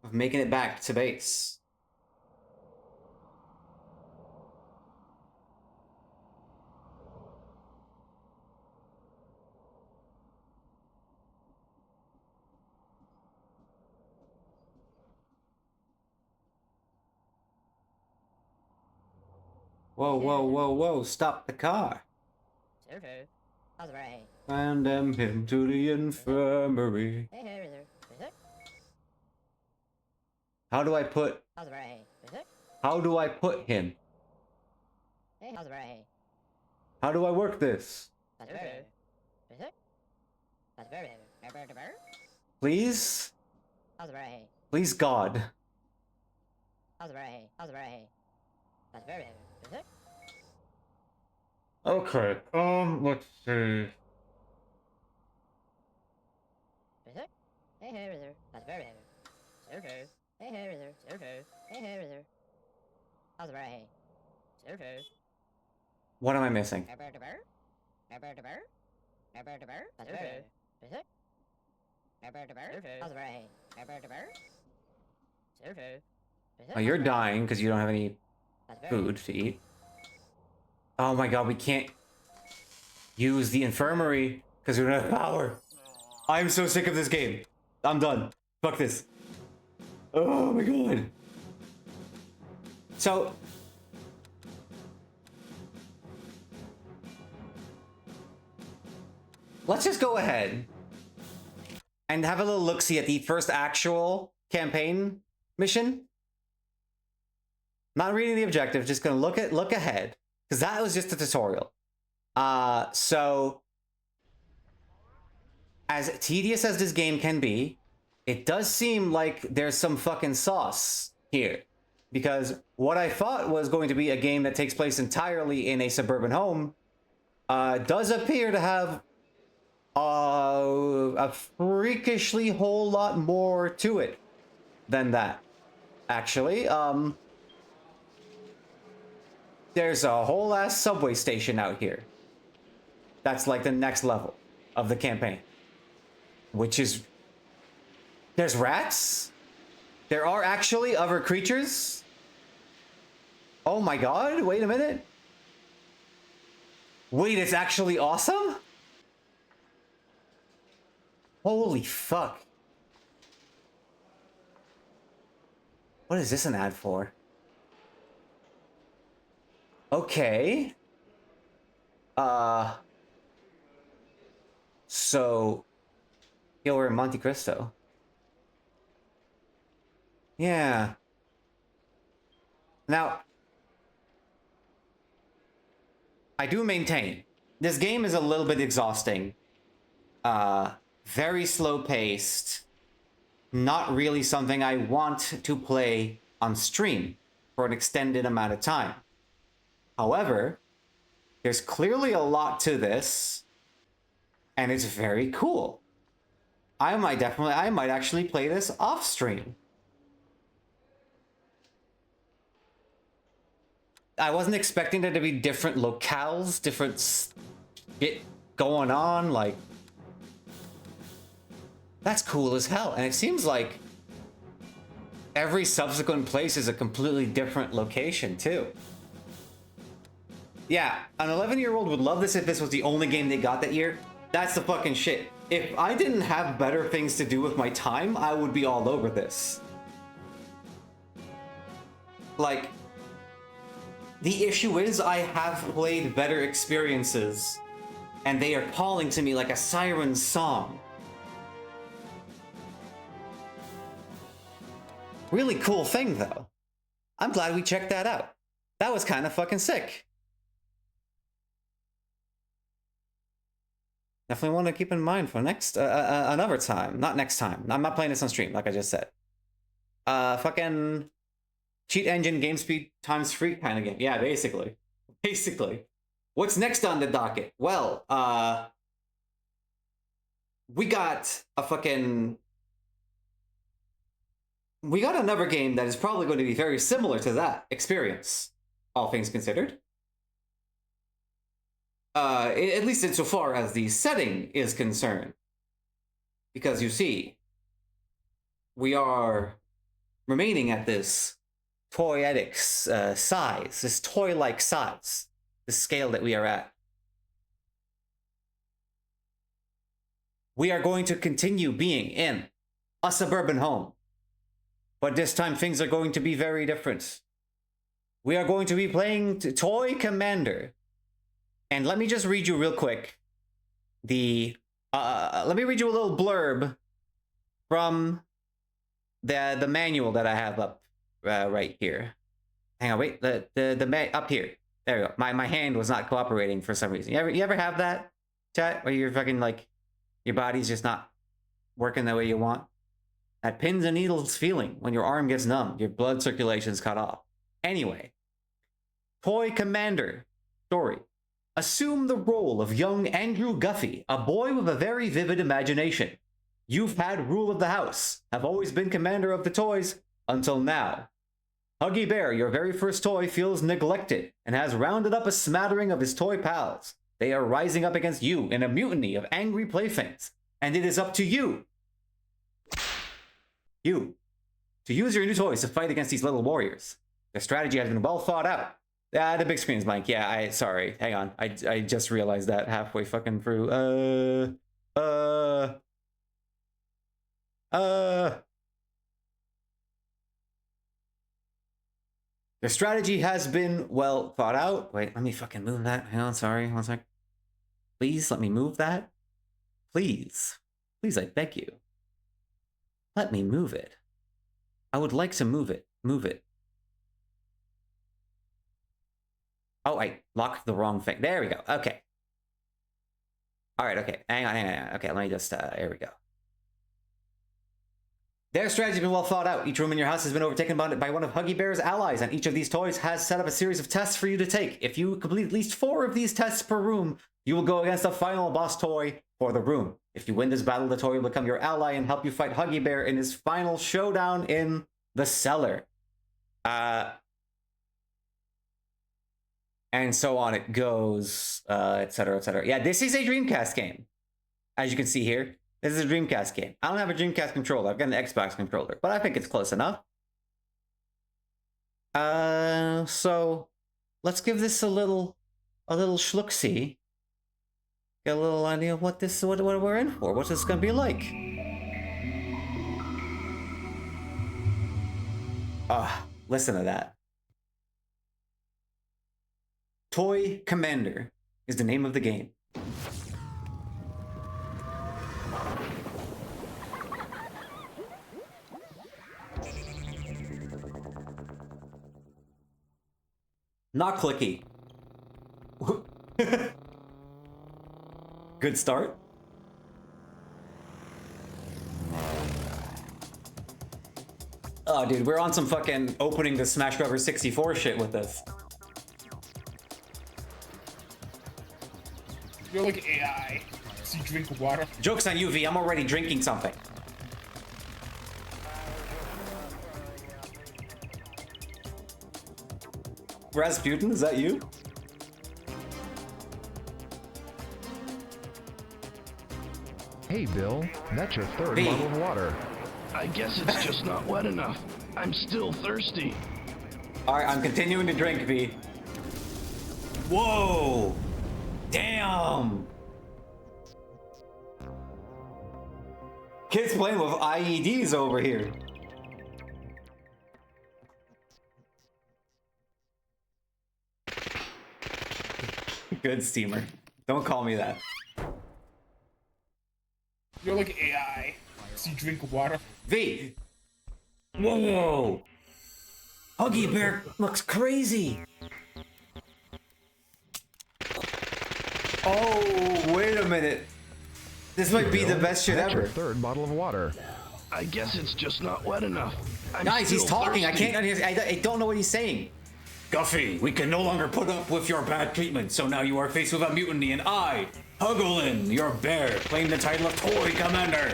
of making it back to base. Whoa, whoa, whoa, whoa, stop the car. Condemn him to the infirmary. How do I put... How do I put him? How do I work this? Please? Please, God. Okay, let's see. What am I missing? Oh, you're dying because you don't have any food to eat. Oh my god, we can't use the infirmary because we don't have power. I'm so sick of this game. I'm done. Fuck this. Oh my god. So... let's just go ahead and have a little look-see at the first actual campaign mission. Not reading the objective, just gonna look ahead. Because that was just a tutorial. So... as tedious as this game can be, it does seem like there's some fucking sauce here. Because what I thought was going to be a game that takes place entirely in a suburban home does appear to have a freakishly whole lot more to it than that. Actually, there's a whole ass subway station out here. That's like the next level of the campaign. Which is... there's rats? There are actually other creatures? Oh my god, wait a minute. Wait, it's actually awesome? Holy fuck. What is this an ad for? Okay. So... yeah, we're in Monte Cristo. Yeah. Now... I do maintain, this game is a little bit exhausting. Very slow-paced. Not really something I want to play on stream for an extended amount of time. However, there's clearly a lot to this, and it's very cool. I might actually play this off stream. I wasn't expecting there to be different locales, different shit going on, like... that's cool as hell, and it seems like every subsequent place is a completely different location, too. Yeah, an 11-year-old would love this if this was the only game they got that year. That's the fucking shit. If I didn't have better things to do with my time, I would be all over this. Like, the issue is I have played better experiences, and they are calling to me like a siren song. Really cool thing, though. I'm glad we checked that out. That was kind of fucking sick. Definitely want to keep in mind for next another time. Not next time. I'm not playing this on stream, like I just said. Fucking cheat engine game speed times free kind of game. Yeah, basically. Basically. What's next on the docket? Well, we got another game that is probably going to be very similar to that experience, all things considered. At least insofar as the setting is concerned. Because you see, we are remaining at this toyetic size, this toy-like size, the scale that we are at. We are going to continue being in a suburban home. But this time things are going to be very different. We are going to be playing Toy Commander. And let me just read you real quick let me read you a little blurb from the manual that I have up right here. Hang on, wait, up here. There we go. My hand was not cooperating for some reason. You ever have that, chat, where you're fucking like, your body's just not working the way you want? That pins and needles feeling when your arm gets numb, your blood circulation's cut off. Anyway, Toy Commander story. Assume the role of young Andrew Guffey, a boy with a very vivid imagination. You've had rule of the house, have always been commander of the toys, until now. Huggy Bear, your very first toy, feels neglected and has rounded up a smattering of his toy pals. They are rising up against you in a mutiny of angry playthings, and it is up to you to use your new toys to fight against these little warriors. The strategy has been well thought out. The big screen is blank. Yeah, sorry. Hang on. I just realized that halfway fucking through. The strategy has been well thought out. Wait, let me fucking move that. Hang on, sorry. 1 sec. Please let me move that. Please. Please, I beg you. Let me move it. I would like to move it. Move it. Oh, I locked the wrong thing. There we go. Okay. All right, okay. Hang on. Okay, let me just, here we go. Their strategy has been well thought out. Each room in your house has been overtaken by one of Huggy Bear's allies, and each of these toys has set up a series of tests for you to take. If you complete at least 4 of these tests per room, you will go against the final boss toy for the room. If you win this battle, the toy will become your ally and help you fight Huggy Bear in his final showdown in the cellar. And so on it goes, etc., etc. Yeah, this is a Dreamcast game. As you can see here, this is a Dreamcast game. I don't have a Dreamcast controller. I've got an Xbox controller, but I think it's close enough. So let's give this a little schlook-see. Get a little idea of what we're in for. What's this gonna be like? Listen to that. Toy Commander is the name of the game. Not clicky. Good start. Oh, dude, we're on some fucking opening the Smash Bros. 64 shit with this. You're like AI. So you drink water. Joke's on you, V. I'm already drinking something. Rasputin, is that you? Hey, Bill, that's your third V. bottle of water. I guess it's just not wet enough. I'm still thirsty. Alright, I'm continuing to drink, V. Whoa! Damn! Kids playing with IEDs over here. Good steamer. Don't call me that. You're like AI. So you drink water. V! Whoa! Huggy Bear looks crazy! Oh, wait a minute. This might be the Bill, best shit that's your ever. third bottle of water. I guess it's just not wet enough. I'm Guys, he's still talking. I thirsty. can't. I don't know what he's saying. Guffy, we can no longer put up with your bad treatment, so now you are faced with a mutiny, and I, Hugglin, your bear, claim the title of Toy Commander.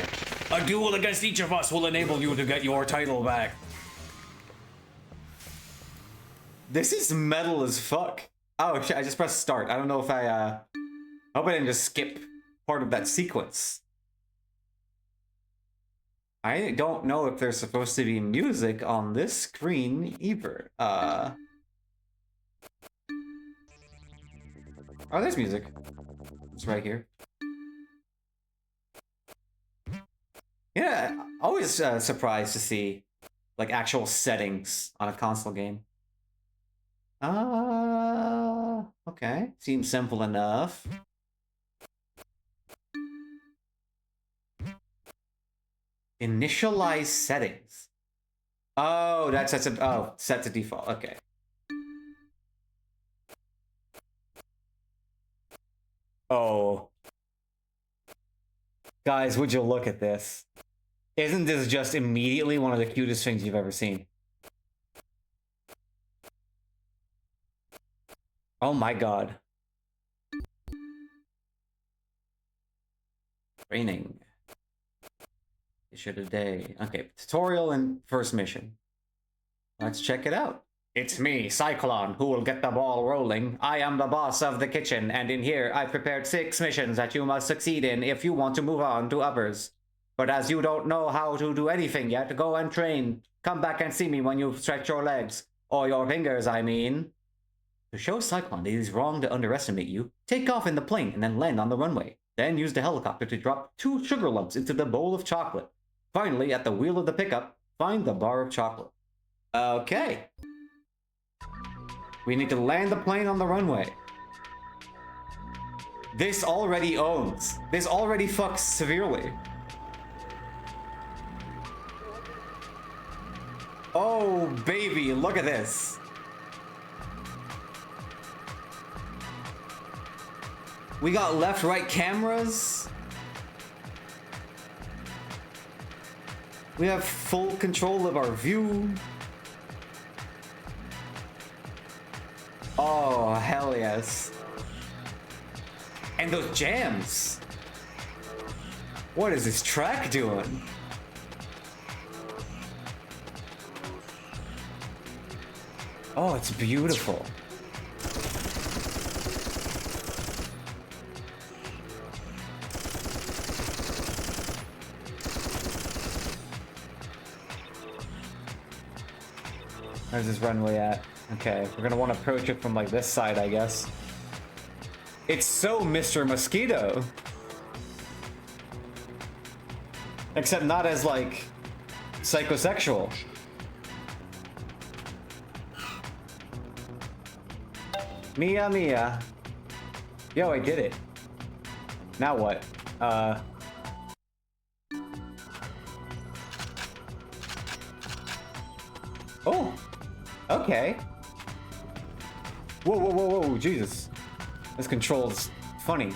A duel against each of us will enable you to get your title back. This is metal as fuck. Oh shit! I just pressed start. I don't know if I hope I didn't just skip part of that sequence. I don't know if there's supposed to be music on this screen either. Oh, there's music. It's right here. Yeah, always surprised to see like actual settings on a console game. Okay. Seems simple enough. Initialize settings. Oh, that sets it. Oh, set to default. Okay. Oh. Guys, would you look at this? Isn't this just immediately one of the cutest things you've ever seen? Oh my god. Training. Issue today. Okay, tutorial and first mission. Let's check it out. It's me, Cyclone, who will get the ball rolling. I am the boss of the kitchen, and in here I've prepared 6 missions that you must succeed in if you want to move on to others. But as you don't know how to do anything yet, go and train. Come back and see me when you stretch your legs. Or your fingers, I mean. To show Cyclone that it is wrong to underestimate you, take off in the plane and then land on the runway. Then use the helicopter to drop 2 sugar lumps into the bowl of chocolate. Finally, at the wheel of the pickup, find the bar of chocolate. Okay. We need to land the plane on the runway. This already owns. This already fucks severely. Oh, baby, look at this. We got left-right cameras. We have full control of our view. Oh, hell yes. And those jams. What is this track doing? Oh, it's beautiful. Where's this runway at? Okay, we're gonna want to approach it from like this side, I guess. It's so Mr. Mosquito. Except not as like psychosexual. Mia Mia. Yo, I did it. Now what? Oh! Okay. Whoa, whoa, whoa, whoa, Jesus. This control's funny.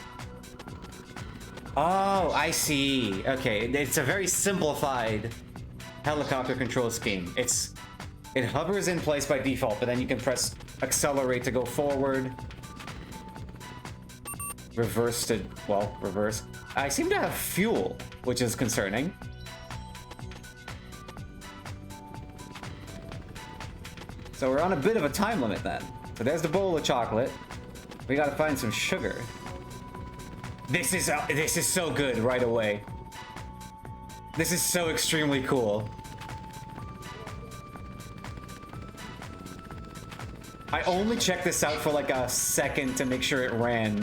Oh, I see. Okay, it's a very simplified helicopter control scheme. It hovers in place by default, but then you can press accelerate to go forward. Reverse to, well, reverse. I seem to have fuel, which is concerning. So we're on a bit of a time limit then. So there's the bowl of chocolate. We gotta find some sugar. This is so good right away. This is so extremely cool. I only checked this out for like a second to make sure it ran.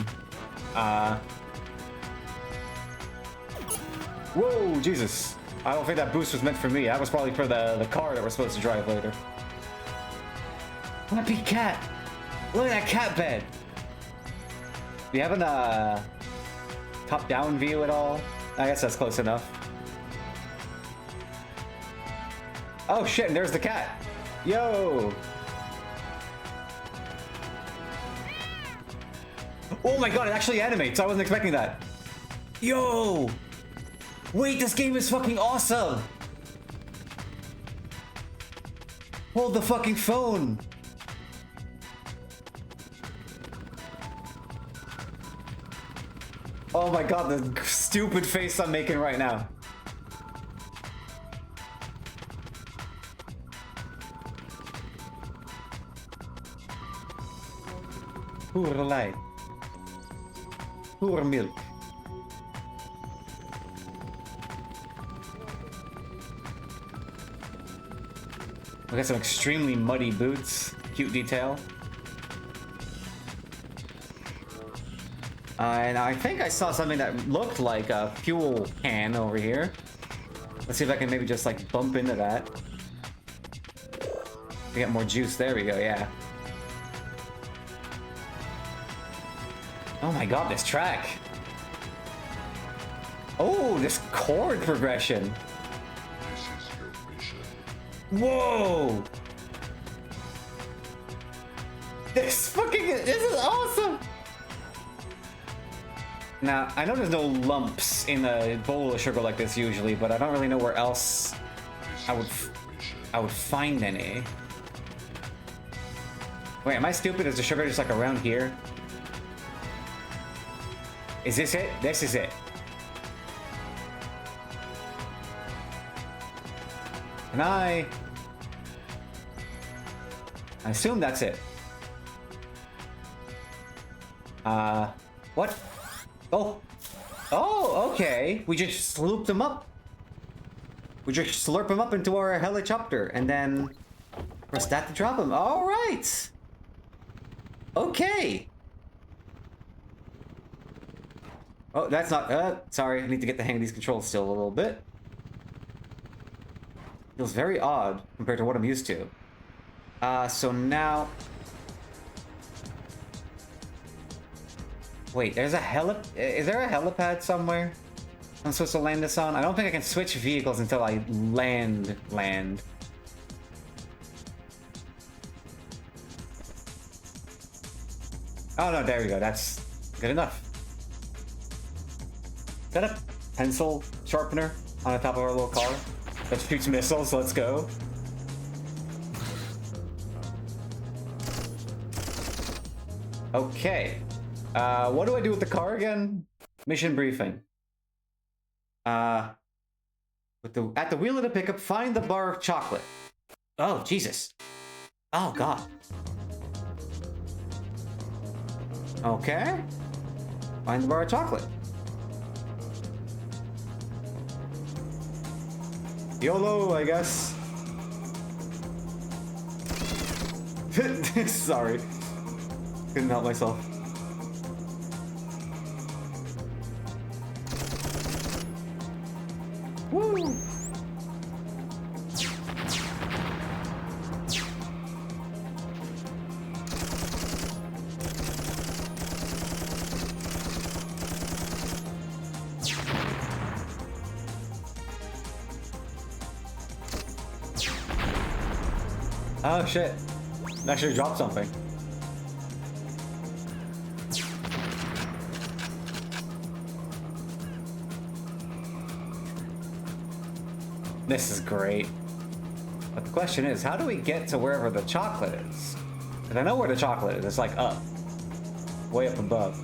Whoa, Jesus. I don't think that boost was meant for me. That was probably for the car that we're supposed to drive later. Happy cat! Look at that cat bed! Do you have an top-down view at all? I guess that's close enough. Oh shit, and there's the cat! Yo! Oh my god, it actually animates! I wasn't expecting that! Yo! Wait, this game is fucking awesome! Hold the fucking phone! Oh my god, the stupid face I'm making right now. Poerlei. Poermilk. We got some extremely muddy boots. Cute detail. And I think I saw something that looked like a fuel can over here. Let's see if I can maybe just like bump into that. We get more juice. There we go, yeah. Oh my god, this track. Oh, this chord progression. Whoa! This is awesome! Now, I know there's no lumps in a bowl of sugar like this usually, but I don't really know where else I would find any. Wait, am I stupid? Is the sugar just like around here? Is this it? This is it. Can I assume that's it. What? Oh. Oh, okay. We just sloop them up. We just slurp them up into our helicopter and then press that to drop them. All right. Okay. Oh, that's not, sorry. I need to get the hang of these controls still a little bit. Feels very odd compared to what I'm used to. So now... Wait, there's a is there a helipad somewhere I'm supposed to land this on? I don't think I can switch vehicles until I land. Oh no, there we go. That's good enough. Is that a pencil sharpener on the top of our little car that shoots missiles? Let's go. Okay. What do I do with the car again? Mission briefing. At the wheel of the pickup, find the bar of chocolate. Oh, Jesus. Oh, God. Okay. Find the bar of chocolate. YOLO, I guess. Sorry. Couldn't help myself. Woo! Oh shit. I should have dropped something. This is great. But the question is, how do we get to wherever the chocolate is? Because I know where the chocolate is. It's like up. Way up above.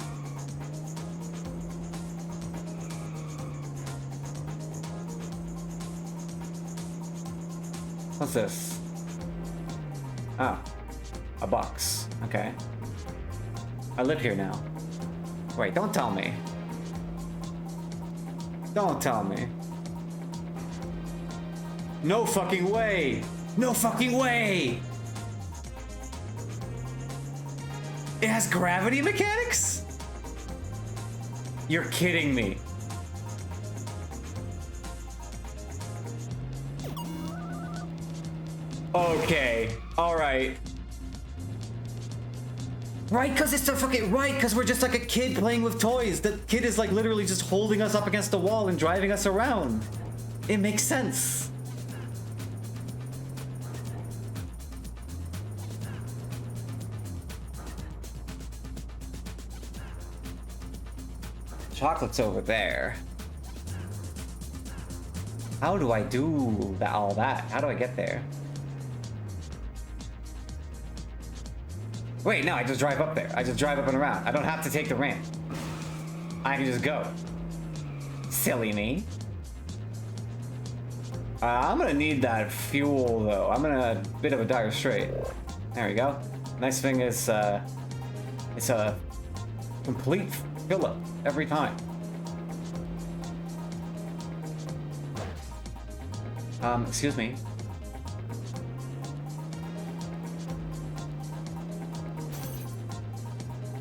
What's this? Oh. A box. Okay. I live here now. Wait, don't tell me. Don't tell me. No fucking way! No fucking way! It has gravity mechanics? You're kidding me. Okay, alright. Right, because it's the fucking right, because we're just like a kid playing with toys. The kid is like literally just holding us up against the wall and driving us around. It makes sense. chocolate's over there. How do I do that, all that? How do I get there? Wait, no, I just drive up there. I just drive up and around. I don't have to take the ramp. I can just go. Silly me. I'm gonna need that fuel though. I'm in a bit of a dire strait. There we go. Nice thing is, it's a complete fill-up every time. Excuse me.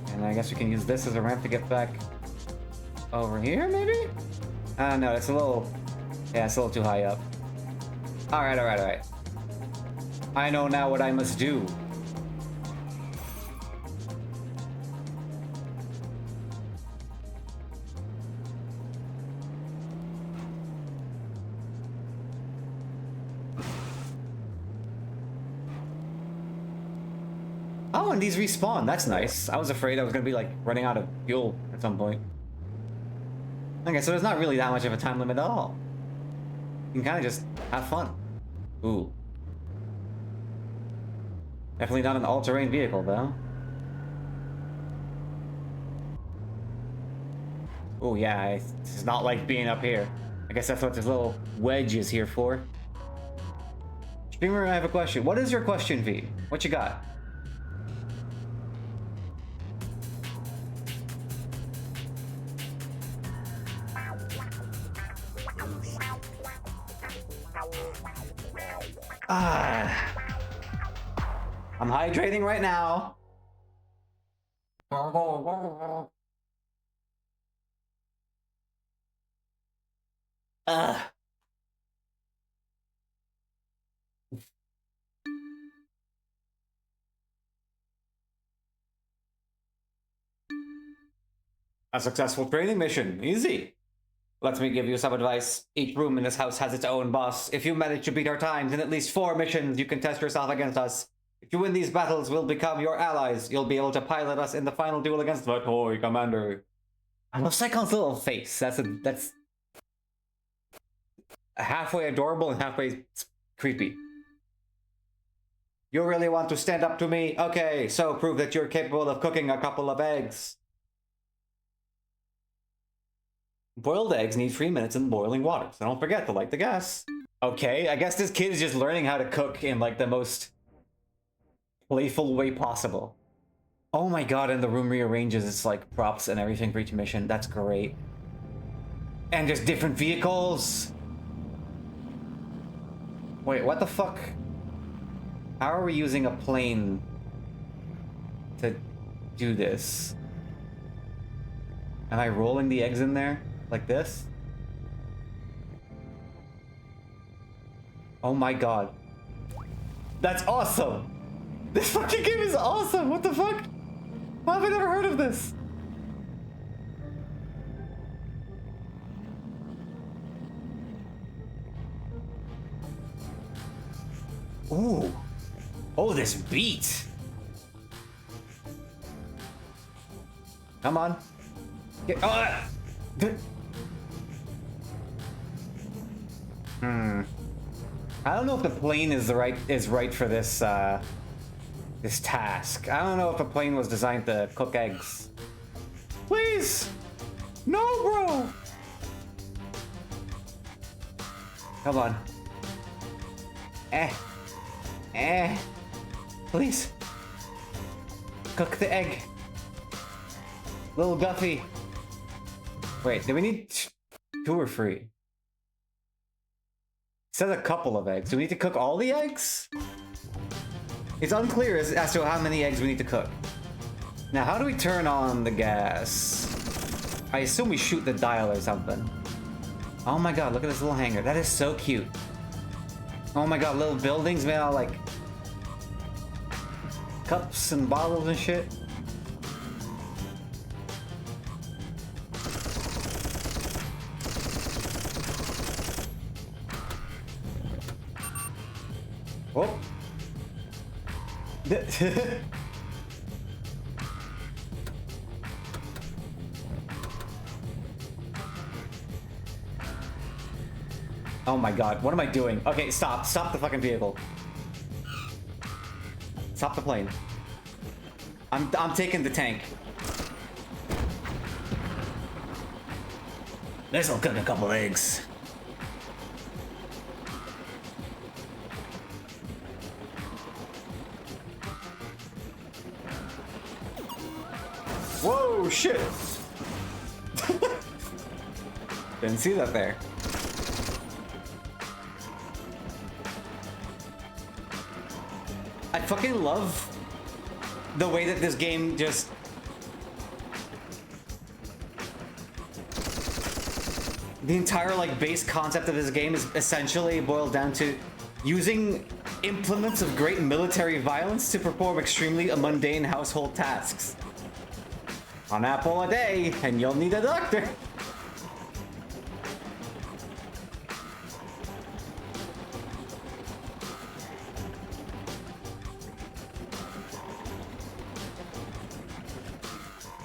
And I guess we can use this as a ramp to get back over here, maybe? No, it's a little... Yeah, it's a little too high up. Alright, alright, alright. I know now what I must do. Oh, and these respawn. That's nice. I was afraid I was gonna be like running out of fuel at some point. Okay, so there's not really that much of a time limit at all. You can kind of just have fun. Ooh. Definitely not an all-terrain vehicle, though. Oh yeah, it's not like being up here. I guess that's what this little wedge is here for. Streamer, I have a question. What is your question, V? What you got? I'm hydrating right now. A successful training mission. Easy. Let me give you some advice. Each room in this house has its own boss. If you manage to beat our times in at least 4 missions, you can test yourself against us. If you win these battles, we'll become your allies. You'll be able to pilot us in the final duel against the toy commander. I love Cyclone's little face. That's halfway adorable and halfway creepy. You really want to stand up to me? Okay, so prove that you're capable of cooking a couple of eggs. Boiled eggs need 3 minutes in boiling water, so don't forget to light the gas. Okay, I guess this kid is just learning how to cook in like the most playful way possible. Oh my god, and the room rearranges its like props and everything for each mission. That's great. And there's different vehicles. Wait, what the fuck? How are we using a plane to do this? Am I rolling the eggs in there? Like this? Oh my god. That's awesome! This fucking game is awesome! What the fuck? Why have I never heard of this? Ooh. Oh, this beat! Come on. Get, I don't know if the plane is right for this this task. I don't know if the plane was designed to cook eggs. Please! No, bro! Come on. Please. Cook the egg. Little Guffy. Wait, do we need 2 or 3? It says a couple of eggs. Do we need to cook all the eggs? It's unclear as to how many eggs we need to cook. Now, how do we turn on the gas? I assume we shoot the dial or something. Oh my god, look at this little hangar. That is so cute. Oh my god, little buildings made out of like cups and bottles and shit. Oh. Oh my god, what am I doing? Okay, stop. Stop the fucking vehicle. Stop the plane. I'm taking the tank. This'll cook a couple eggs. Whoa, shit! Didn't see that there. I fucking love the way that this game just... The entire, like, base concept of this game is essentially boiled down to using implements of great military violence to perform extremely mundane household tasks. An apple a day, and you'll need a doctor.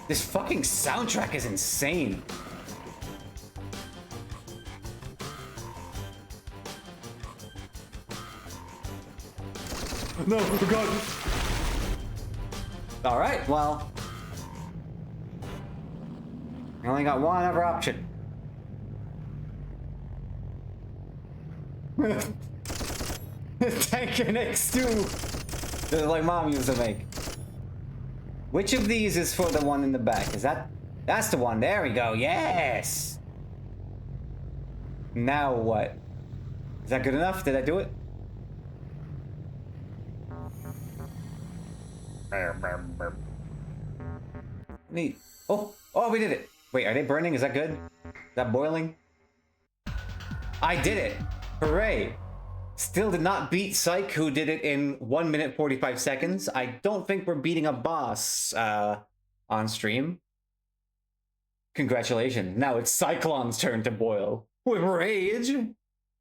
This fucking soundtrack is insane. No, oh god. All right, well. I only got one other option. Tank and X2. Just like mom used to make. Which of these is for the one in the back? Is that... That's the one. There we go. Yes! Now what? Is that good enough? Did I do it? Neat. Oh! Oh, we did it! Wait, are they burning? Is that good? Is that boiling? I did it! Hooray! Still did not beat Psych, who did it in 1 minute 45 seconds. I don't think we're beating a boss on stream. Congratulations. Now it's Cyclone's turn to boil with rage.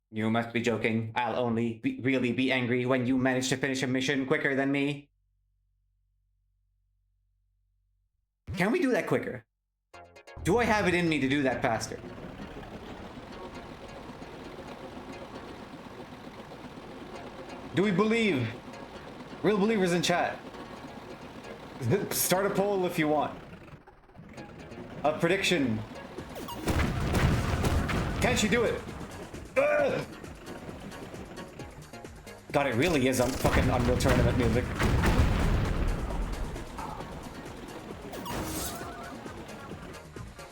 You must be joking. I'll only really be angry when you manage to finish a mission quicker than me. Can we do that quicker? Do I have it in me to do that faster? Do we believe? Real believers in chat. Start a poll if you want. A prediction. Can't you do it? Ugh! God, it really is fucking Unreal Tournament music.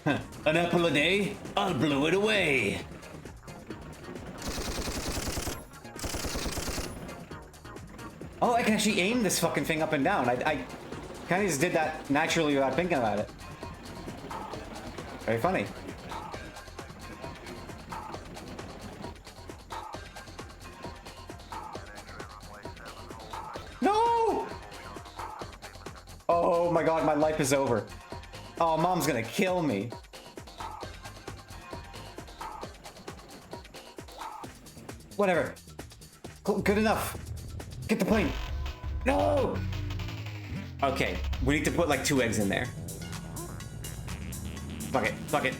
Huh. An apple a day? I'll blow it away. Oh, I can actually aim this fucking thing up and down. I kind of just did that naturally without thinking about it. Very funny. No! Oh my god, my life is over. Oh, mom's gonna kill me. Whatever. Good enough. Get the plane. No! Okay, we need to put like 2 eggs in there. Fuck it, fuck it.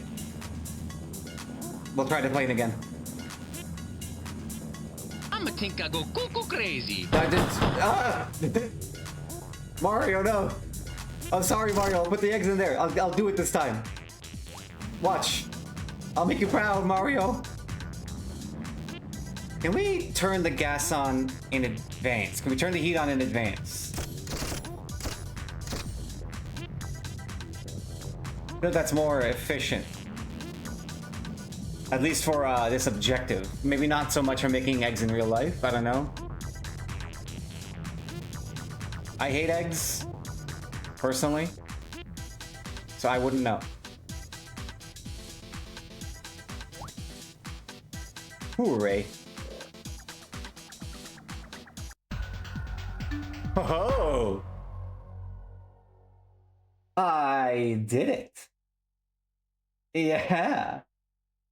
We'll try the plane again. I'ma think I go cuckoo crazy. I did. Ah! Mario, no. I'm sorry, Mario. I'll put the eggs in there. I'll do it this time. Watch. I'll make you proud, Mario. Can we turn the gas on in advance? Can we turn the heat on in advance? I feel that's more efficient. At least for this objective. Maybe not so much for making eggs in real life. I don't know. I hate eggs, personally. So I wouldn't know. Hooray. Oh! I did it. Yeah.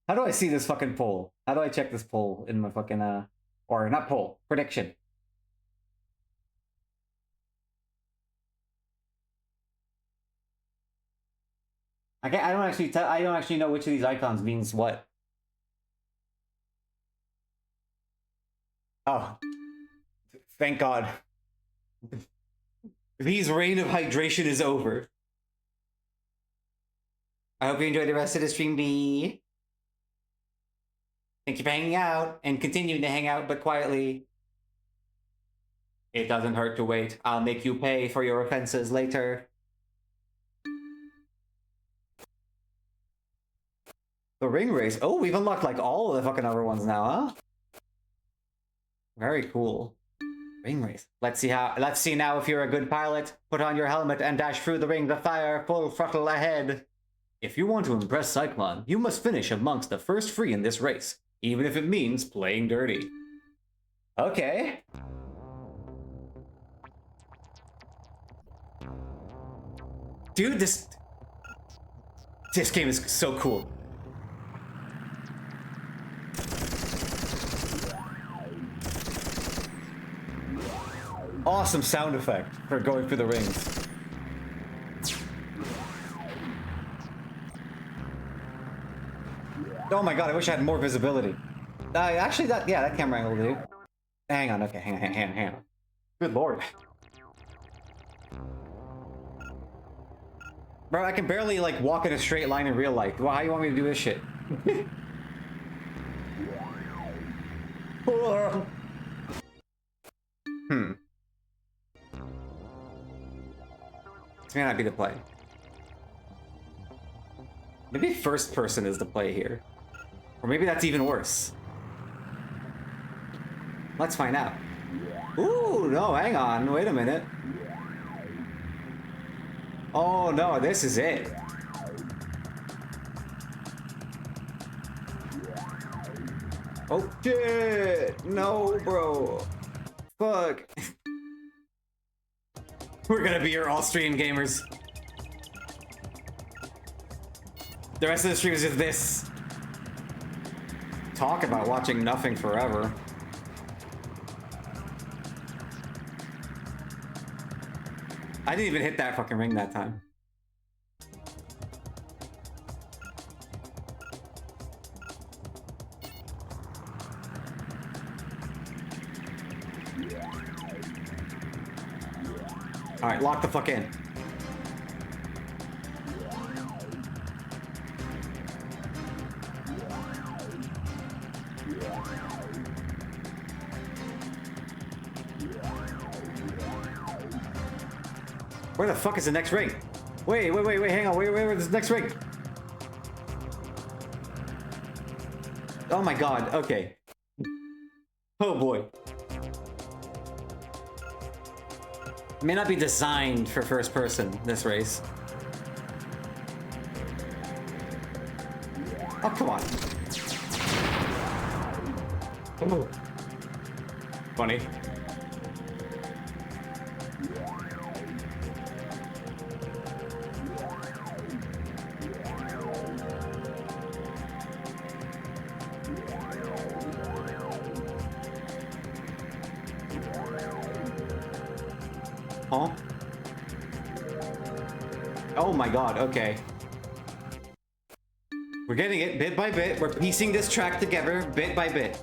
How do I see this fucking poll? How do I check this poll in my fucking or not poll, prediction? I don't actually know which of these icons means what. Oh, thank God. V's reign of hydration is over. I hope you enjoyed the rest of the stream, B. Thank you for hanging out and continuing to hang out, but quietly. It doesn't hurt to wait. I'll make you pay for your offenses later. The ring race. Oh, we've unlocked like all of the fucking other ones now, huh? Very cool. Ring race. Let's see now if you're a good pilot. Put on your helmet and dash through the ring of fire full throttle ahead. If you want to impress Cyclone, you must finish amongst the first three in this race, even if it means playing dirty. Okay. Dude, this game is so cool. Awesome sound effect for going through the rings. Oh my god, I wish I had more visibility. Actually, that camera angle will do. Hang on, okay, hang on. Good lord. Bro, I can barely, like, walk in a straight line in real life. Well, how do you want me to do this shit? This may not be the play. Maybe first person is the play here. Or maybe that's even worse. Let's find out. Ooh, no, hang on, wait a minute. Oh no, this is it. Oh shit! No, bro. Fuck. We're gonna be your all-stream gamers. The rest of the stream is just this. Talk about watching nothing forever. I didn't even hit that fucking ring that time. Alright, lock the fuck in. Where the fuck is the next ring? Wait, hang on, where's the next ring? Oh my god, okay. Oh boy. It may not be designed for first person, this race. Oh, come on. Oh. Funny. Huh? Oh my god, okay. We're getting it bit by bit. We're piecing this track together bit by bit.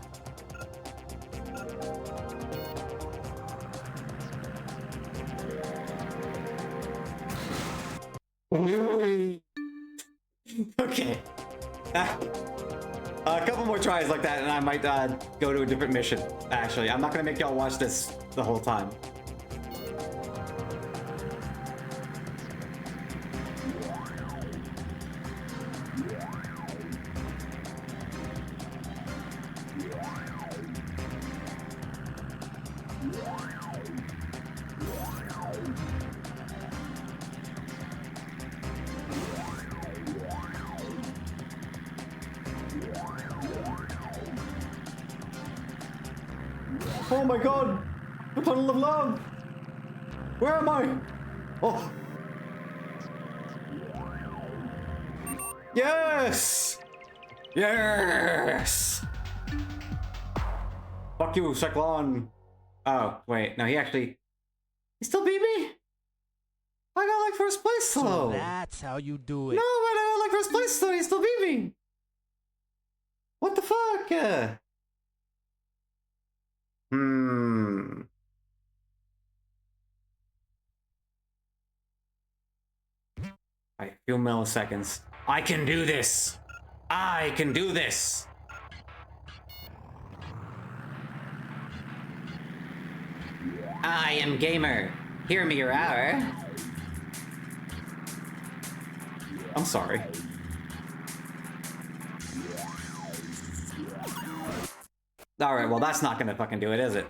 Okay. A couple more tries like that and I might go to a different mission. Actually, I'm not gonna make y'all watch this the whole time. Oh my god! The tunnel of love! Where am I? Oh! Yes! Yes! Fuck you, Cyclone! Oh, wait, no, he still beat me? I got like first place though! So that's how you do it. No, but I got like first place though, he still beat me! What the fuck? A few milliseconds. I can do this! I can do this! I am gamer. Hear me your hour. I'm sorry. Alright, well that's not gonna fucking do it, is it?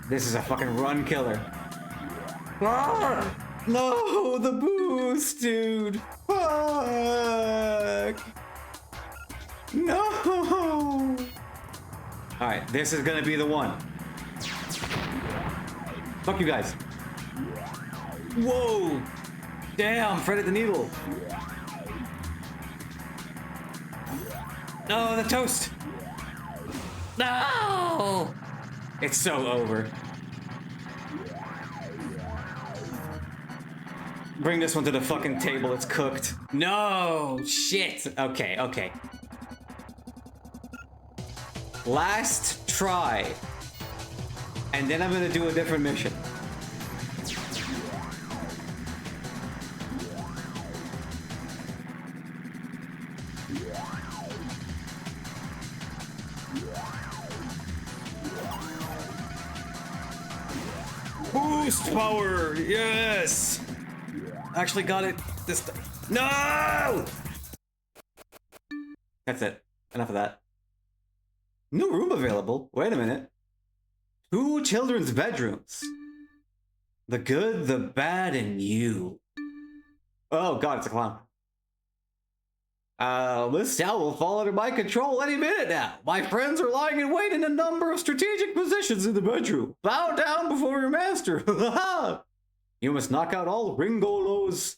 This is a fucking run killer. Ah! No, the boost, dude. Fuck. No. All right, this is gonna be the one. Fuck you guys. Whoa. Damn, threaded the needle. No, the toast. No. It's so over. Bring this one to the fucking table, it's cooked. No, shit. Okay, okay. Last try. And then I'm gonna do a different mission. Boost power, yes! Actually got it this time. No! That's it. Enough of that. New room available. Wait a minute. 2 children's bedrooms. The good, the bad, and you. Oh god, it's a clown. This cell will fall under my control any minute now. My friends are lying in wait in a number of strategic positions in the bedroom. Bow down before your master. You must knock out all Ringolo's.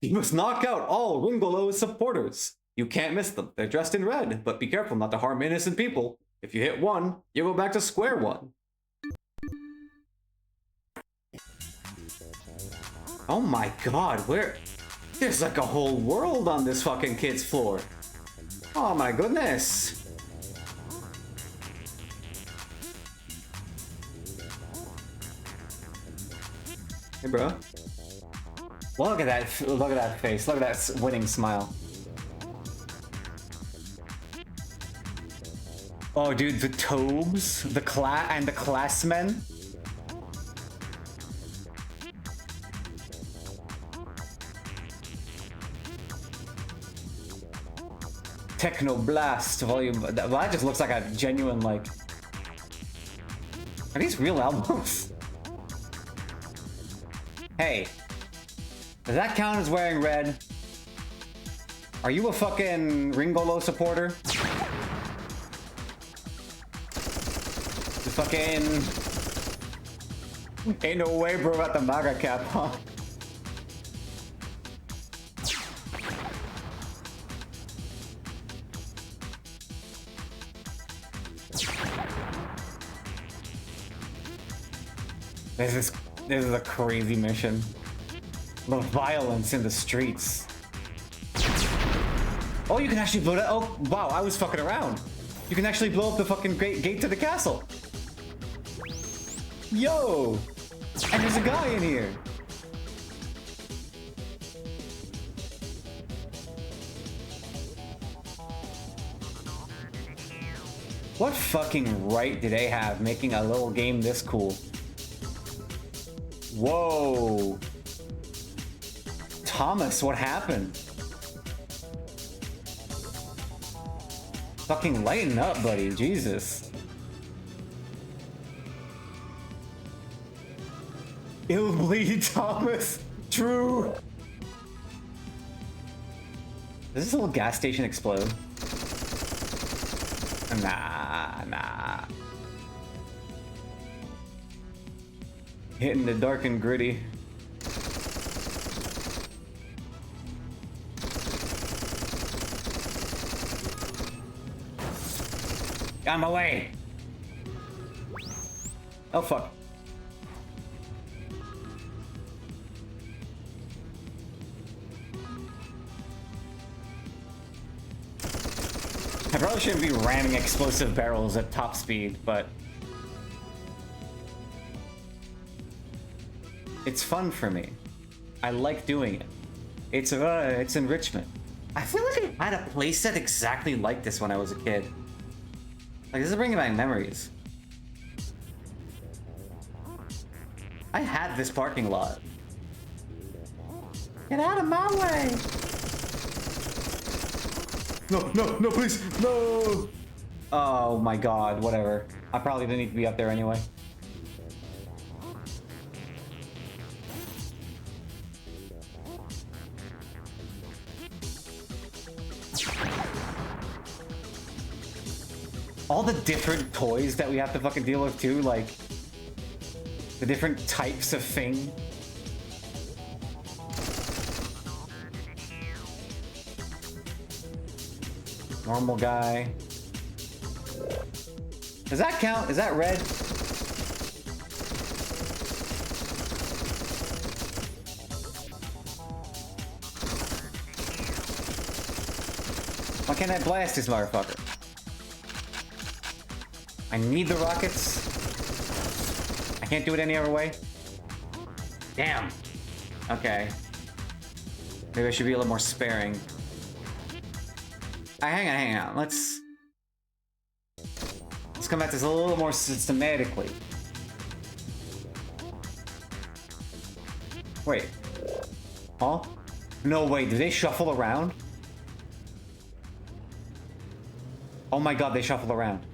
You must knock out all Ringolo's supporters. You can't miss them. They're dressed in red, but be careful not to harm innocent people. If you hit one, you go back to square one. Oh my god, where? There's like a whole world on this fucking kid's floor. Oh my goodness. Hey, bro. Look at that face. Look at that winning smile. Oh, dude, the Tobes, the classmen. Techno Blast volume. Well, that just looks like a genuine, like. Are these real albums? Hey, does that count as wearing red? Are you a fucking Ringolo supporter? The fucking... Ain't no way, bro, got the MAGA cap, huh? This is a crazy mission. The violence in the streets. Oh, you can actually blow that. Oh, wow, I was fucking around. You can actually blow up the fucking gate to the castle. Yo! And there's a guy in here. What fucking right do they have making a little game this cool? Whoa. Thomas, what happened? Fucking lighten up, buddy. Jesus. It'll bleed, Thomas. True. Does this little gas station explode? Nah. Hitting the dark and gritty. I'm away. Oh fuck. I probably shouldn't be ramming explosive barrels at top speed, but it's fun for me. I like doing it. It's enrichment. I feel like I had a playset exactly like this when I was a kid. Like, this is bringing back memories. I had this parking lot. Get out of my way! No, please, no! Oh my god, whatever. I probably didn't need to be up there anyway. All the different toys that we have to fucking deal with too, like the different types of thing. Normal guy. Does that count? Is that red? Why can't I blast this motherfucker? I need the rockets. I can't do it any other way. Damn. Okay. Maybe I should be a little more sparing. Hang on. Let's come at this a little more systematically. Wait. Huh? No, wait. Do they shuffle around? Oh my god, they shuffle around.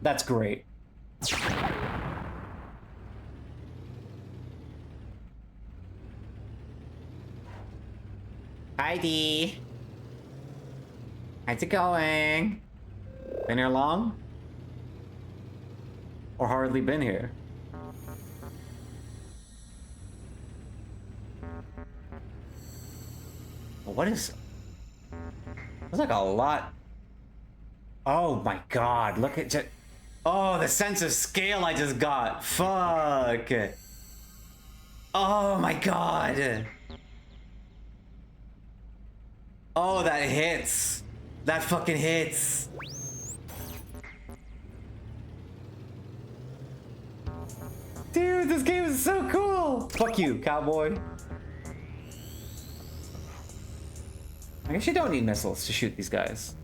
That's great. Heidi. How's it going? Been here long? Or hardly been here? What is... There's like a lot... Oh my god, look at just... Oh, the sense of scale I just got. Fuck. Oh my god. Oh, that hits. That fucking hits. Dude, this game is so cool. Fuck you, cowboy. I guess you don't need missiles to shoot these guys.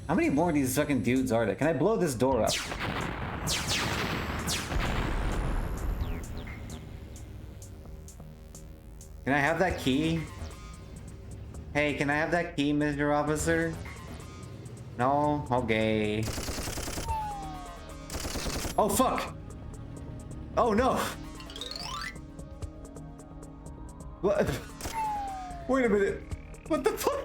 How many more of these fucking dudes are there? Can I blow this door up? Can I have that key? Hey, can I have that key, Mr. Officer? No? Okay. Oh, fuck! Oh, no! What? Wait a minute. What the fuck?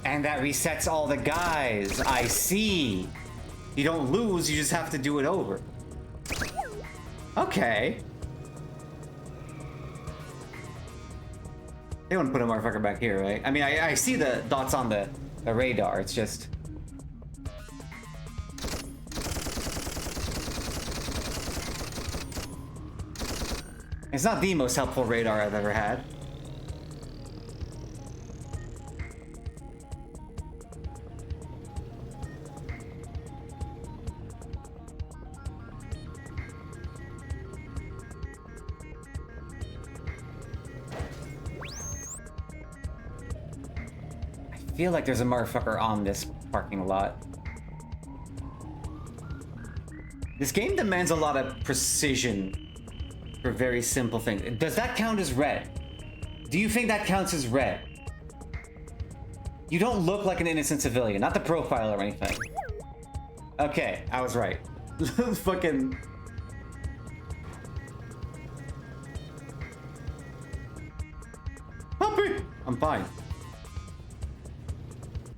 And that resets all the guys. I see. You don't lose, you just have to do it over. Okay. They wouldn't put a motherfucker back here, right? I mean, I see the dots on the radar. It's just... It's not the most helpful radar I've ever had. I feel like there's a motherfucker on this parking lot. This game demands a lot of precision for very simple things. Does that count as red? Do you think that counts as red? You don't look like an innocent civilian, not the profile or anything. Okay, I was right. Fucking... Puppy! I'm fine.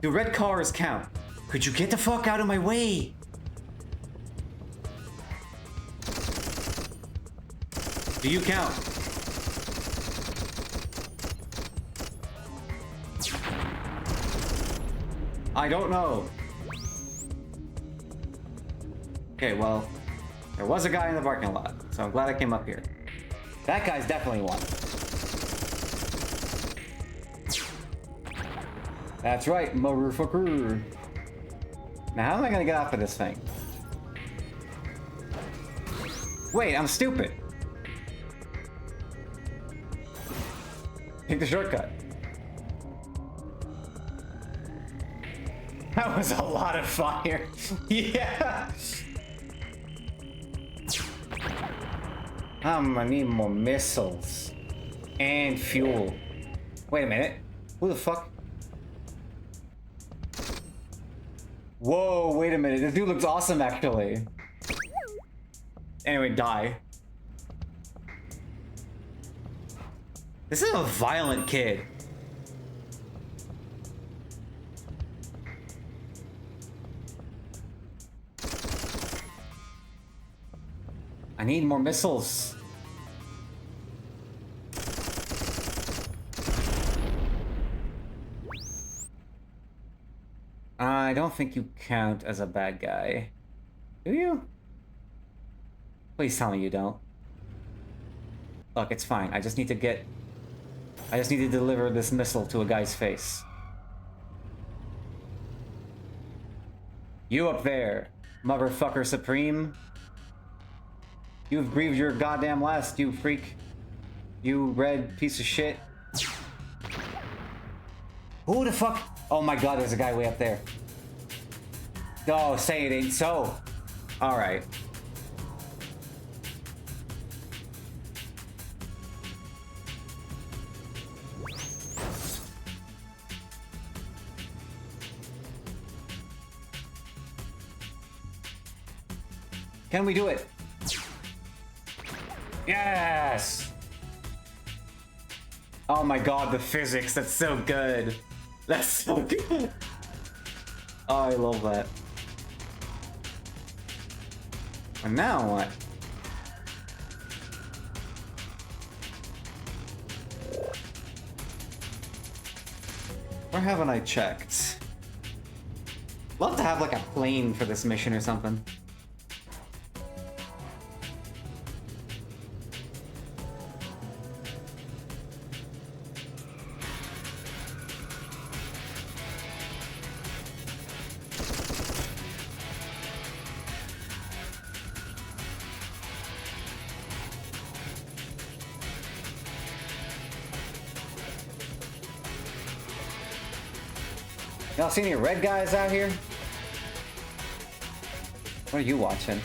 Do red cars count? Could you get the fuck out of my way? Do you count? I don't know. Okay, well, there was a guy in the parking lot, so I'm glad I came up here. That guy's definitely one. That's right, motherfucker. Now, how am I gonna get off of this thing? Wait, I'm stupid. Take the shortcut. That was a lot of fire. Yeah. I'm gonna need more missiles and fuel. Wait a minute. Who the fuck? Whoa, wait a minute. This dude looks awesome, actually. Anyway, die. This is a violent kid. I need more missiles. I don't think you count as a bad guy. Do you? Please tell me you don't. Look, it's fine. I just need to deliver this missile to a guy's face. You up there, motherfucker supreme. You've breathed your goddamn last, you freak. You red piece of shit. Who the fuck? Oh my god, there's a guy way up there. Oh, say it ain't so. Alright. Can we do it? Yes! Oh my god, the physics, that's so good. That's so good. Oh, I love that. And now what? Where haven't I checked? Love to have like a plane for this mission or something. Y'all see any red guys out here? What are you watching?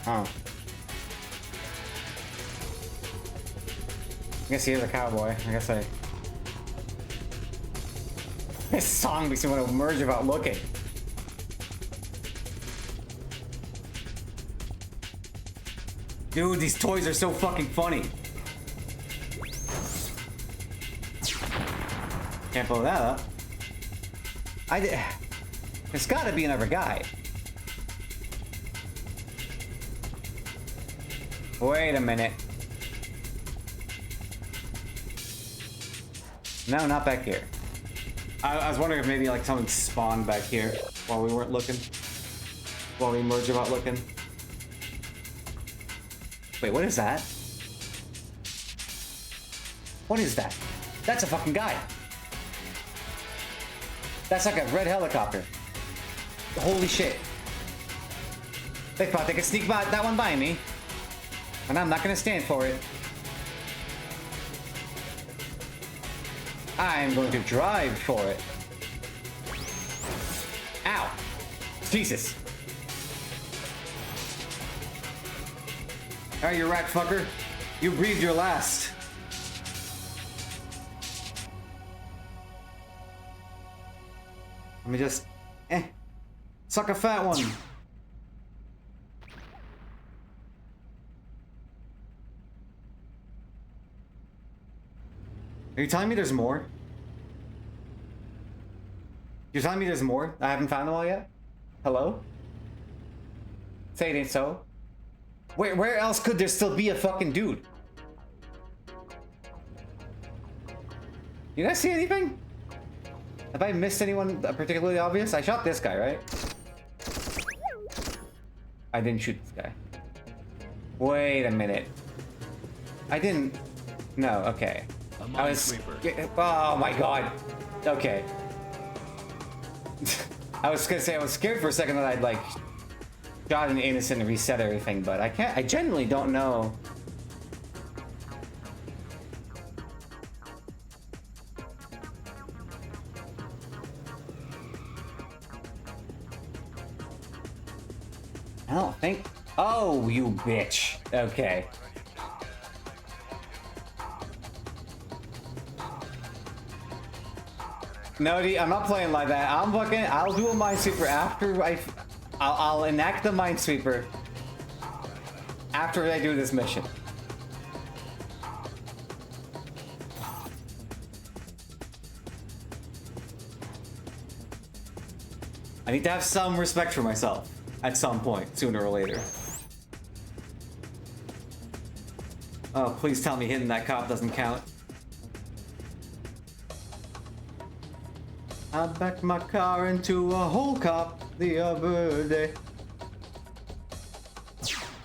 Oh. I guess he is a cowboy. I guess I... This song makes me want to merge about looking. Dude, these toys are so fucking funny. Can't blow that up. There's gotta be another guy. Wait a minute. No, not back here. I was wondering if maybe like something spawned back here while we weren't looking. While we merged about looking. Wait, what is that? What is that? That's a fucking guy. That's like a red helicopter. Holy shit. They thought they could sneak by that one by me. And I'm not gonna stand for it. I'm going to drive for it. Ow. Jesus. Alright, you rat fucker. You breathed your last. Let me just... Suck a fat one. Are you telling me there's more? You're telling me there's more? I haven't found them all yet? Hello? Say it ain't so. Where else could there still be a fucking dude? You guys see anything? Have I missed anyone particularly obvious? I shot this guy, right? I didn't shoot this guy. Wait a minute. I didn't... No, okay. I was... Oh my god. Okay. I was gonna say I was scared for a second that I'd like shot an innocent and reset everything, but I can't. I genuinely don't know. I don't think. Oh, you bitch. Okay. No, I'm not playing like that. I'll do a Minesweeper after I'll enact the Minesweeper after I do this mission. I need to have some respect for myself at some point, sooner or later. Oh, please tell me hitting that cop doesn't count. I backed my car into a whole cop the other day.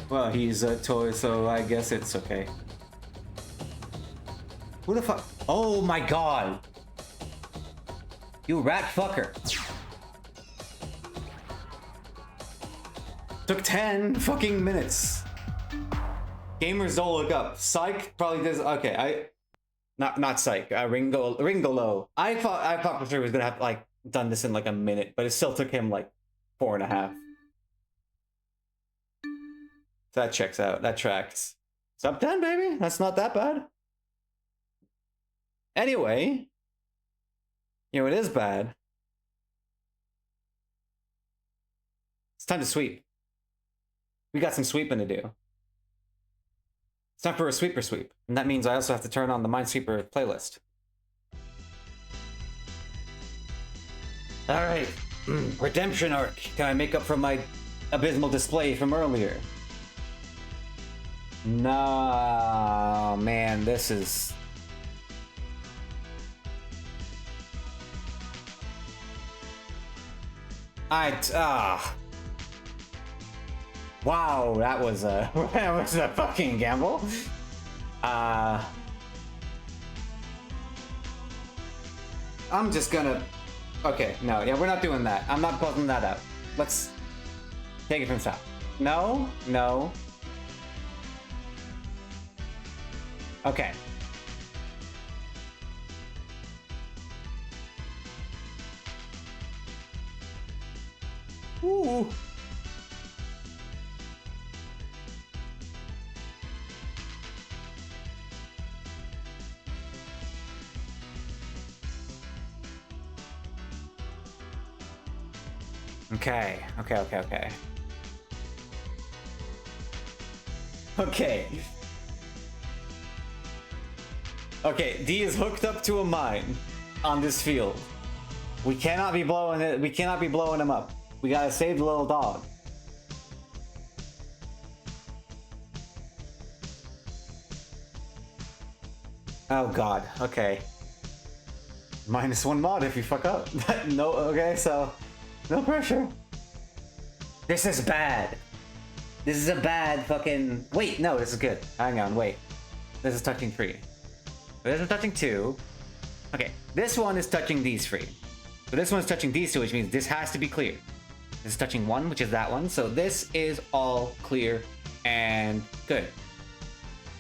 Well, he's a toy, so I guess it's okay. Who the fuck? Oh my god! You rat fucker! Took 10 fucking minutes. Gamers don't look up. Psych probably does. Okay, Not Psych, Ringolo. I thought for sure he was gonna have like done this in like a minute, but it still took him like 4.5. So that checks out. That tracks. Sub 10, baby. That's not that bad. Anyway, you know it is bad. It's time to sweep. We got some sweeping to do. It's time for a sweeper sweep, and that means I also have to turn on the Minesweeper playlist. Alright, redemption arc. Can I make up for my abysmal display from earlier? No, man, this is... Wow, that was a that was a fucking gamble. I'm just gonna. Okay, no, yeah, we're not doing that. I'm not buzzing that out. Let's take it from the top. No, no. Okay. Ooh. Okay. Okay, D is hooked up to a mine on this field. We cannot be blowing it. We cannot be blowing him up. We gotta save the little dog. Oh god. Okay. -1 mod if you fuck up. No. Okay, so no pressure. This is bad. This is a bad fucking... Wait, no, this is good. Hang on, wait. This is touching 3. This is touching 2. Okay, this one is touching these 3. So this one's touching these 2, which means this has to be clear. This is touching 1, which is that one. So this is all clear and good.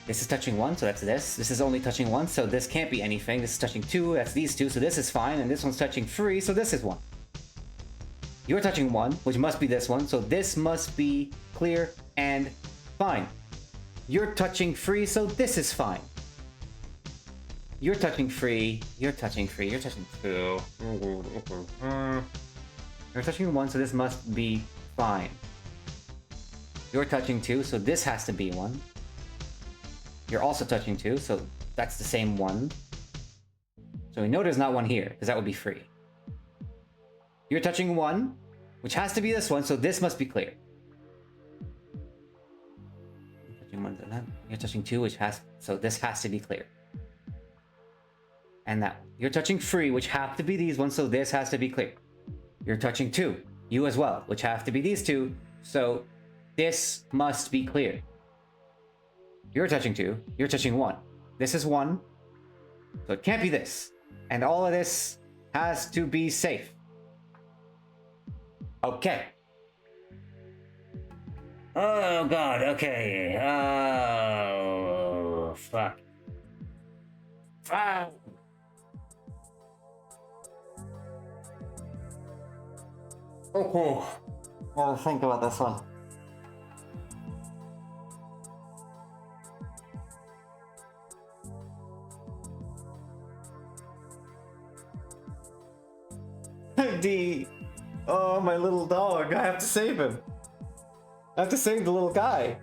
This is touching 1, so that's this. This is only touching 1, so this can't be anything. This is touching 2, that's these 2, so this is fine. And this one's touching 3, so this is 1. You're touching 1, which must be this one, so this must be clear and fine. You're touching 3, so this is fine. You're touching 3, you're touching 3, you're touching 2. You're touching 1, so this must be fine. You're touching 2, so this has to be 1. You're also touching 2, so that's the same 1. So we know there's not 1 here, because that would be free. You're touching 1, which has to be this one, so this must be clear. You're touching 2, which has, so this has to be clear. And that one. You're touching free, which have to be these ones, so this has to be clear. You're touching 2, you as well, which have to be these 2, so this must be clear. You're touching 2, you're touching 1. This is 1, so it can't be this. And all of this has to be safe. Okay. Oh god, okay. Oh, fuck. Fuck. Okay. Gotta think about this one. D. Oh, my little dog. I have to save him. I have to save the little guy.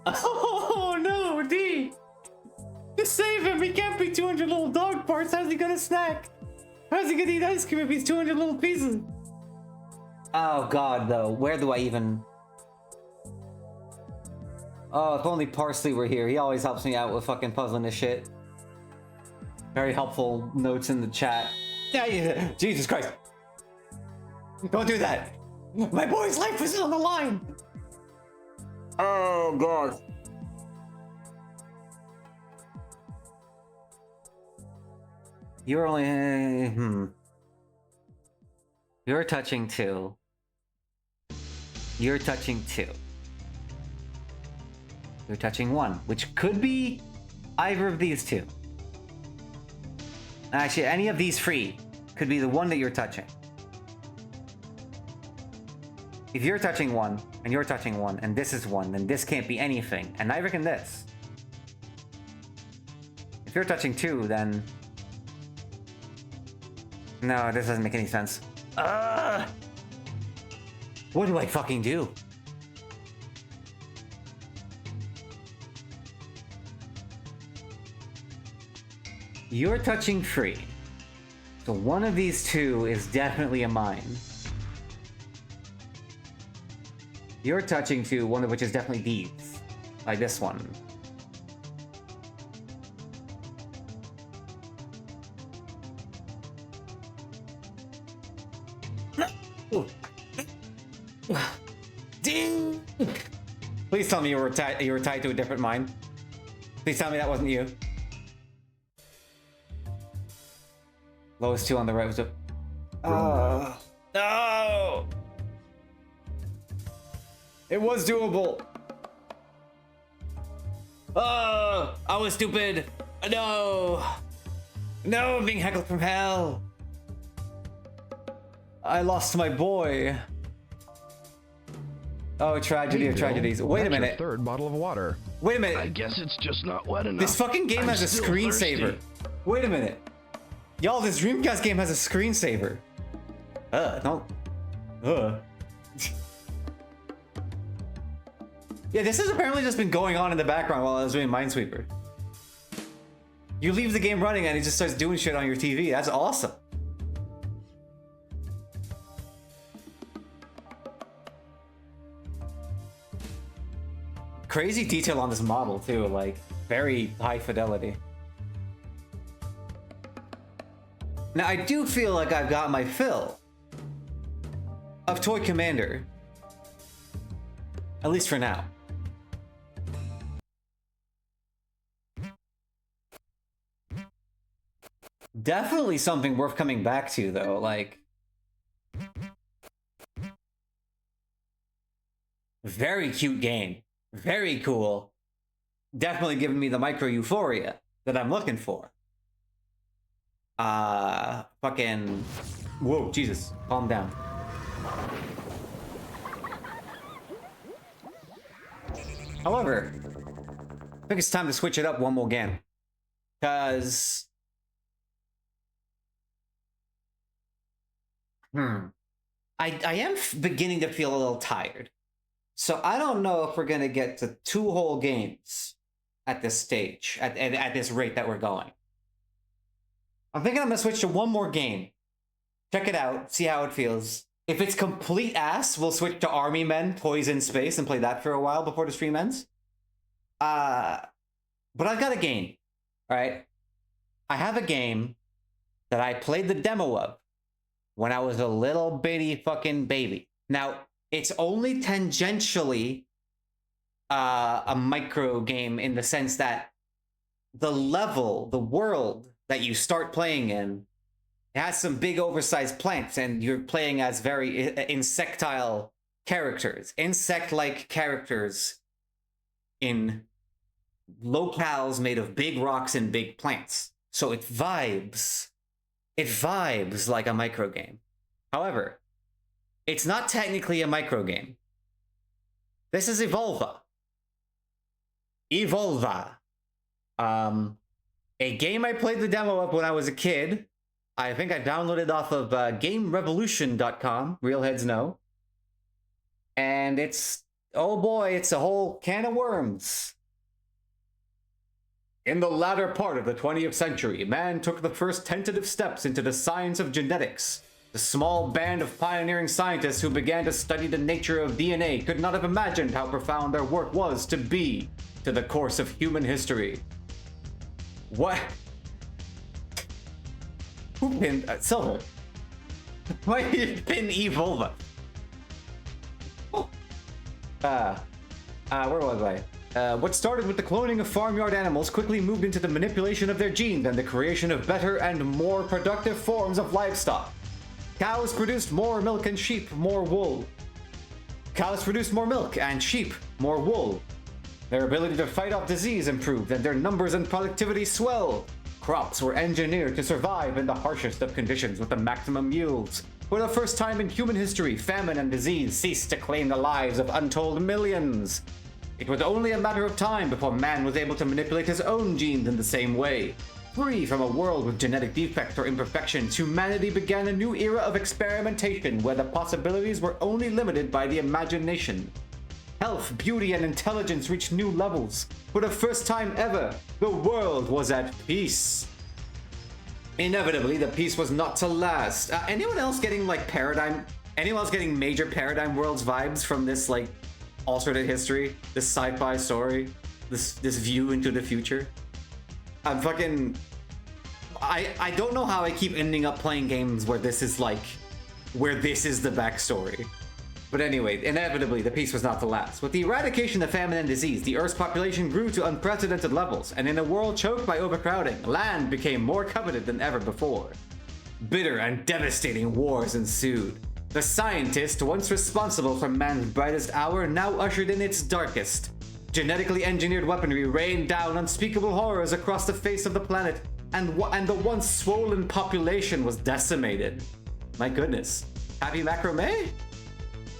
Oh no, D! Just save him! He can't be 200 little dog parts. How's he gonna snack? How's he gonna eat ice cream if he's 200 little pieces? Oh god, though. Where do I even... Oh, if only Parsley were here. He always helps me out with fucking puzzling this shit. Very helpful notes in the chat. Yeah, Jesus Christ. Don't do that. My boy's life is on the line. Oh, God. You're only... You're touching 2. You're touching 2. You're touching 1, which could be either of these 2. Actually, any of these free could be the one that you're touching. If you're touching 1, and you're touching 1, and this is 1, then this can't be anything, and neither can this. If you're touching 2, then... No, this doesn't make any sense. What do I fucking do? You're touching free. So one of these 2 is definitely a mine. You're touching 2, one of which is definitely these. Like this one. Ding! Please tell me you were tied to a different mine. Please tell me that wasn't you. Lowest 2 on the right was a... No! It was doable. Oh, I was stupid. No. No, I'm being heckled from hell. I lost my boy. Oh, tragedy of tragedies. Wait a minute. Third bottle of water. Wait a minute. I guess it's just not wet enough. This fucking game has a screensaver. Wait a minute. Y'all, this Dreamcast game has a screensaver. Don't. Yeah, this has apparently just been going on in the background while I was doing Minesweeper. You leave the game running and it just starts doing shit on your TV. That's awesome. Crazy detail on this model too, like very high fidelity. Now I do feel like I've got my fill of Toy Commander. At least for now. Definitely something worth coming back to though, like... Very cute game. Very cool. Definitely giving me the micro euphoria that I'm looking for. Fucking... Whoa, Jesus. Calm down. However, I think it's time to switch it up one more game. Because I am beginning to feel a little tired. So I don't know if we're gonna get to 2 whole games at this stage, at this rate that we're going. I'm thinking I'm gonna switch to 1 more game. Check it out, see how it feels. If it's complete ass, we'll switch to Army Men, Poison Space, and play that for a while before the stream ends. But I've got a game, alright? I have a game that I played the demo of when I was a little bitty fucking baby. Now, it's only tangentially a micro game in the sense that the level, the world that you start playing in, it has some big oversized plants, and you're playing as very insectile characters, insect-like characters in locales made of big rocks and big plants. So it vibes like a micro game. However, it's not technically a micro game. This is Evolva. A game I played the demo of when I was a kid. I think I downloaded off of GameRevolution.com. Real heads know. And it's, oh boy, it's a whole can of worms. In the latter part of the 20th century, man took the first tentative steps into the science of genetics. The small band of pioneering scientists who began to study the nature of DNA could not have imagined how profound their work was to be to the course of human history. What? Who pinned Silver? Why did you pin Evolva? Oh. Where was I? What started with the cloning of farmyard animals quickly moved into the manipulation of their genes and the creation of better and more productive forms of livestock. Cows produced more milk and sheep more wool. Cows produced more milk and sheep more wool. Their ability to fight off disease improved and their numbers and productivity swelled. Crops were engineered to survive in the harshest of conditions with the maximum yields. For the first time in human history, famine and disease ceased to claim the lives of untold millions. It was only a matter of time before man was able to manipulate his own genes in the same way. Free from a world with genetic defects or imperfections, humanity began a new era of experimentation where the possibilities were only limited by the imagination. Health, beauty, and intelligence reached new levels. For the first time ever, the world was at peace. Inevitably, the peace was not to last. Anyone else getting anyone else getting major Paradigm Worlds vibes from this alternate history, this sci-fi story, this view into the future? I don't know how I keep ending up playing games where this is the backstory. But anyway, inevitably, the peace was not to last. With the eradication of famine and disease, the Earth's population grew to unprecedented levels, and in a world choked by overcrowding, land became more coveted than ever before. Bitter and devastating wars ensued. The scientist, once responsible for man's brightest hour, now ushered in its darkest. Genetically engineered weaponry rained down unspeakable horrors across the face of the planet, and the once swollen population was decimated. My goodness. Happy macrame?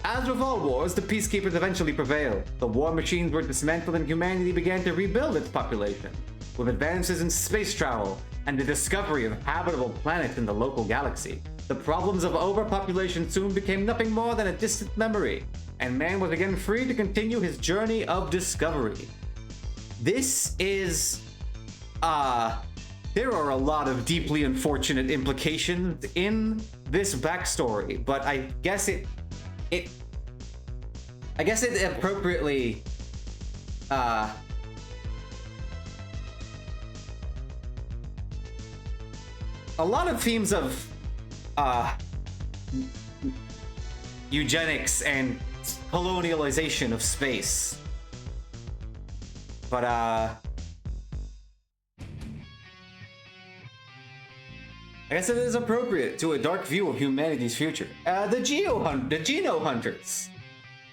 As with all wars, the peacekeepers eventually prevailed. The war machines were dismantled and humanity began to rebuild its population. With advances in space travel and the discovery of habitable planets in the local galaxy, the problems of overpopulation soon became nothing more than a distant memory, and man was again free to continue his journey of discovery. This is... there are a lot of deeply unfortunate implications in this backstory, but I guess it appropriately a lot of themes of eugenics and colonialization of space. But I guess it is appropriate to a dark view of humanity's future. The Geno Hunters.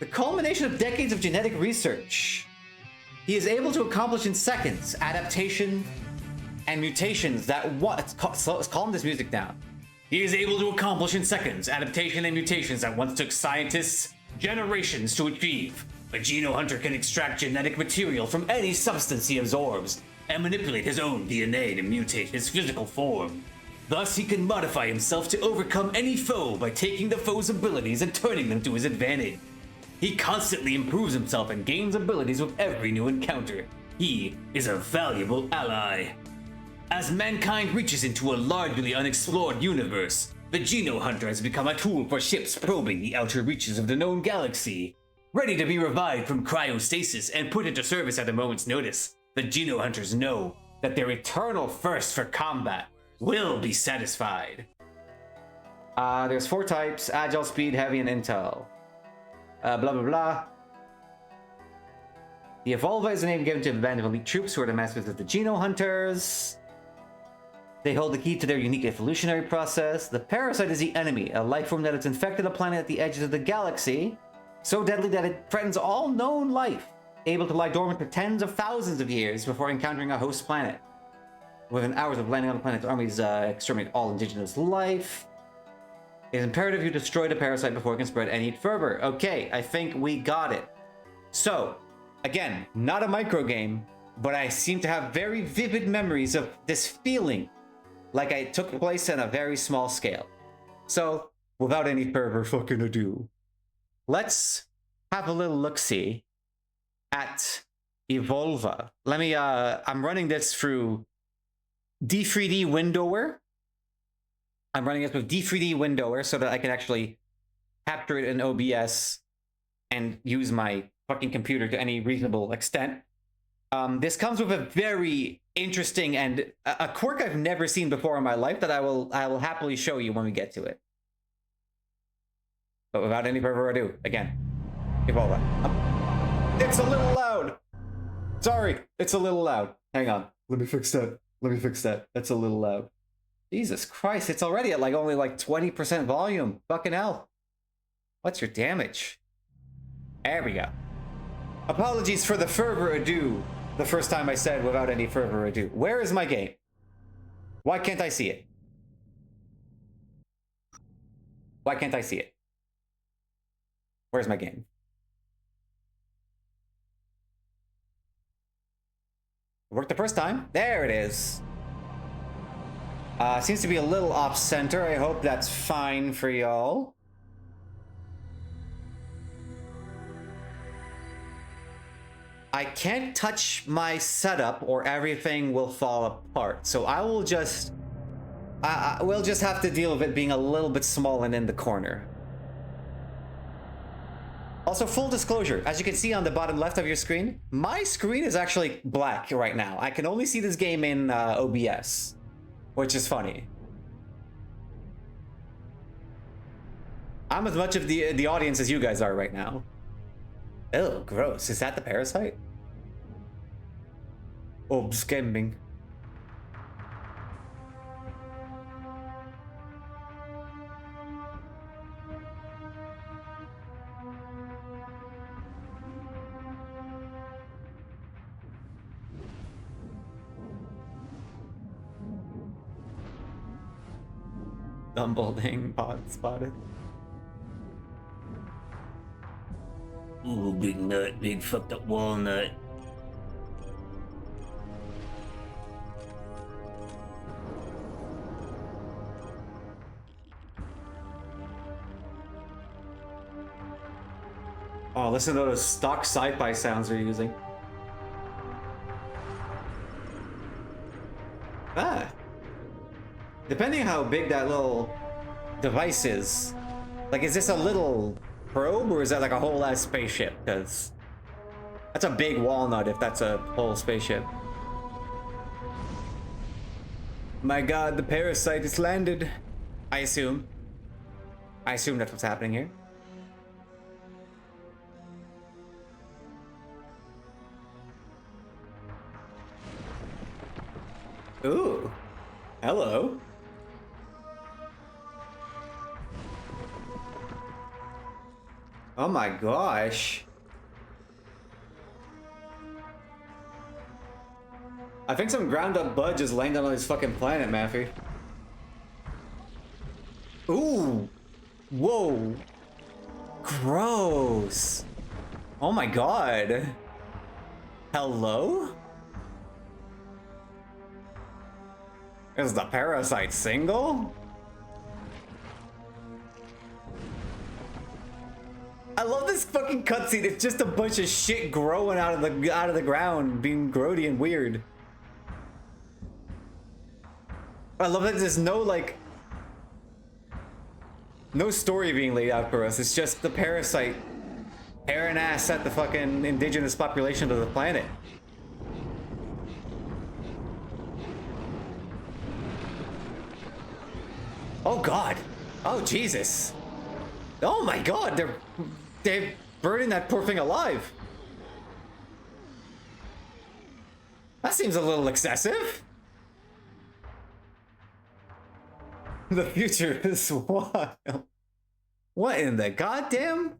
The culmination of decades of genetic research. He is able to accomplish in seconds adaptation and mutations that let's calm this music down. He is able to accomplish in seconds adaptation and mutations that once took scientists generations to achieve. A Geno Hunter can extract genetic material from any substance he absorbs and manipulate his own DNA to mutate his physical form. Thus, he can modify himself to overcome any foe by taking the foe's abilities and turning them to his advantage. He constantly improves himself and gains abilities with every new encounter. He is a valuable ally. As mankind reaches into a largely unexplored universe, the Geno Hunter has become a tool for ships probing the outer reaches of the known galaxy. Ready to be revived from cryostasis and put into service at a moment's notice, the Geno Hunters know that their eternal thirst for combat will be satisfied. There's 4 types: Agile, Speed, Heavy, and Intel. Blah blah blah. The Evolva is a name given to a band of elite troops who are the masters of the Geno Hunters. They hold the key to their unique evolutionary process. The parasite is the enemy, a life form that has infected a planet at the edges of the galaxy, so deadly that it threatens all known life, able to lie dormant for tens of thousands of years before encountering a host planet. Within hours of landing on the planet's armies exterminate all indigenous life. It is imperative you destroy the parasite before it can spread any further. Okay, I think we got it. So, again, not a micro game, but I seem to have very vivid memories of this feeling like it took place on a very small scale. So, without any further fucking ado, let's have a little look-see at Evolva. Let me, I'm running this through D3D Windower. I'm running this with D3D Windower so that I can actually capture it in OBS and use my fucking computer to any reasonable extent. This comes with a very interesting and a quirk I've never seen before in my life that I will happily show you when we get to it. But without any further ado, again, Evolva. It's a little loud. Sorry, it's a little loud. Hang on. Let me fix that. That's a little loud. Jesus Christ, it's already at only 20% volume. Fucking hell. What's your damage? There we go. Apologies for the further ado. The first time I said without any further ado. Where is my game? Why can't I see it? Why can't I see it? Where's my game? It worked the first time. There it is. Seems to be a little off center. I hope that's fine for y'all. I can't touch my setup or everything will fall apart. So I will just... we'll just have to deal with it being a little bit small and in the corner. Also, full disclosure, as you can see on the bottom left of your screen, my screen is actually black right now. I can only see this game in OBS, which is funny. I'm as much of the audience as you guys are right now. Oh, gross. Is that the parasite? Obscambing. Dumbleding pod spotted. Ooh, big nut, big fucked up walnut. Oh, listen to those stock sci-fi sounds they're using. Ah. Depending on how big that little device is. Is this a little probe or is that a whole ass spaceship? Because that's a big walnut if that's a whole spaceship. My god, the parasite has landed. I assume that's what's happening here. Ooh. Hello. Oh my gosh. I think some ground up bud just landed on this fucking planet, Matthew. Ooh. Whoa. Gross. Oh my god. Hello? Is the parasite single? I love this fucking cutscene. It's just a bunch of shit growing out of the ground, being grody and weird. I love that there's no no story being laid out for us. It's just the parasite tearing ass at the fucking indigenous population of the planet. Oh god. Oh Jesus. Oh my god, they're burning that poor thing alive. That seems a little excessive. The future is wild. What in the goddamn?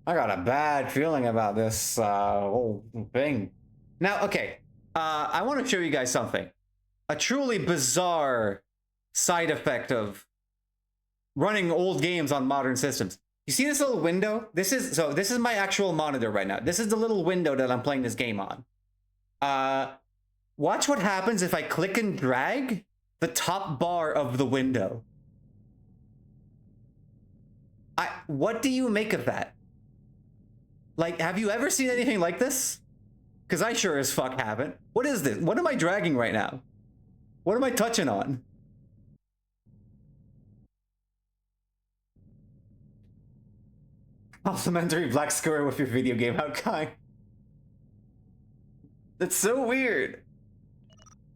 I got a bad feeling about this whole thing. Now, okay, I want to show you guys something. A truly bizarre side effect of running old games on modern systems. You see this little window? This is my actual monitor right now. This is the little window that I'm playing this game on. Watch what happens if I click and drag the top bar of the window. What do you make of that? Like, have you ever seen anything like this? Because I sure as fuck haven't. What is this? What am I dragging right now? What am I touching on? Complimentary black square with your video game. How kind. That's so weird.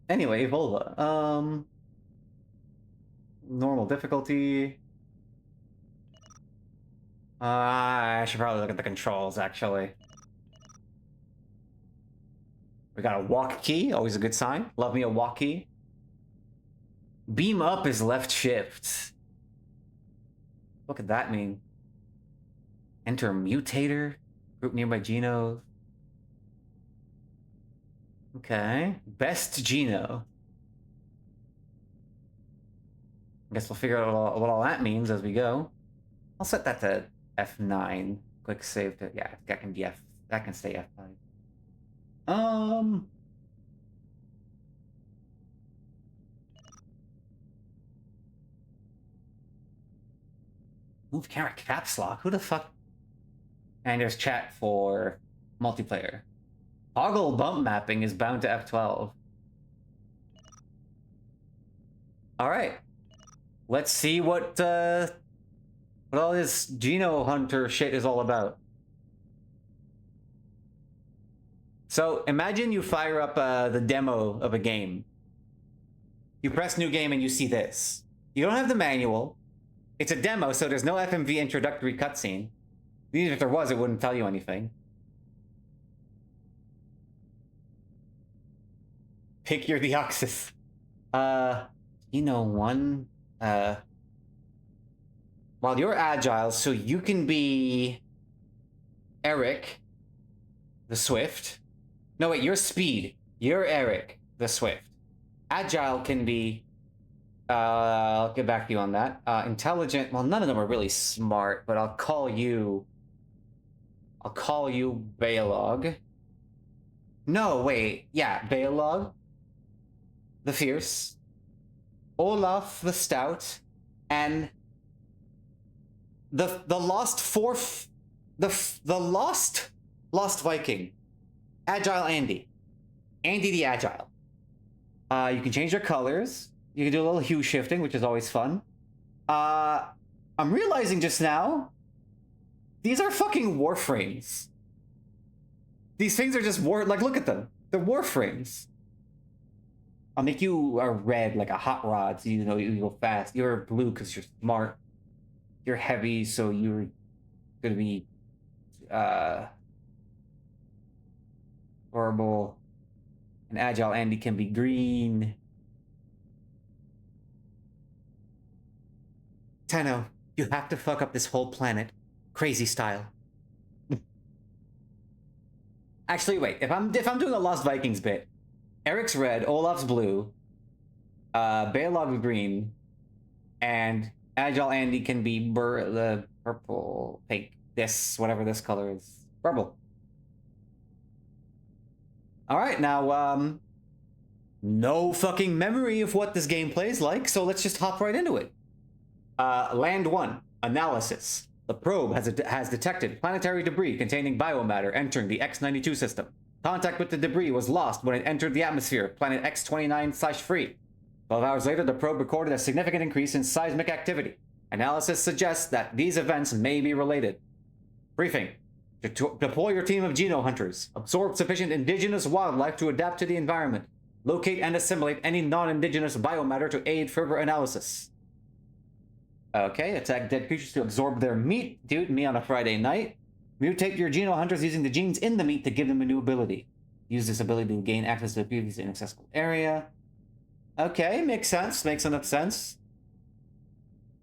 Anyway, Volva. Normal difficulty. I should probably look at the controls, actually. We got a walk key, always a good sign. Love me a walk key. Beam up is left shift. What could that mean? Enter mutator. Group nearby Geno. Okay. Best Geno. I guess we'll figure out what all that means as we go. I'll set that to F9. Quick save to, yeah, that can be that can stay F5. Move camera caps lock. Who the fuck? And there's chat for multiplayer. Toggle bump mapping is bound to F12. All right. Let's see what all this Geno Hunter shit is all about. So imagine you fire up the demo of a game. You press new game and you see this. You don't have the manual. It's a demo, so there's no FMV introductory cutscene. Even if there was, it wouldn't tell you anything. Pick your Deoxys. One. While you're agile, so you can be Eric, the Swift. No, wait, you're Speed. You're Eric, the Swift. Agile can be... I'll get back to you on that. Intelligent, well, none of them are really smart, but I'll call you Baylog. No, wait, yeah, Baylog, the Fierce, Olaf, the Stout, and the Lost Viking, Agile Andy the Agile. You can change their colors. You can do a little hue shifting, which is always fun. I'm realizing just now, these are fucking warframes. These things are just look at them. They're warframes. I'll make you a red, like a hot rod, so you know you go fast. You're blue because you're smart. You're heavy, so you're gonna be horrible. And Agile Andy can be green. Tenno, you have to fuck up this whole planet, crazy style. Actually, wait. If I'm doing a Lost Vikings bit, Eric's red, Olaf's blue, Baylog green, and Agile Andy can be the purple, pink. this, whatever this color is. Purple. Alright, now, no fucking memory of what this game plays like, so let's just hop right into it. Land 1. Analysis. The probe has detected planetary debris containing biomatter entering the X-92 system. Contact with the debris was lost when it entered the atmosphere, planet X-29/3. 12 hours later, the probe recorded a significant increase in seismic activity. Analysis suggests that these events may be related. Briefing. Deploy your team of Geno hunters. Absorb sufficient indigenous wildlife to adapt to the environment. Locate and assimilate any non-indigenous biomatter to aid further analysis. Okay, attack dead creatures to absorb their meat. Dude, me on a Friday night. Mutate your Geno hunters using the genes in the meat to give them a new ability. Use this ability to gain access to a previously inaccessible area. Okay, makes sense. Makes enough sense.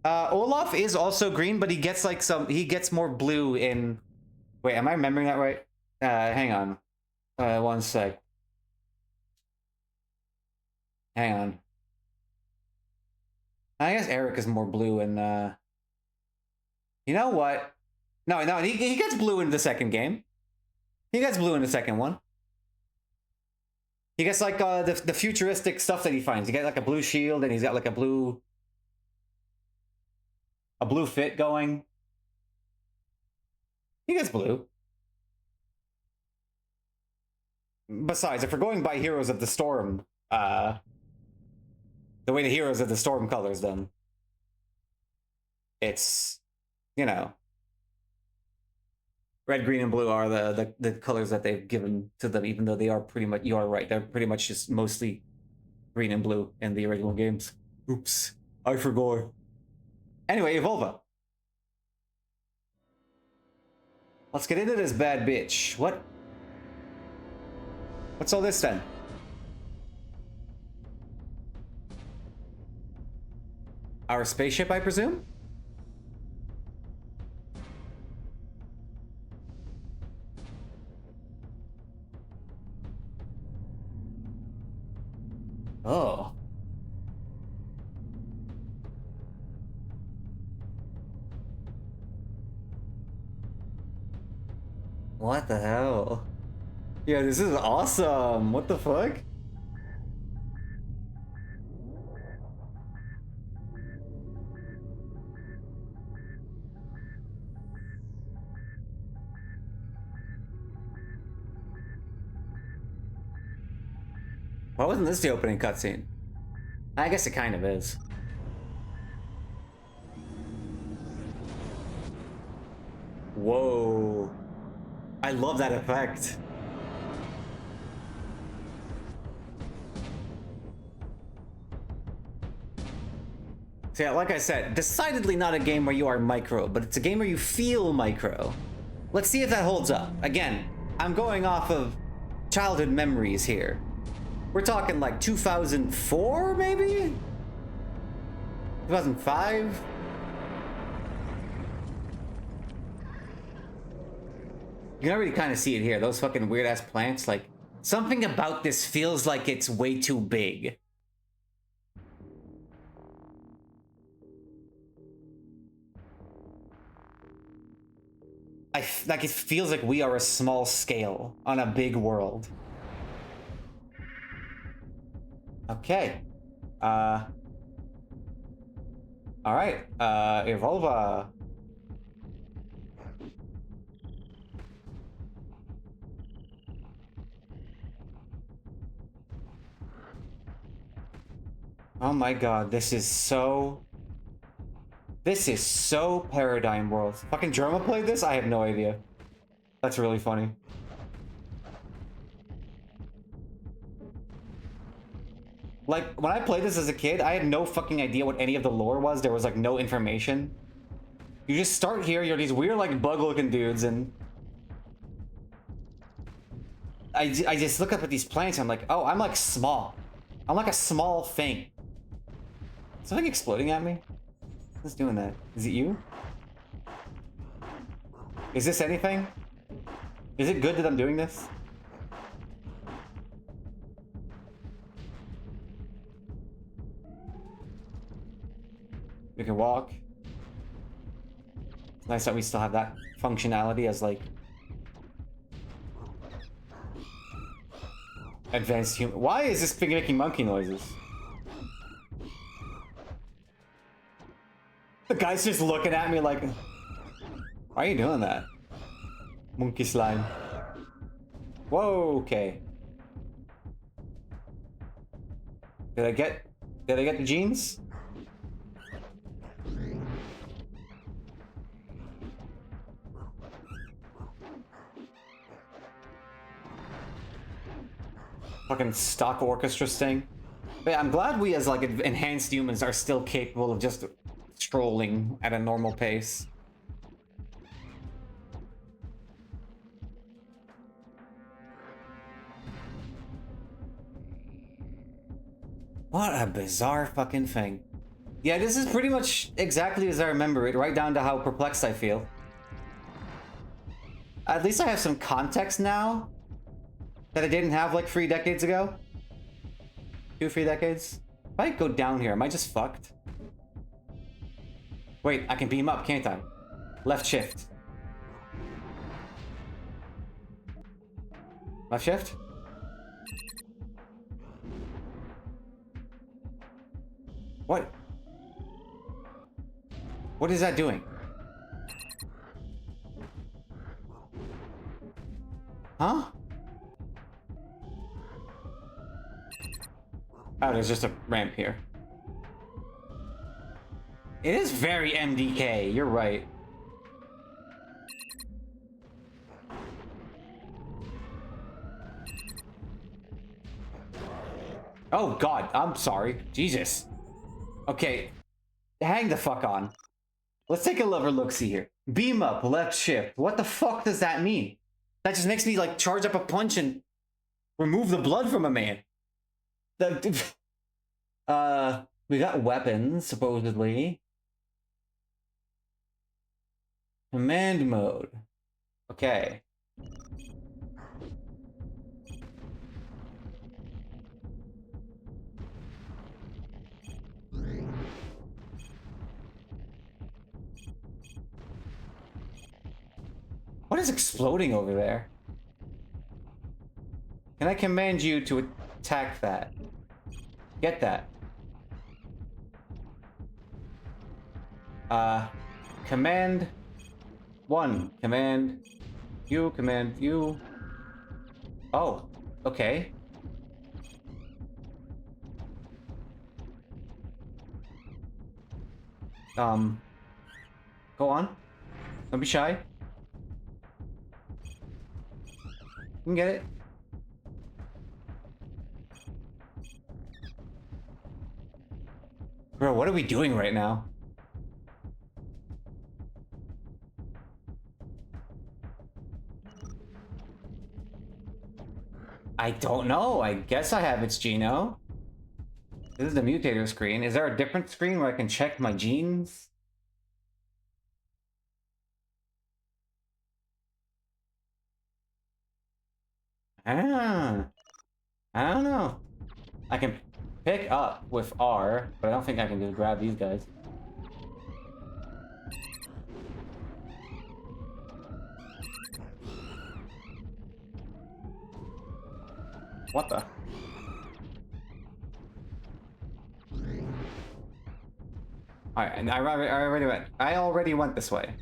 Olaf is also green, but he gets like he gets more blue in... Wait, am I remembering that right? Hang on. One sec. Hang on. I guess Eric is more blue and, you know what? No, he gets blue in the second game. He gets blue in the second one. He gets, like, the futuristic stuff that he finds. He got, like, a blue shield, and he's got, like, a blue fit going. He gets blue. Besides, if we're going by Heroes of the Storm, the way the Heroes of the Storm colors them, it's, you know, red, green, and blue are the colors that they've given to them, even though they are pretty much, you are right, they're pretty much just mostly green and blue in the original games. Oops, I forgot. Anyway, Evolva. Let's get into this bad bitch. What's all this then? Our spaceship, I presume? Oh. What the hell? Yeah, this is awesome. What the fuck? Why wasn't this the opening cutscene? I guess it kind of is. Whoa. I love that effect. So yeah, like I said, decidedly not a game where you are micro, but it's a game where you feel micro. Let's see if that holds up. Again, I'm going off of childhood memories here. We're talking like 2004, maybe? 2005? You can already kind of see it here. Those fucking weird-ass plants, like, something about this feels like it's way too big. Like, it feels like we are a small scale on a big world. Okay. Alright, Evolva. Oh my god, this is so Paradigm World. Fucking Germa played this? I have no idea. That's really funny. Like, when I played this as a kid, I had no fucking idea what any of the lore was. There was, like, no information. You just start here, you're these weird, like, bug-looking dudes, and... I just look up at these plants, and I'm like, oh, I'm, like, small. I'm like a small thing. Something exploding at me? Who's doing that? Is it you? Is this anything? Is it good that I'm doing this? We can walk. Nice that we still have that functionality as like advanced human. Why is this thing making monkey noises? The guy's just looking at me like, why are you doing that? Monkey slime. Whoa, okay. Did I get the jeans? Fucking stock orchestra sting. But yeah, I'm glad we as like enhanced humans are still capable of just strolling at a normal pace. What a bizarre fucking thing. Yeah, this is pretty much exactly as I remember it, right down to how perplexed I feel. At least I have some context now that I didn't have like 3 decades ago. 2-3 decades. If I go down here, am I just fucked? Wait, I can beam up, can't I? Left shift. Left shift? What? What is that doing? Huh? Oh, there's just a ramp here. It is very MDK, you're right. Oh god, I'm sorry. Jesus. Okay, hang the fuck on. Let's take a look-see here. Beam up, left shift. What the fuck does that mean? That just makes me like charge up a punch and remove the blood from a man. We got weapons, supposedly. Command mode. Okay. What is exploding over there? Can I command you to attack that? Get that. Command 1. Command you. Oh, okay. Go on. Don't be shy. You can get it. Bro, what are we doing right now? I don't know. I guess I have its Geno. This is the mutator screen. Is there a different screen where I can check my genes? I don't know. I can pick up with R, but I don't think I can just grab these guys. What the? Alright, and I already went this way.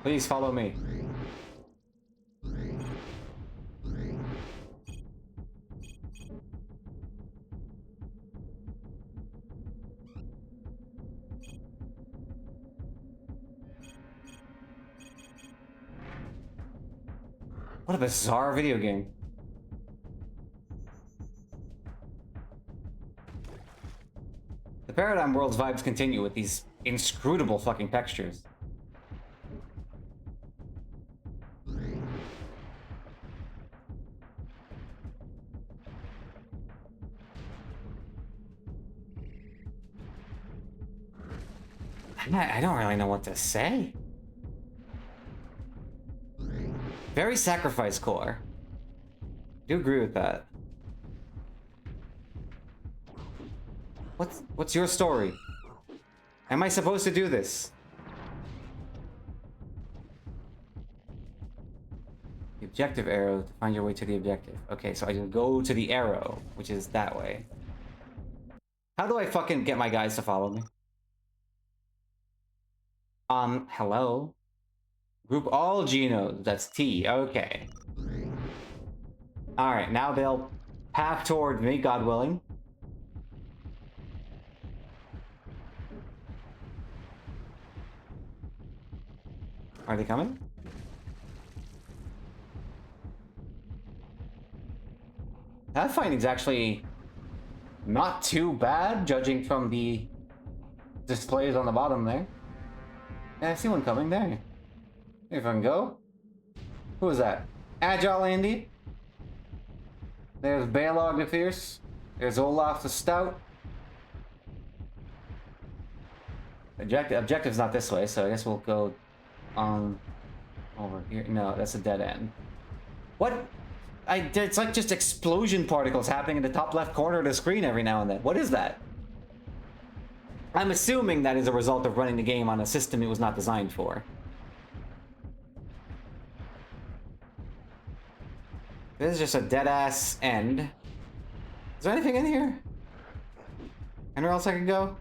Please follow me. What a bizarre video game. The Paradigm World's vibes continue with these inscrutable fucking textures. I don't really know what to say. Very sacrifice core. I do agree with that. What's your story? Am I supposed to do this? The objective arrow to find your way to the objective. Okay, so I just go to the arrow, which is that way. How do I fucking get my guys to follow me? Hello? Group all genodes, that's T, okay. Alright, now they'll path toward me, God willing. Are they coming? That finding's actually not too bad, judging from the displays on the bottom there. Yeah, I see one coming there. If I can go. Who is that? Agile Andy. There's Balog the Fierce. There's Olaf the Stout. Objective's not this way, so I guess we'll go over here. No, that's a dead end. What? It's like just explosion particles happening in the top left corner of the screen every now and then. What is that? I'm assuming that is a result of running the game on a system it was not designed for. This is just a dead-ass end. Is there anything in here? Anywhere else I can go?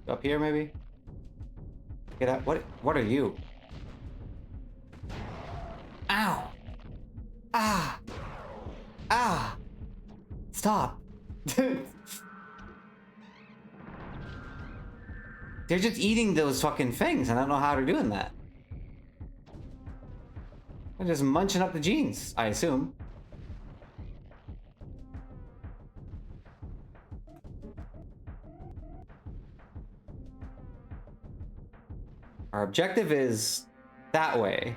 Up here, maybe? Get out. What are you? Ow! Ah! Ah! Stop! They're just eating those fucking things, and I don't know how they're doing that. They're just munching up the genes, I assume. Our objective is that way.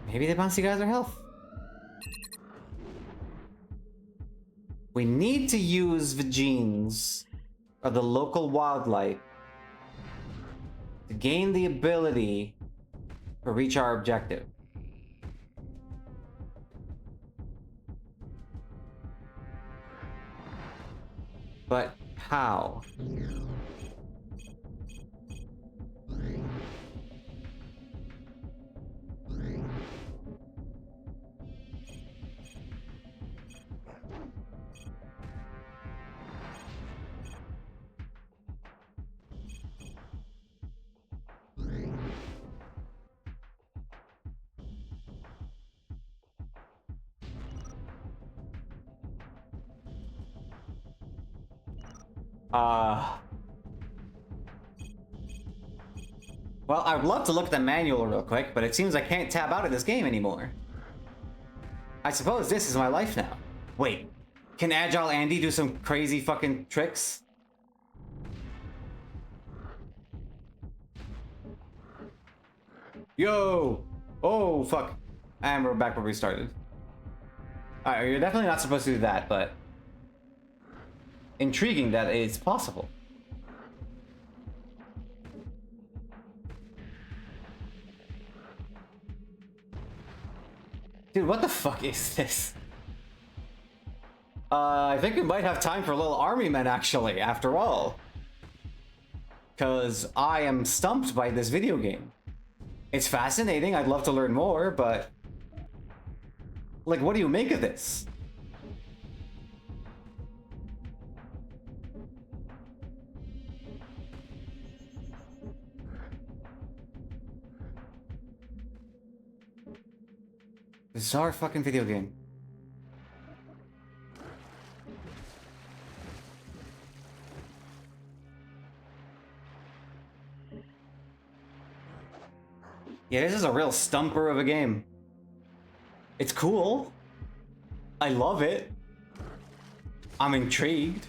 Maybe the bouncy guys are health. We need to use the genes of the local wildlife to gain the ability to reach our objective. But how? Well, I would love to look at the manual real quick, but it seems I can't tab out of this game anymore. I suppose this is my life now. Wait, can Agile Andy do some crazy fucking tricks? Yo! Oh, fuck. And we're back where we started. Alright, you're definitely not supposed to do that, but... intriguing that it's possible. Dude, what the fuck is this? I think we might have time for a little army men, actually, after all. Because I am stumped by this video game. It's fascinating, I'd love to learn more, but... like, what do you make of this? Bizarre fucking video game. Yeah, this is a real stumper of a game. It's cool. I love it. I'm intrigued.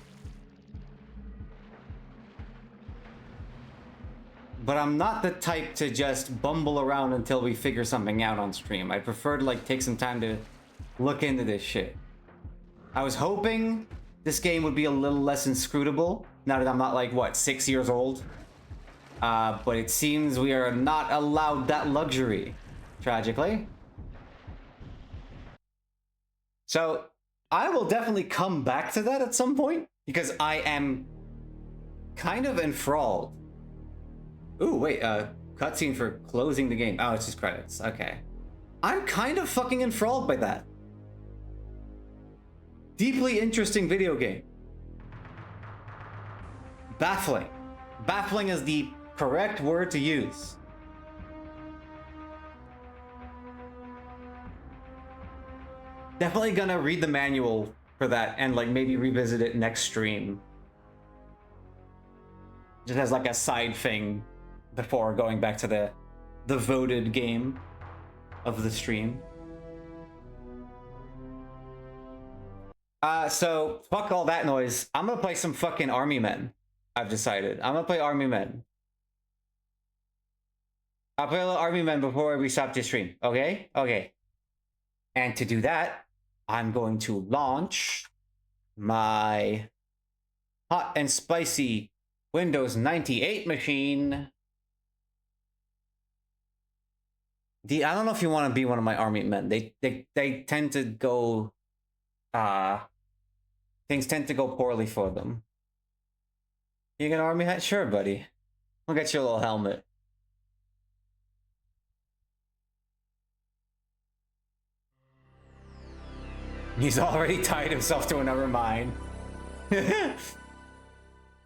But I'm not the type to just bumble around until we figure something out on stream. I prefer to like take some time to look into this shit. I was hoping this game would be a little less inscrutable now that I'm not like, what, 6 years old? But it seems we are not allowed that luxury, tragically. So I will definitely come back to that at some point because I am kind of enthralled. Ooh, wait, cutscene for closing the game. Oh, it's just credits. Okay. I'm kind of fucking enthralled by that. Deeply interesting video game. Baffling. Baffling is the correct word to use. Definitely gonna read the manual for that and like maybe revisit it next stream. Just as like a side thing before going back to the voted game of the stream. So fuck all that noise. I'm gonna play some fucking Army Men. I've decided. I'm gonna play Army Men. I'll play a little Army Men before we stop this stream. Okay? Okay. And to do that, I'm going to launch my hot and spicy Windows 98 machine. I don't know if you want to be one of my Army Men. They tend to go things tend to go poorly for them. You get an army hat? Sure, buddy. I'll get you a little helmet. He's already tied himself to another mine.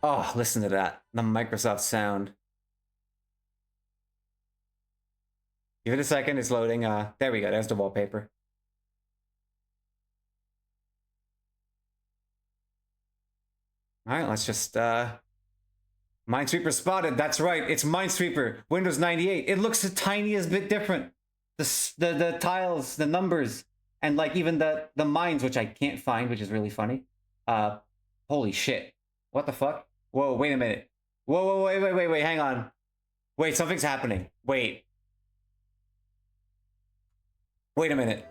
Oh, listen to that. The Microsoft sound. Give it a second, it's loading. There we go, there's the wallpaper. Alright, let's just, Minesweeper spotted, that's right, it's Minesweeper, Windows 98. It looks the tiniest bit different. The tiles, the numbers, and like even the mines, which I can't find, which is really funny. Holy shit. What the fuck? Whoa, wait a minute. Whoa, wait, hang on. Wait, something's happening. Wait. Wait a minute.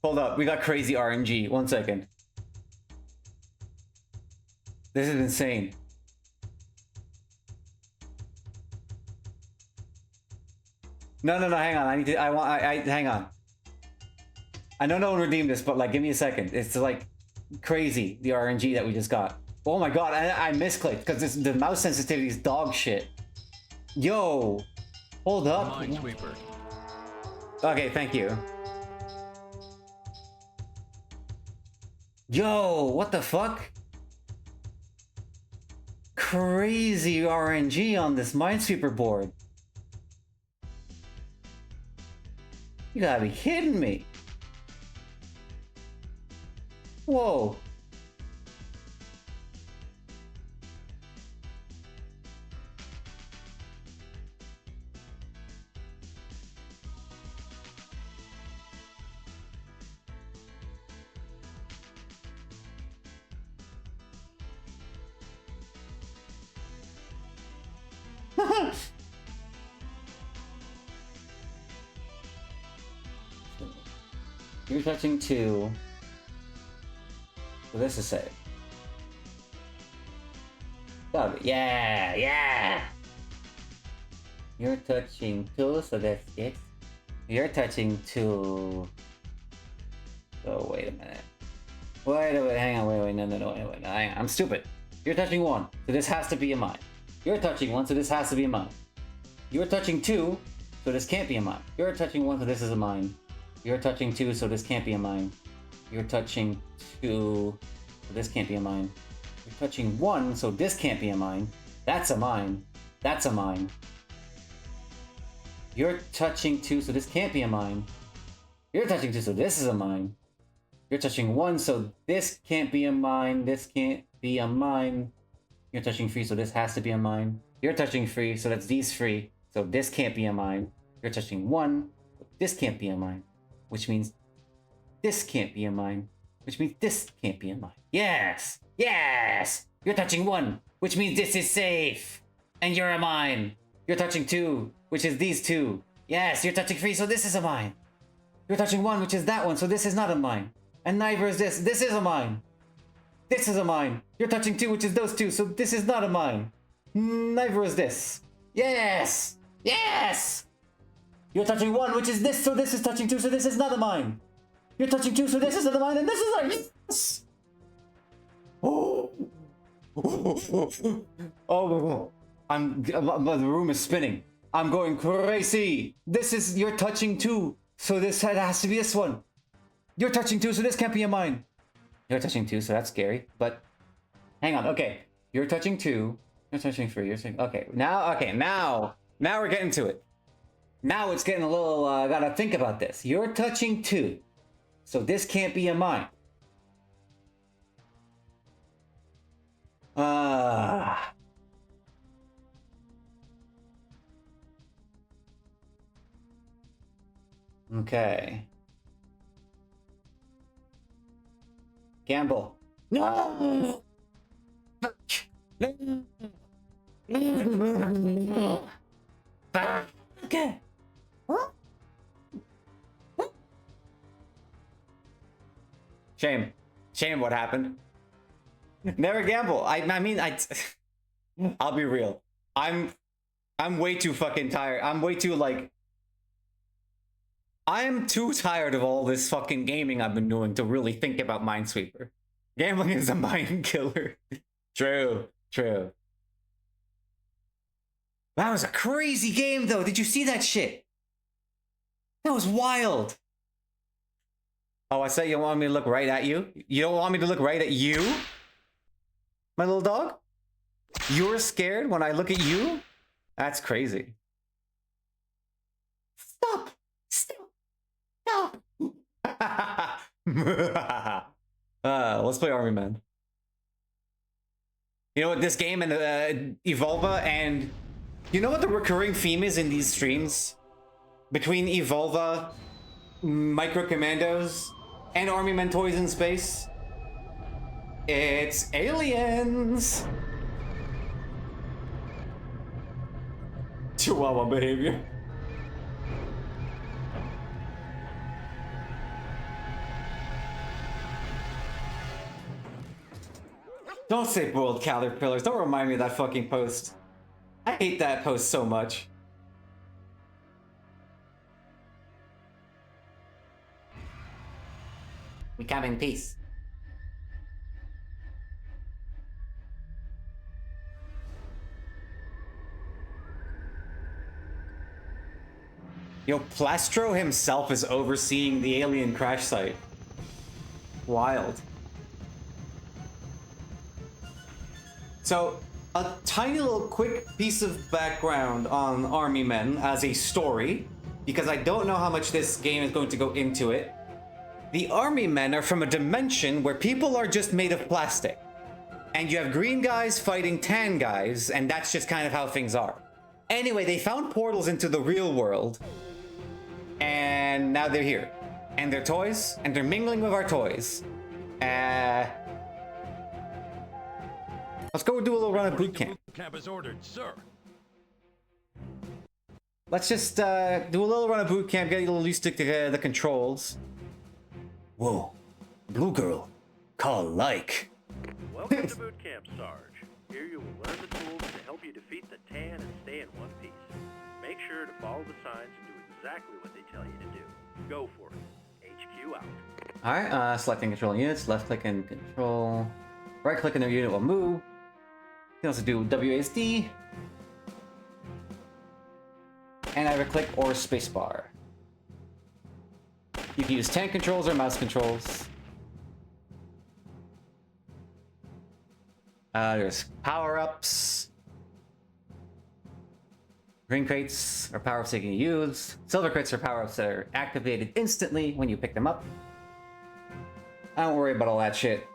Hold up, we got crazy RNG. 1 second. This is insane. No, hang on. Hang on. I know no one redeemed this, but like, give me a second. It's like crazy, the RNG that we just got. Oh my god, I misclicked because the mouse sensitivity is dog shit. Yo, hold up. Minesweeper. Okay, thank you. Yo, what the fuck? Crazy RNG on this Minesweeper board. You gotta be kidding me. Whoa. You're touching 2. So this is safe. Got it. Yeah! You're touching 2, so that's 6. You're touching 2. So wait a minute. Wait, hang on, wait, no, wait, hang on. I'm stupid. You're touching 1, so this has to be a mine. You're touching 1, so this has to be a mine. You're touching 2, so this can't be a mine. You're touching 1, so this is a mine. You're touching 2, so this can't be a mine. You're touching 2, so this can't be a mine. You're touching 1, so this can't be a mine. That's a mine. That's a mine. You're touching 2, so this can't be a mine. You're touching 2, so this is a mine. You're touching 1, so this can't be a mine. This can't be a mine. You're touching 3, so this has to be a mine. You're touching 3, so that's these 3, so this can't be a mine. You're touching 1, so this can't be a mine. Which means this can't be a mine. Which means this can't be a mine. Yes! Yes! You're touching 1, which means this is safe. And you're a mine. You're touching 2, which is these 2. Yes, you're touching 3, so this is a mine. You're touching 1, which is that one, so this is not a mine. And neither is this. This is a mine. This is a mine. You're touching 2, which is those 2, so this is not a mine. Neither is this. Yes! Yes! You're touching 1, which is this, so this is touching 2, so this is another mine. You're touching 2, so this is another mine, and this is our yes! Oh. Oh, the room is spinning. I'm going crazy. This is, you're touching 2, so this has to be this one. You're touching 2, so this can't be a mine. You're touching 2, so that's scary, but hang on, okay. You're touching 2, you're touching 3, you're touching, okay, now we're getting to it. Now it's getting a little, gotta think about this. You're touching 2, so this can't be a mine. Okay. Gamble. No! Okay. Shame. Shame what happened. Never gamble. I'll be real. I'm way too fucking tired. I'm way too like I'm too tired of all this fucking gaming I've been doing to really think about Minesweeper. Gambling is a mind killer. True. That was a crazy game though. Did you see that shit? That was wild. Oh, I said you want me to look right at you? You don't want me to look right at you? My little dog? You're scared when I look at you? That's crazy. Stop! Let's play Army Man. You know what, this game and Evolva, and you know what the recurring theme is in these streams? Between Evolva, Micro Commandos, and Army Men Toys in Space? It's aliens! Chihuahua behavior. Don't say boiled caterpillars. Don't remind me of that fucking post. I hate that post so much. We come in peace. Yo, Plastro himself is overseeing the alien crash site. Wild. So, a tiny little quick piece of background on Army Men as a story, because I don't know how much this game is going to go into it. The Army Men are from a dimension where people are just made of plastic. And you have green guys fighting tan guys, and that's just kind of how things are. Anyway, they found portals into the real world, and now they're here. And they're toys, and they're mingling with our toys. Let's go do a little run of boot camp. Camp is ordered, sir. Let's just do a little run of boot camp, get a little used to the controls. Whoa, blue girl, call like. Welcome to boot camp, Sarge. Here you will learn the tools to help you defeat the tan and stay in one piece. Make sure to follow the signs and do exactly what they tell you to do. Go for it. HQ out. All right, selecting control units, left click and control. Right click and their unit will move. You can also do WASD. And either click or spacebar. You can use tank controls or mouse controls. There's power-ups. Green crates are power-ups you can use. Silver crates are power-ups that are activated instantly when you pick them up. I don't worry about all that shit.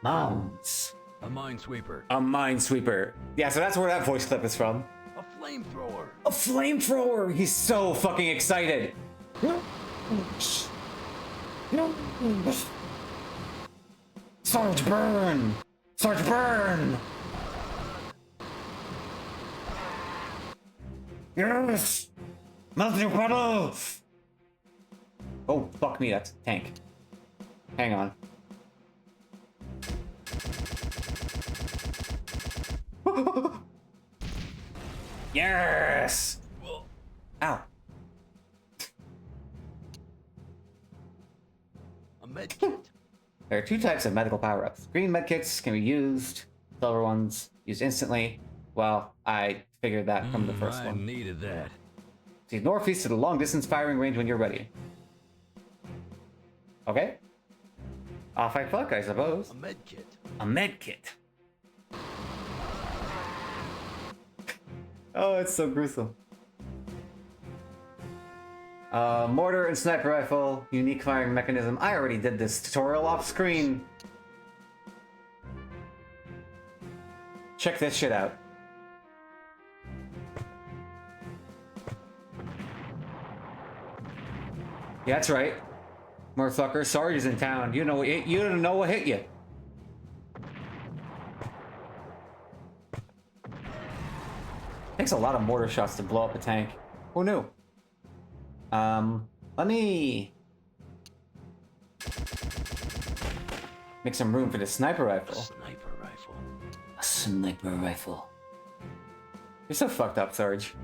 Mines. A minesweeper. A minesweeper. Yeah, so that's where that voice clip is from. A flamethrower. A flamethrower! He's so fucking excited. Sarge burn! Sarge burn! Yes! Melting puddle! Oh, fuck me, that's a tank. Hang on. Yes! Ow. There are 2 types of medical power-ups. Green medkits can be used. Silver ones used instantly. Well, I figured that from the first one. Needed that. See northeast to the long-distance firing range when you're ready. Okay. Off I fuck, I suppose. A medkit. Oh, it's so gruesome. Mortar and sniper rifle, unique firing mechanism. I already did this tutorial off screen. Check this shit out. Yeah, that's right. Motherfucker, Sarge is in town. You know, you don't know what hit you. Takes a lot of mortar shots to blow up a tank. Who knew? Let me make some room for the sniper rifle. A sniper rifle. You're so fucked up, Sarge.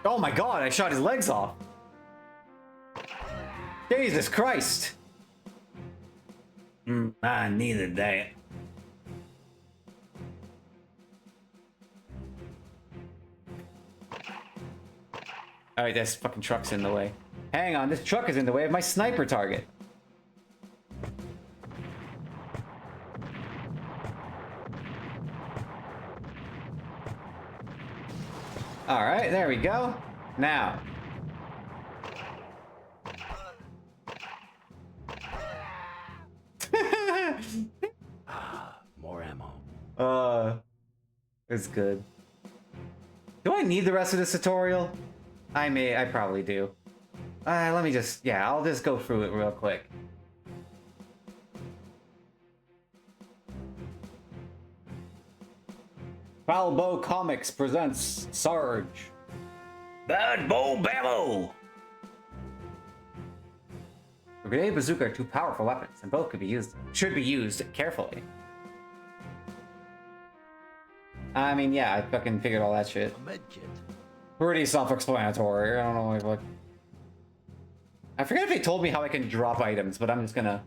Oh my god, I shot his legs off. Jesus Christ. I needed that. Alright, this fucking truck's in the way. Hang on, this truck is in the way of my sniper target. Alright, there we go. Now. More ammo. It's good. Do I need the rest of this tutorial? I probably do. Let me just, yeah, I'll just go through it real quick. Foul Bow Comics presents Sarge. Bad Bow Bammo! A grenade and bazooka are 2 powerful weapons, and both should be used carefully. I mean, yeah, I fucking figured all that shit. Pretty self-explanatory. I don't know, like, I forget if they told me how I can drop items, but I'm just gonna.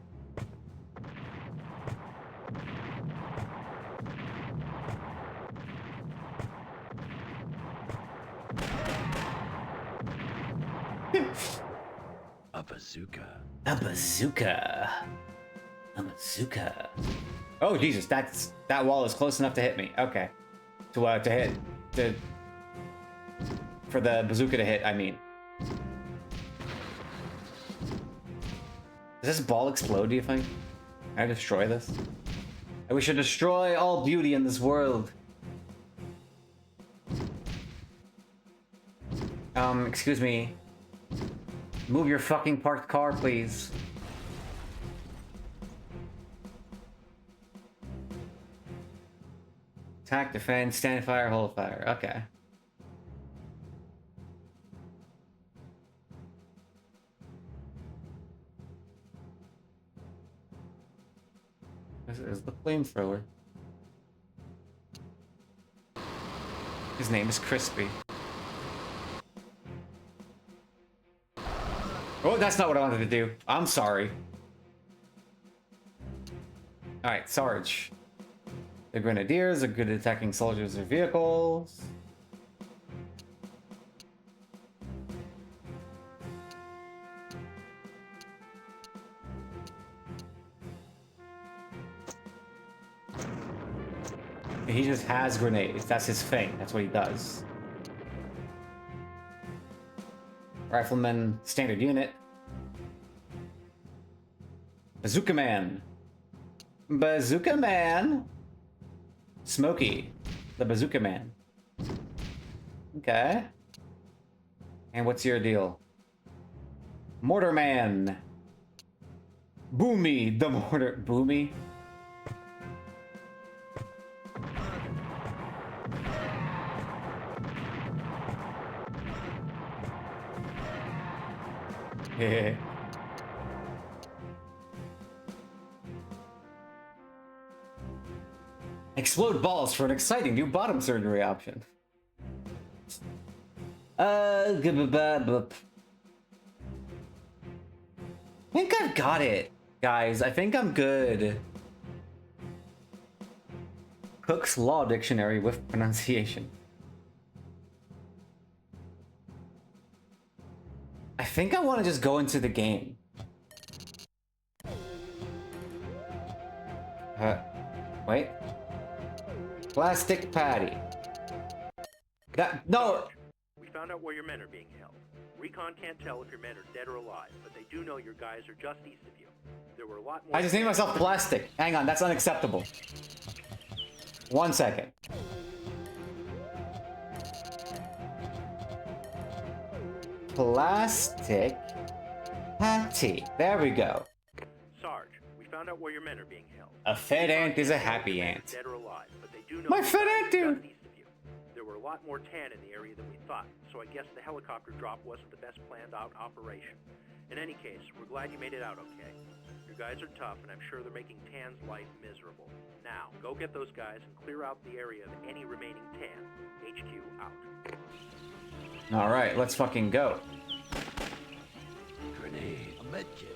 A bazooka. A bazooka. A bazooka. Oh Jesus, that wall is close enough to hit me. Okay, to hit for the bazooka to hit. I mean, does this ball explode? Do you think? Can I destroy this? We should destroy all beauty in this world. Excuse me. Move your fucking parked car, please. Attack, defend, stand fire, hold fire. Okay. This is the flamethrower. His name is Crispy. Oh, that's not what I wanted to do. I'm sorry. Alright, Sarge. The Grenadiers are good at attacking soldiers or vehicles. He just has grenades. That's his thing. That's what he does. Rifleman, standard unit. Bazooka Man. Bazooka Man. Smokey, the Bazooka Man. Okay. And what's your deal? Mortar Man. Boomy, the mortar. Boomy? Hehe. Explode balls for an exciting new bottom surgery option. I think I've got it, guys. I think I'm good. Cook's Law Dictionary with pronunciation. I think I want to just go into the game. Wait. Plastic patty. That no. We found out where your men are being held. Recon can't tell if your men are dead or alive, but they do know your guys are just east of you. There were a lot more. I just named myself Plastic. Hang on, that's unacceptable. 1 second. Plastic patty. There we go. Sarge, we found out where your men are being held. A fat ant is a happy ant. Dead or alive, but they do know My your fat guys ant, are dude. just east of you. There were a lot more tan in the area than we thought, so I guess the helicopter drop wasn't the best planned out operation. In any case, we're glad you made it out okay. Your guys are tough, and I'm sure they're making Tan's life miserable. Now, go get those guys and clear out the area of any remaining Tan. HQ out. Alright, let's fucking go. Grenade. A med kit.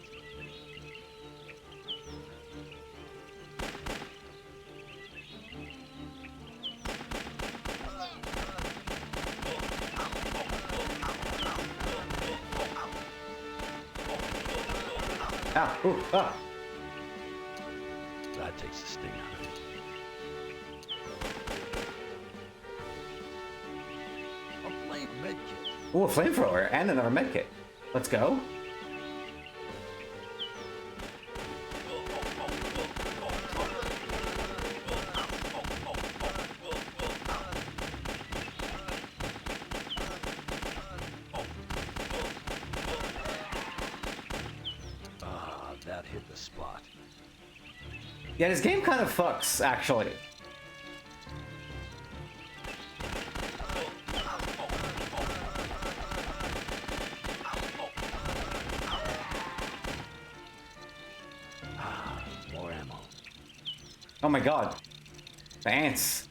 Ah, ooh, ah. That takes the sting out of it. A flame med kit. Ooh, a flamethrower and another medkit. Let's go. That hit the spot. Yeah, this game kind of fucks, actually. More ammo. Oh my god. The ants.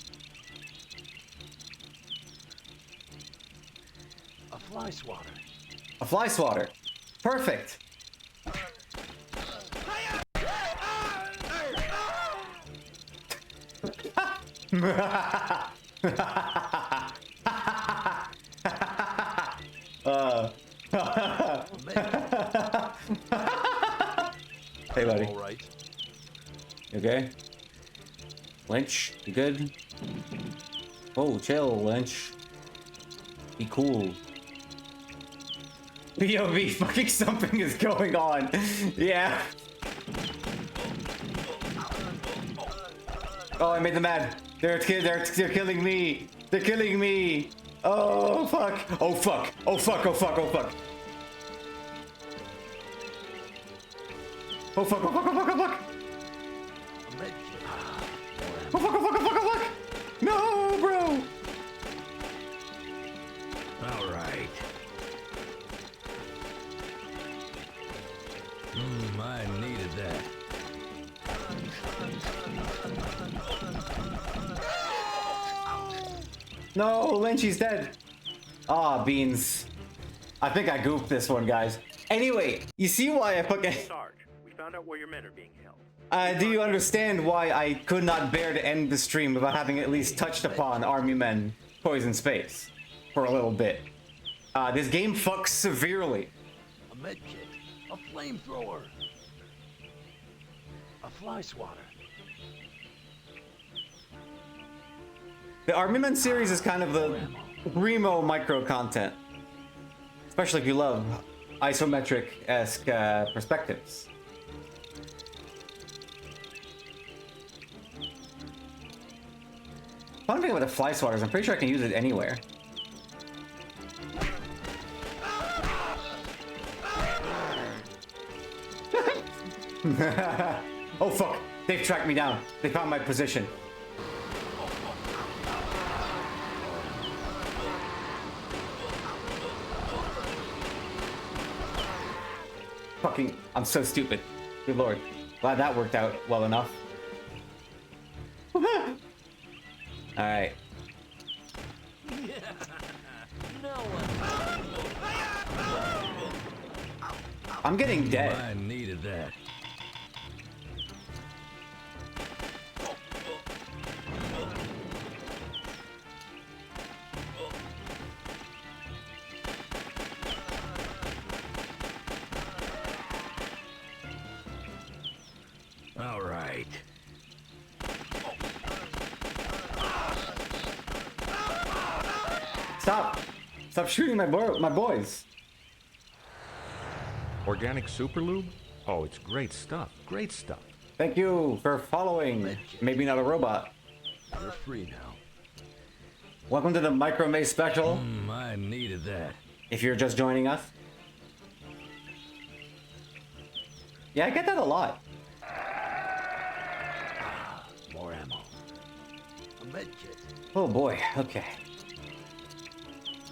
A fly swatter. A fly swatter. Perfect. Hey, buddy. All right. You okay? Lynch, you good? Oh, chill, Lynch. Be cool. POV, fucking something is going on. Yeah. Oh, I made them mad. They're killing me. They're killing me. Oh fuck. Oh fuck. Oh fuck. Oh fuck. Oh fuck. Oh fuck. Oh fuck. Oh fuck. Oh fuck. A med kit. Oh fuck. Oh fuck. Oh fuck. Oh fuck. No, bro. All right. I needed that. No, Lynchy's dead. Ah, beans. I think I goofed this one, guys. Anyway, you see why I fucking... Sarge, we found out where your men are being held. do you understand why I could not bear to end the stream without having at least touched upon Army Men Poison Space for a little bit? This game fucks severely. A med kit. A flamethrower. A fly swatter. The Army Men series is kind of the primo micro content. Especially if you love isometric-esque perspectives. Fun thing about the fly swatters, I'm pretty sure I can use it anywhere. Oh fuck, they've tracked me down. They found my position. Fucking, I'm so stupid. Good lord. Glad that worked out well enough. Alright. I'm getting dead. I needed that. All right. Stop! Stop shooting my boys. Organic Superlube? Oh, it's great stuff. Great stuff. Thank you for following. Maybe not a robot. You're free now. Welcome to the Micro May special. I needed that. If you're just joining us. Yeah, I get that a lot. More ammo. A med kit. Oh boy, okay.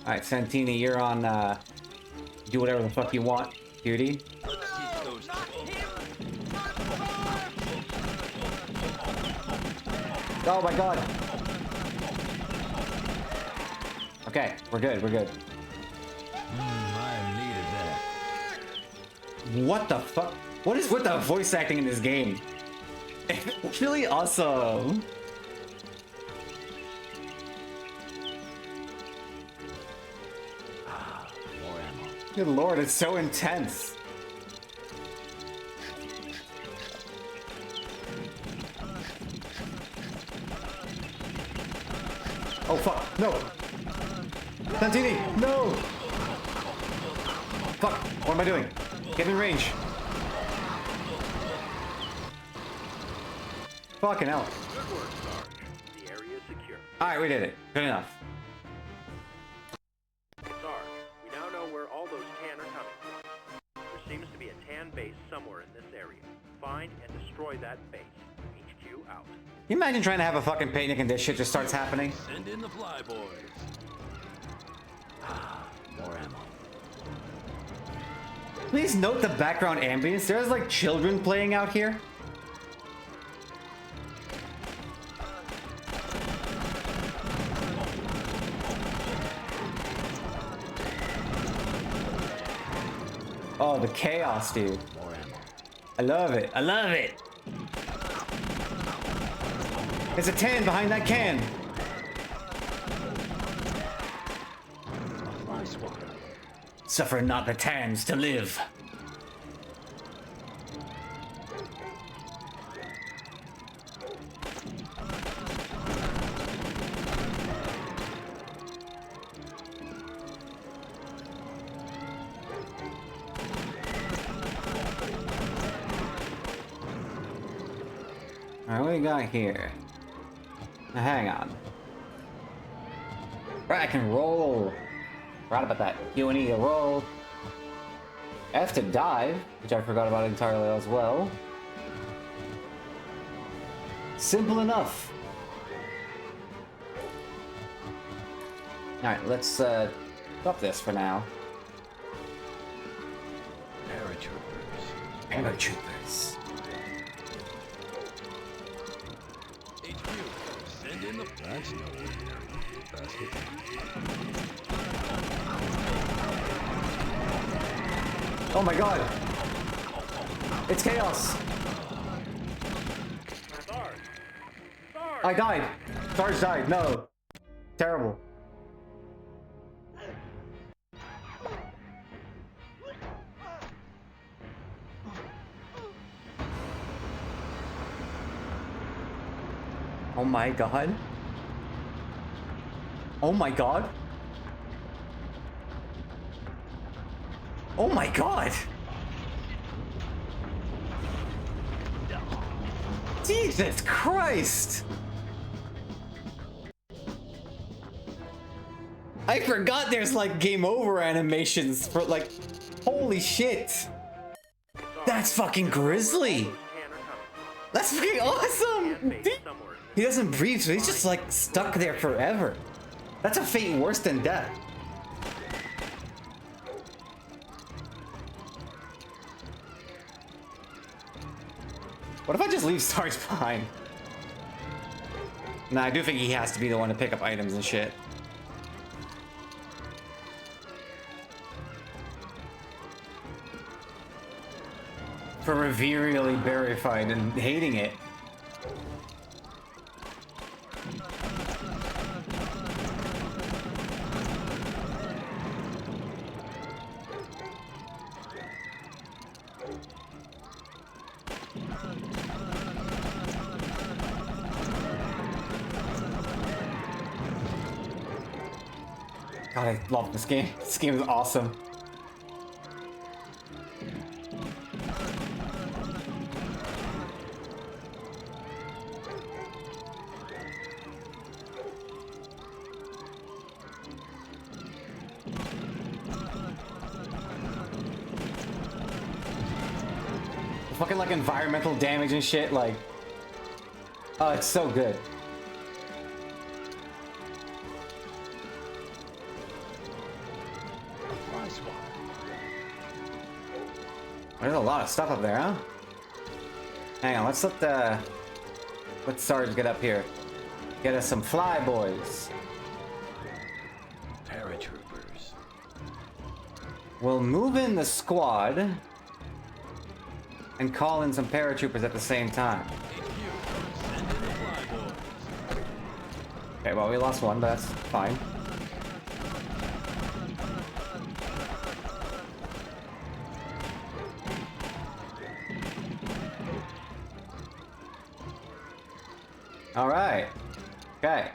Alright, Santini, you're on, do whatever the fuck you want, cutie. Oh my god! Okay, we're good, we're good. I needed that. What the fuck? What is with the voice acting in this game? It's really awesome. More ammo. Good lord, it's so intense. Oh fuck, no! Santini, no! Fuck, what am I doing? Get in range. Fucking hell. Good work, Sarge. The area is secure. Alright, we did it. Good enough. Sarge, we now know where all those tan are coming from. There seems to be a tan base somewhere in this area. Find and destroy that base. HQ out. Can you imagine trying to have a fucking picnic and this shit just starts happening? Send in the flyboys. More ammo. Please note the background ambience. There's like children playing out here. Oh, the chaos, dude. More ammo. I love it. I love it. There's a tan behind that can. Nice one. Suffer not the tans to live. Alright, what do we got here? Now, hang on. Right, I can roll. Forgot about that. Q and E to roll. F to dive, which I forgot about entirely as well. Simple enough. Alright, let's stop this for now. Paratroopers. Paratroopers. HQ. Send in the. That's no ordinary basket. Oh my god! It's chaos! Sarge! Sarge! I died! Sarge died, no! Terrible. Oh my god. Oh my god. Oh my god. Jesus Christ. I forgot there's like game over animations for like, holy shit. That's fucking grisly. Tan are coming. That's fucking Tan awesome. base somewhere in this He doesn't breathe, so he's just like stuck there forever. That's a fate worse than death. What if I just leave Sarge behind? Nah, I do think he has to be the one to pick up items and shit. for reverently verified and hating it. God, I love this game. This game is awesome. Fucking like environmental damage and shit, like, oh, it's so good. There's a lot of stuff up there, huh? Hang on, let's let Sarge get up here. Get us some fly boys. Paratroopers. We'll move in the squad and call in some paratroopers at the same time. Send in the flyboys. Okay, well, we lost one, but that's fine. All right. Okay.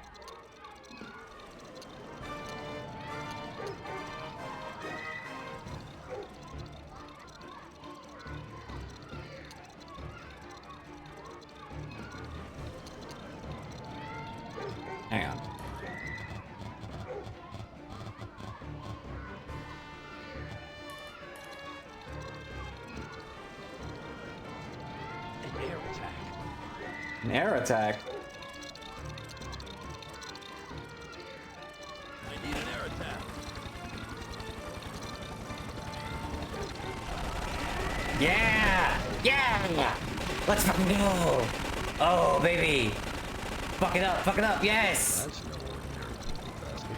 Hang on. An air attack. An air attack? I need an air attack. Yeah! Yeah! Let's fucking go! Oh, baby! Fuck it up, yes! That's no ordinary basket.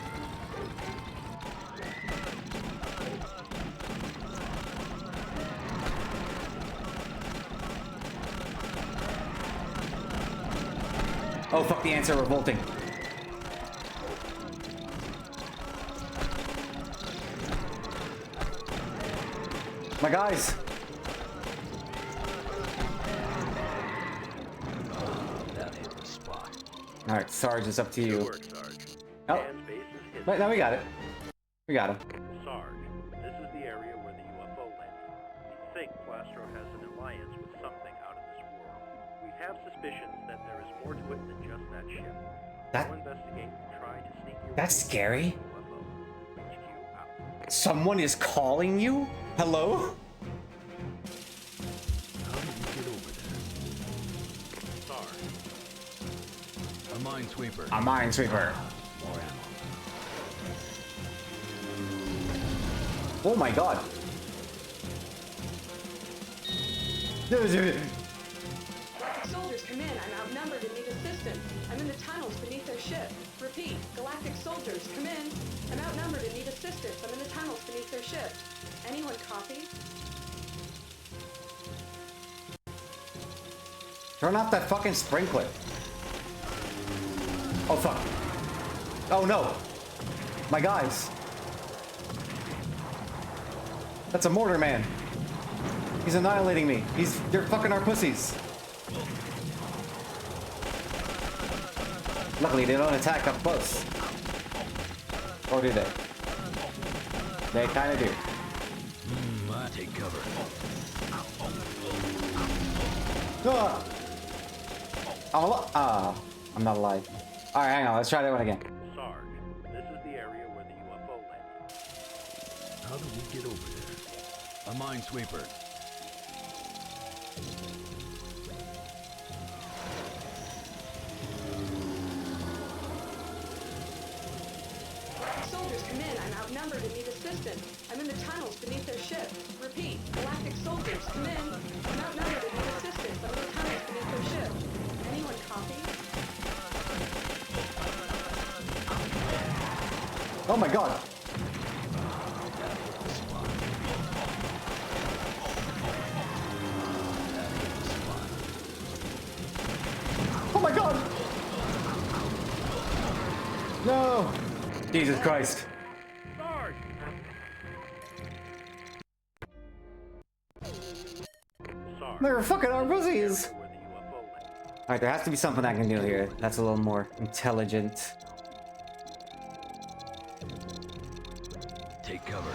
Oh, fuck, the ants are revolting. My guys! That hit the spot. Alright, Sarge, it's up to Good you. work, Sarge. Oh, Dan's base is hidden. wait, no, we got it. We got him. Sarge, this is the area where the UFO landed. We think Plastro has an alliance with something out of this world. We have suspicions that there is more to it than just that ship. That- Go investigate and try to sneak your That's way scary. into the UFO. HQ out. Someone is calling you? Hello? How did we get over there? Sarge, A minesweeper. A minesweeper. More ammo. Oh my god. Soldiers, come in. I'm outnumbered and need assistance. I'm in the tunnels beneath their ship. Repeat, galactic soldiers, come in. I'm outnumbered and need assistance. I'm in the tunnels beneath their ship. Anyone copy? Turn off that fucking sprinkler. Oh fuck. Oh no. My guys. That's a mortar man. He's annihilating me. You're fucking our pussies. Luckily, they don't attack up close. Or do they? They kinda do. Take cover. Ah! I'm not alive. Alright, hang on, let's try that one again. Sarge, this is the area where the UFO landed. How did we get over there? A minesweeper. Soldiers, come in. I'm outnumbered and need assistance. I'm in the tunnels beneath their ship. Repeat, galactic soldiers, come in. I'm outnumbered and need assistance. I'm in the tunnels beneath their ship. Anyone copy? Oh my god. Oh, Jesus Christ. Sarge! Sarge. They're fucking our pussies. Where the UFO landed. Alright, there has to be something I can do here that's a little more intelligent. Take cover.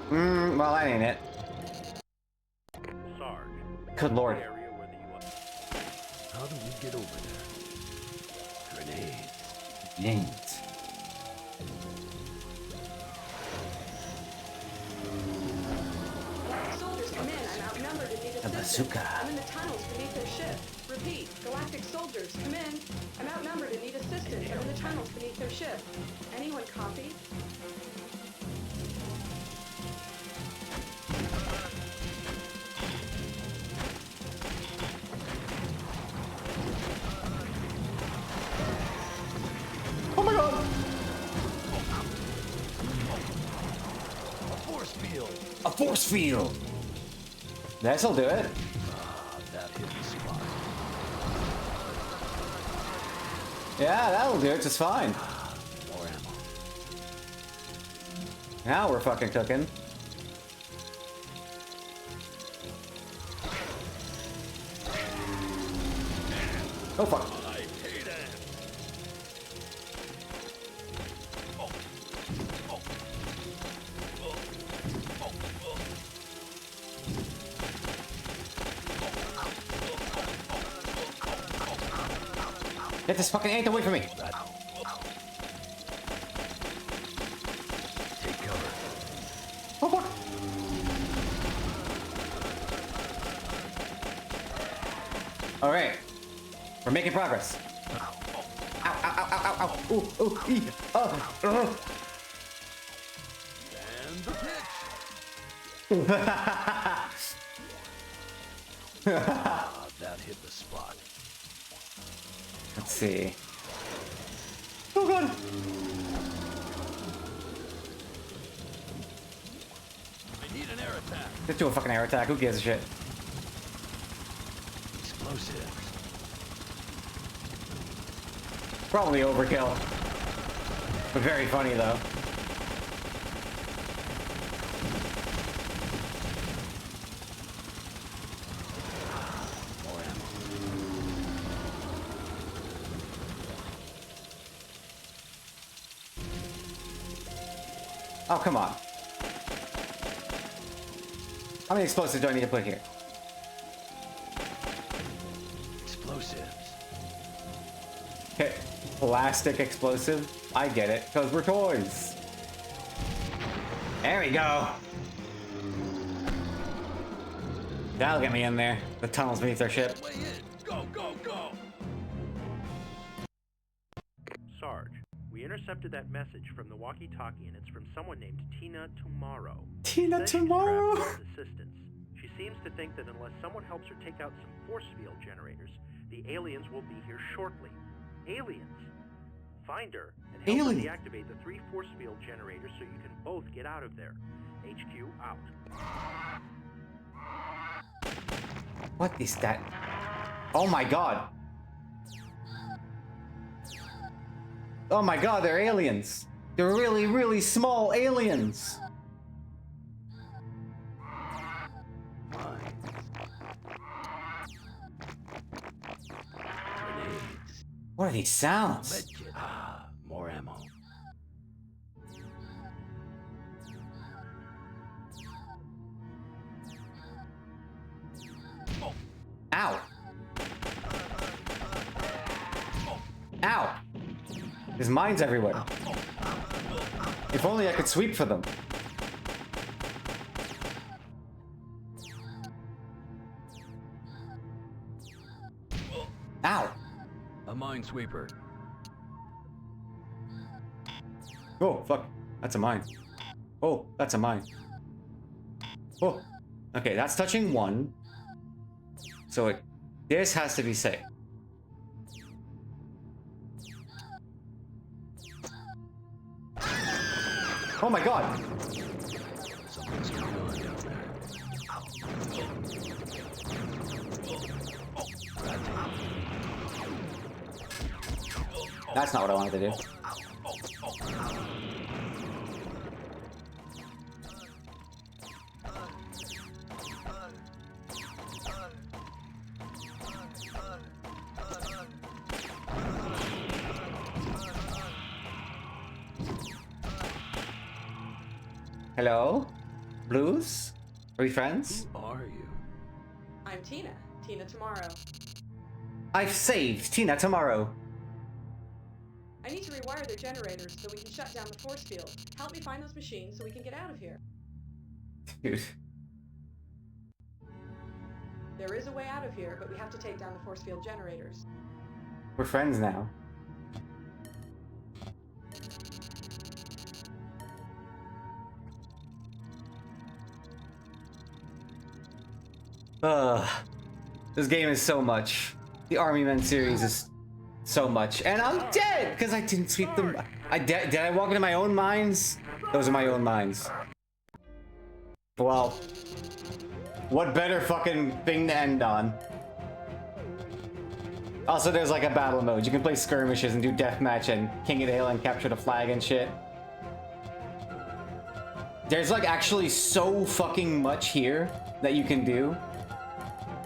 Well, that ain't it. Sarge. Good lord. The area where the UFO. How do we get over there? Grenades. Yanks. Soldiers, come in. I'm outnumbered and need A assistance. bazooka. I'm in the tunnels beneath their ship. Repeat, galactic soldiers, come in. I'm outnumbered and need assistance. I'm in the tunnels beneath their ship. Anyone copy? Oh my god! A force field. A force field! This'll do it. That hit the spot. Yeah, that'll do it just fine. More ammo. Now we're fucking cooking. Oh fuck. I hate it. Get this fucking ant away from me! Take cover. Oh fuck! Alright. We're making progress. Ow, ow, ow, ow, ow, ow. Ooh, ooh, ee, And the pitch. That hit the spot. Let's see. Oh god! I need an air attack. Just do a fucking air attack, who gives a shit? Explosives. Probably overkill. But very funny though. More ammo. Oh, come on. How many explosives do I need to put here? Explosives. Okay, plastic explosive. I get it, because we're toys. There we go. That'll get me in there. The tunnels beneath their ship. Way in. Go, go, go. Sarge, we intercepted that message from the walkie-talkie, and it's from someone named Tina Tomorrow. Tina Says she's Tomorrow? trapped with assistance. She seems to think that unless someone helps her take out some force field generators, the aliens will be here shortly. Aliens! Find her and help her deactivate the 3 force field generators so you can both get out of there. HQ out. What is that? Oh my god. Oh my god, they're aliens. They're really, really small aliens. Grenades. What are these sounds? Medkit. More ammo. Ow. Ow. There's mines everywhere. If only I could sweep for them. Ow. A minesweeper. Oh, fuck. That's a mine. Oh, that's a mine. Oh. Okay, that's touching 1. So this has to be safe. Oh my god! Something's going on down there. That's not what I wanted to do. Hello? Blues? Are we friends? Who are you? I'm Tina. Tina Tomorrow. I've saved Tina Tomorrow. I need to rewire their generators so we can shut down the force field. Help me find those machines so we can get out of here. Dude. There is a way out of here, but we have to take down the force field generators. We're friends now. Ugh. This game is so much. The Army Men series is so much. And I'm dead! Because I didn't sweep them. Did I walk into my own mines? Those are my own mines. Well. What better fucking thing to end on? Also, there's like a battle mode. You can play skirmishes and do deathmatch and King of the Hill and capture the flag and shit. There's like actually so fucking much here that you can do.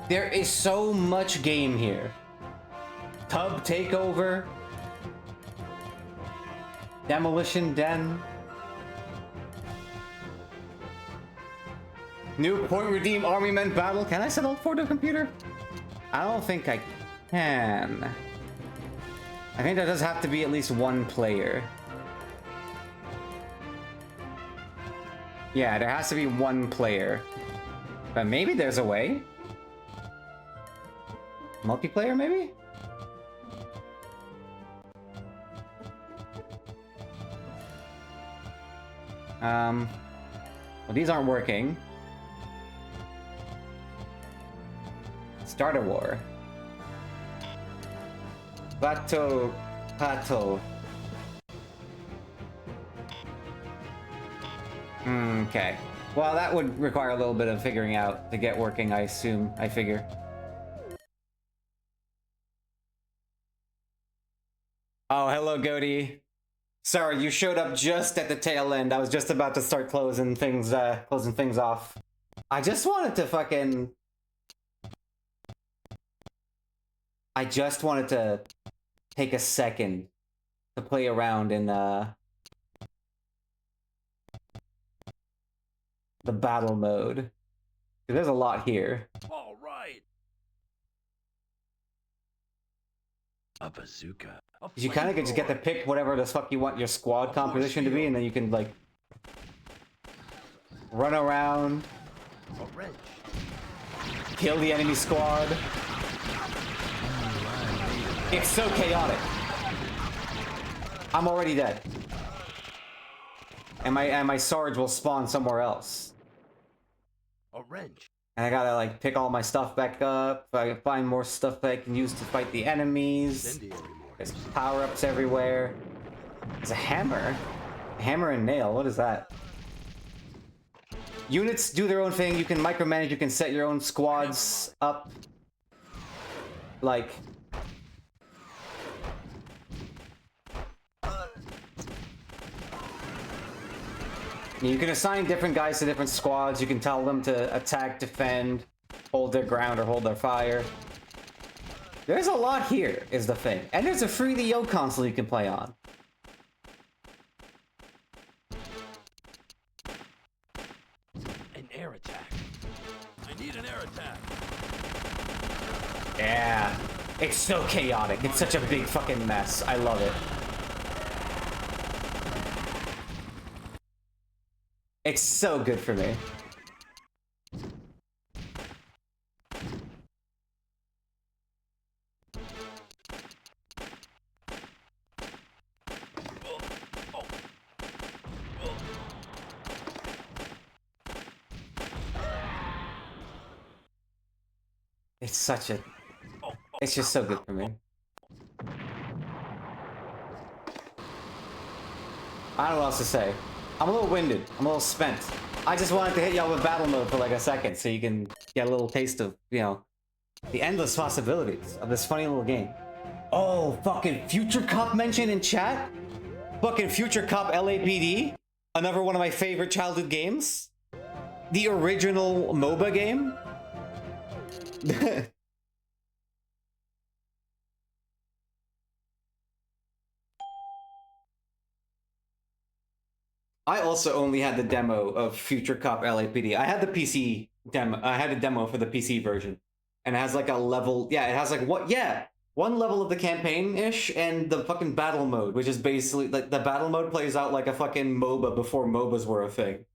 There is so much game here. Tub takeover. Demolition Den. New point redeem Army Men battle. Can I set up for the computer? I don't think I can. I think there does have to be at least one player. Yeah, there has to be one player. But maybe there's a way. Multiplayer, maybe? Well, these aren't working. Start a war. Plateau. Okay. Well, that would require a little bit of figuring out to get working, I assume. I figure. Oh, hello, Goaty. Sorry, you showed up just at the tail end. I was just about to start closing things off. I just wanted to fucking... I just wanted to take a second to play around in the battle mode. There's a lot here. All right. A bazooka. You kind of just get to pick whatever the fuck you want your squad composition to be, and then you can like run around, kill the enemy squad. It's so chaotic. I'm already dead, and my Sarge will spawn somewhere else. A wrench. And I gotta like pick all my stuff back up. I can find more stuff that I can use to fight the enemies. There's power-ups everywhere. There's a hammer. A hammer and nail. What is that? Units do their own thing. You can micromanage. You can set your own squads up. Like... You can assign different guys to different squads. You can tell them to attack, defend, hold their ground, or hold their fire. There's a lot here, is the thing. And there's a free Yo console you can play on. An air attack. I need an air attack. Yeah. It's so chaotic. It's such a big fucking mess. I love it. It's so good for me. It's such a... It's just so good for me. I don't know what else to say. I'm a little winded. I'm a little spent. I just wanted to hit y'all with battle mode for like a second so you can get a little taste of, you know, the endless possibilities of this funny little game. Oh, fucking Future Cop mention in chat? Fucking Future Cop LAPD? Another one of my favorite childhood games? The original MOBA game? I also only had the demo of Future Cop LAPD. I had the PC demo. I had a demo for the PC version. And it has like a level, yeah, it has like what, yeah, one level of the campaign-ish and the fucking battle mode, which is basically, like, the battle mode plays out like a fucking MOBA before MOBAs were a thing.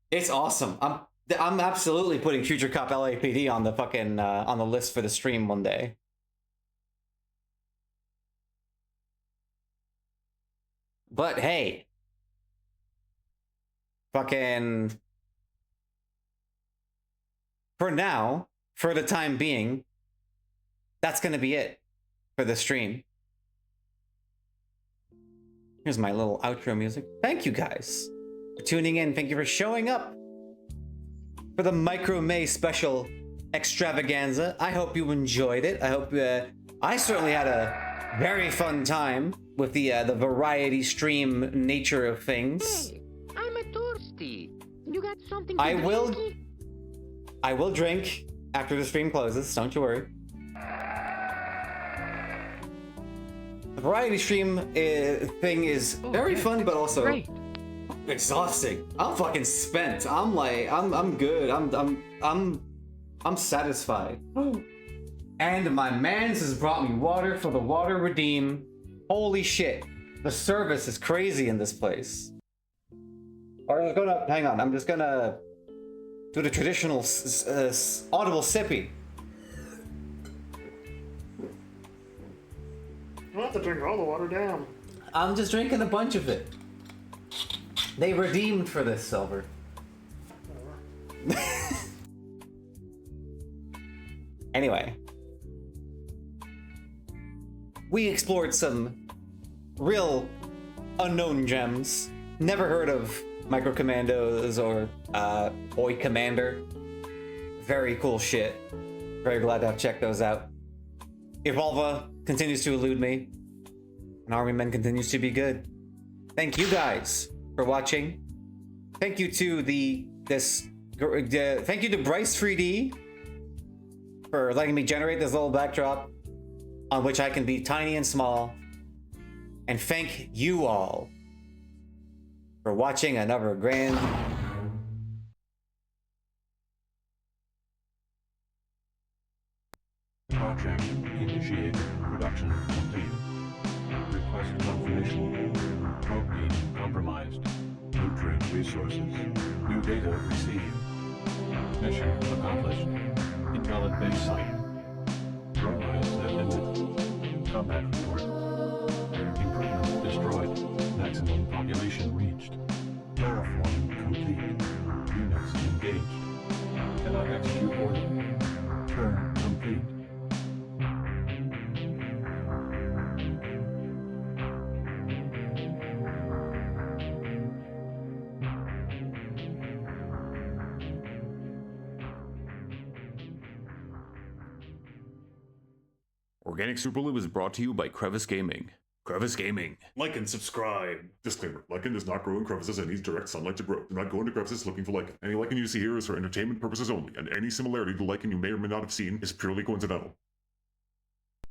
It's awesome. I'm absolutely putting Future Cop LAPD on the fucking, on the list for the stream one day. But hey. Fucking... For now, for the time being, that's gonna be it for the stream. Here's my little outro music. Thank you guys for tuning in. Thank you for showing up for the Micro May special extravaganza. I hope you enjoyed it. I hope I certainly had a very fun time with the variety stream nature of things. Hey, I'm a thirsty. You got something to I drinky? will drink after the stream closes, don't you worry. The variety stream thing is very fun, but also exhausting. I'm fucking spent. I'm like, I'm good. I'm satisfied. And my mans has brought me water for the water redeem. Holy shit, the service is crazy in this place. Hang on, I'm just gonna do the traditional audible sippy. You don't have to drink all the water down. I'm just drinking a bunch of it. They redeemed for this, Silver. Anyway. We explored some real unknown gems. Never heard of Micro Commandos or Boy Commander. Very cool shit. Very glad to have checked those out. Evolva continues to elude me. And Army Men continues to be good. Thank you guys for watching. Thank you to thank you to Bryce 3D for letting me generate this little backdrop on which I can be tiny and small. And thank you all for watching another grand... Project initiated. Production complete. Request confirmation. Protein compromised. Nutrient resources. New data received. Mission accomplished. Invalid base site. Progress at limit. Combat report. Improvement destroyed. Maximum population reached. Terraforming complete. Units engaged. Cannot execute order. Turn complete. Organic Superlube is brought to you by Crevice Gaming. Crevice Gaming. Like and subscribe. Disclaimer, lichen does not grow in crevices and needs direct sunlight to grow. Do not go into crevices looking for lichen. Any lichen you see here is for entertainment purposes only, and any similarity to lichen you may or may not have seen is purely coincidental.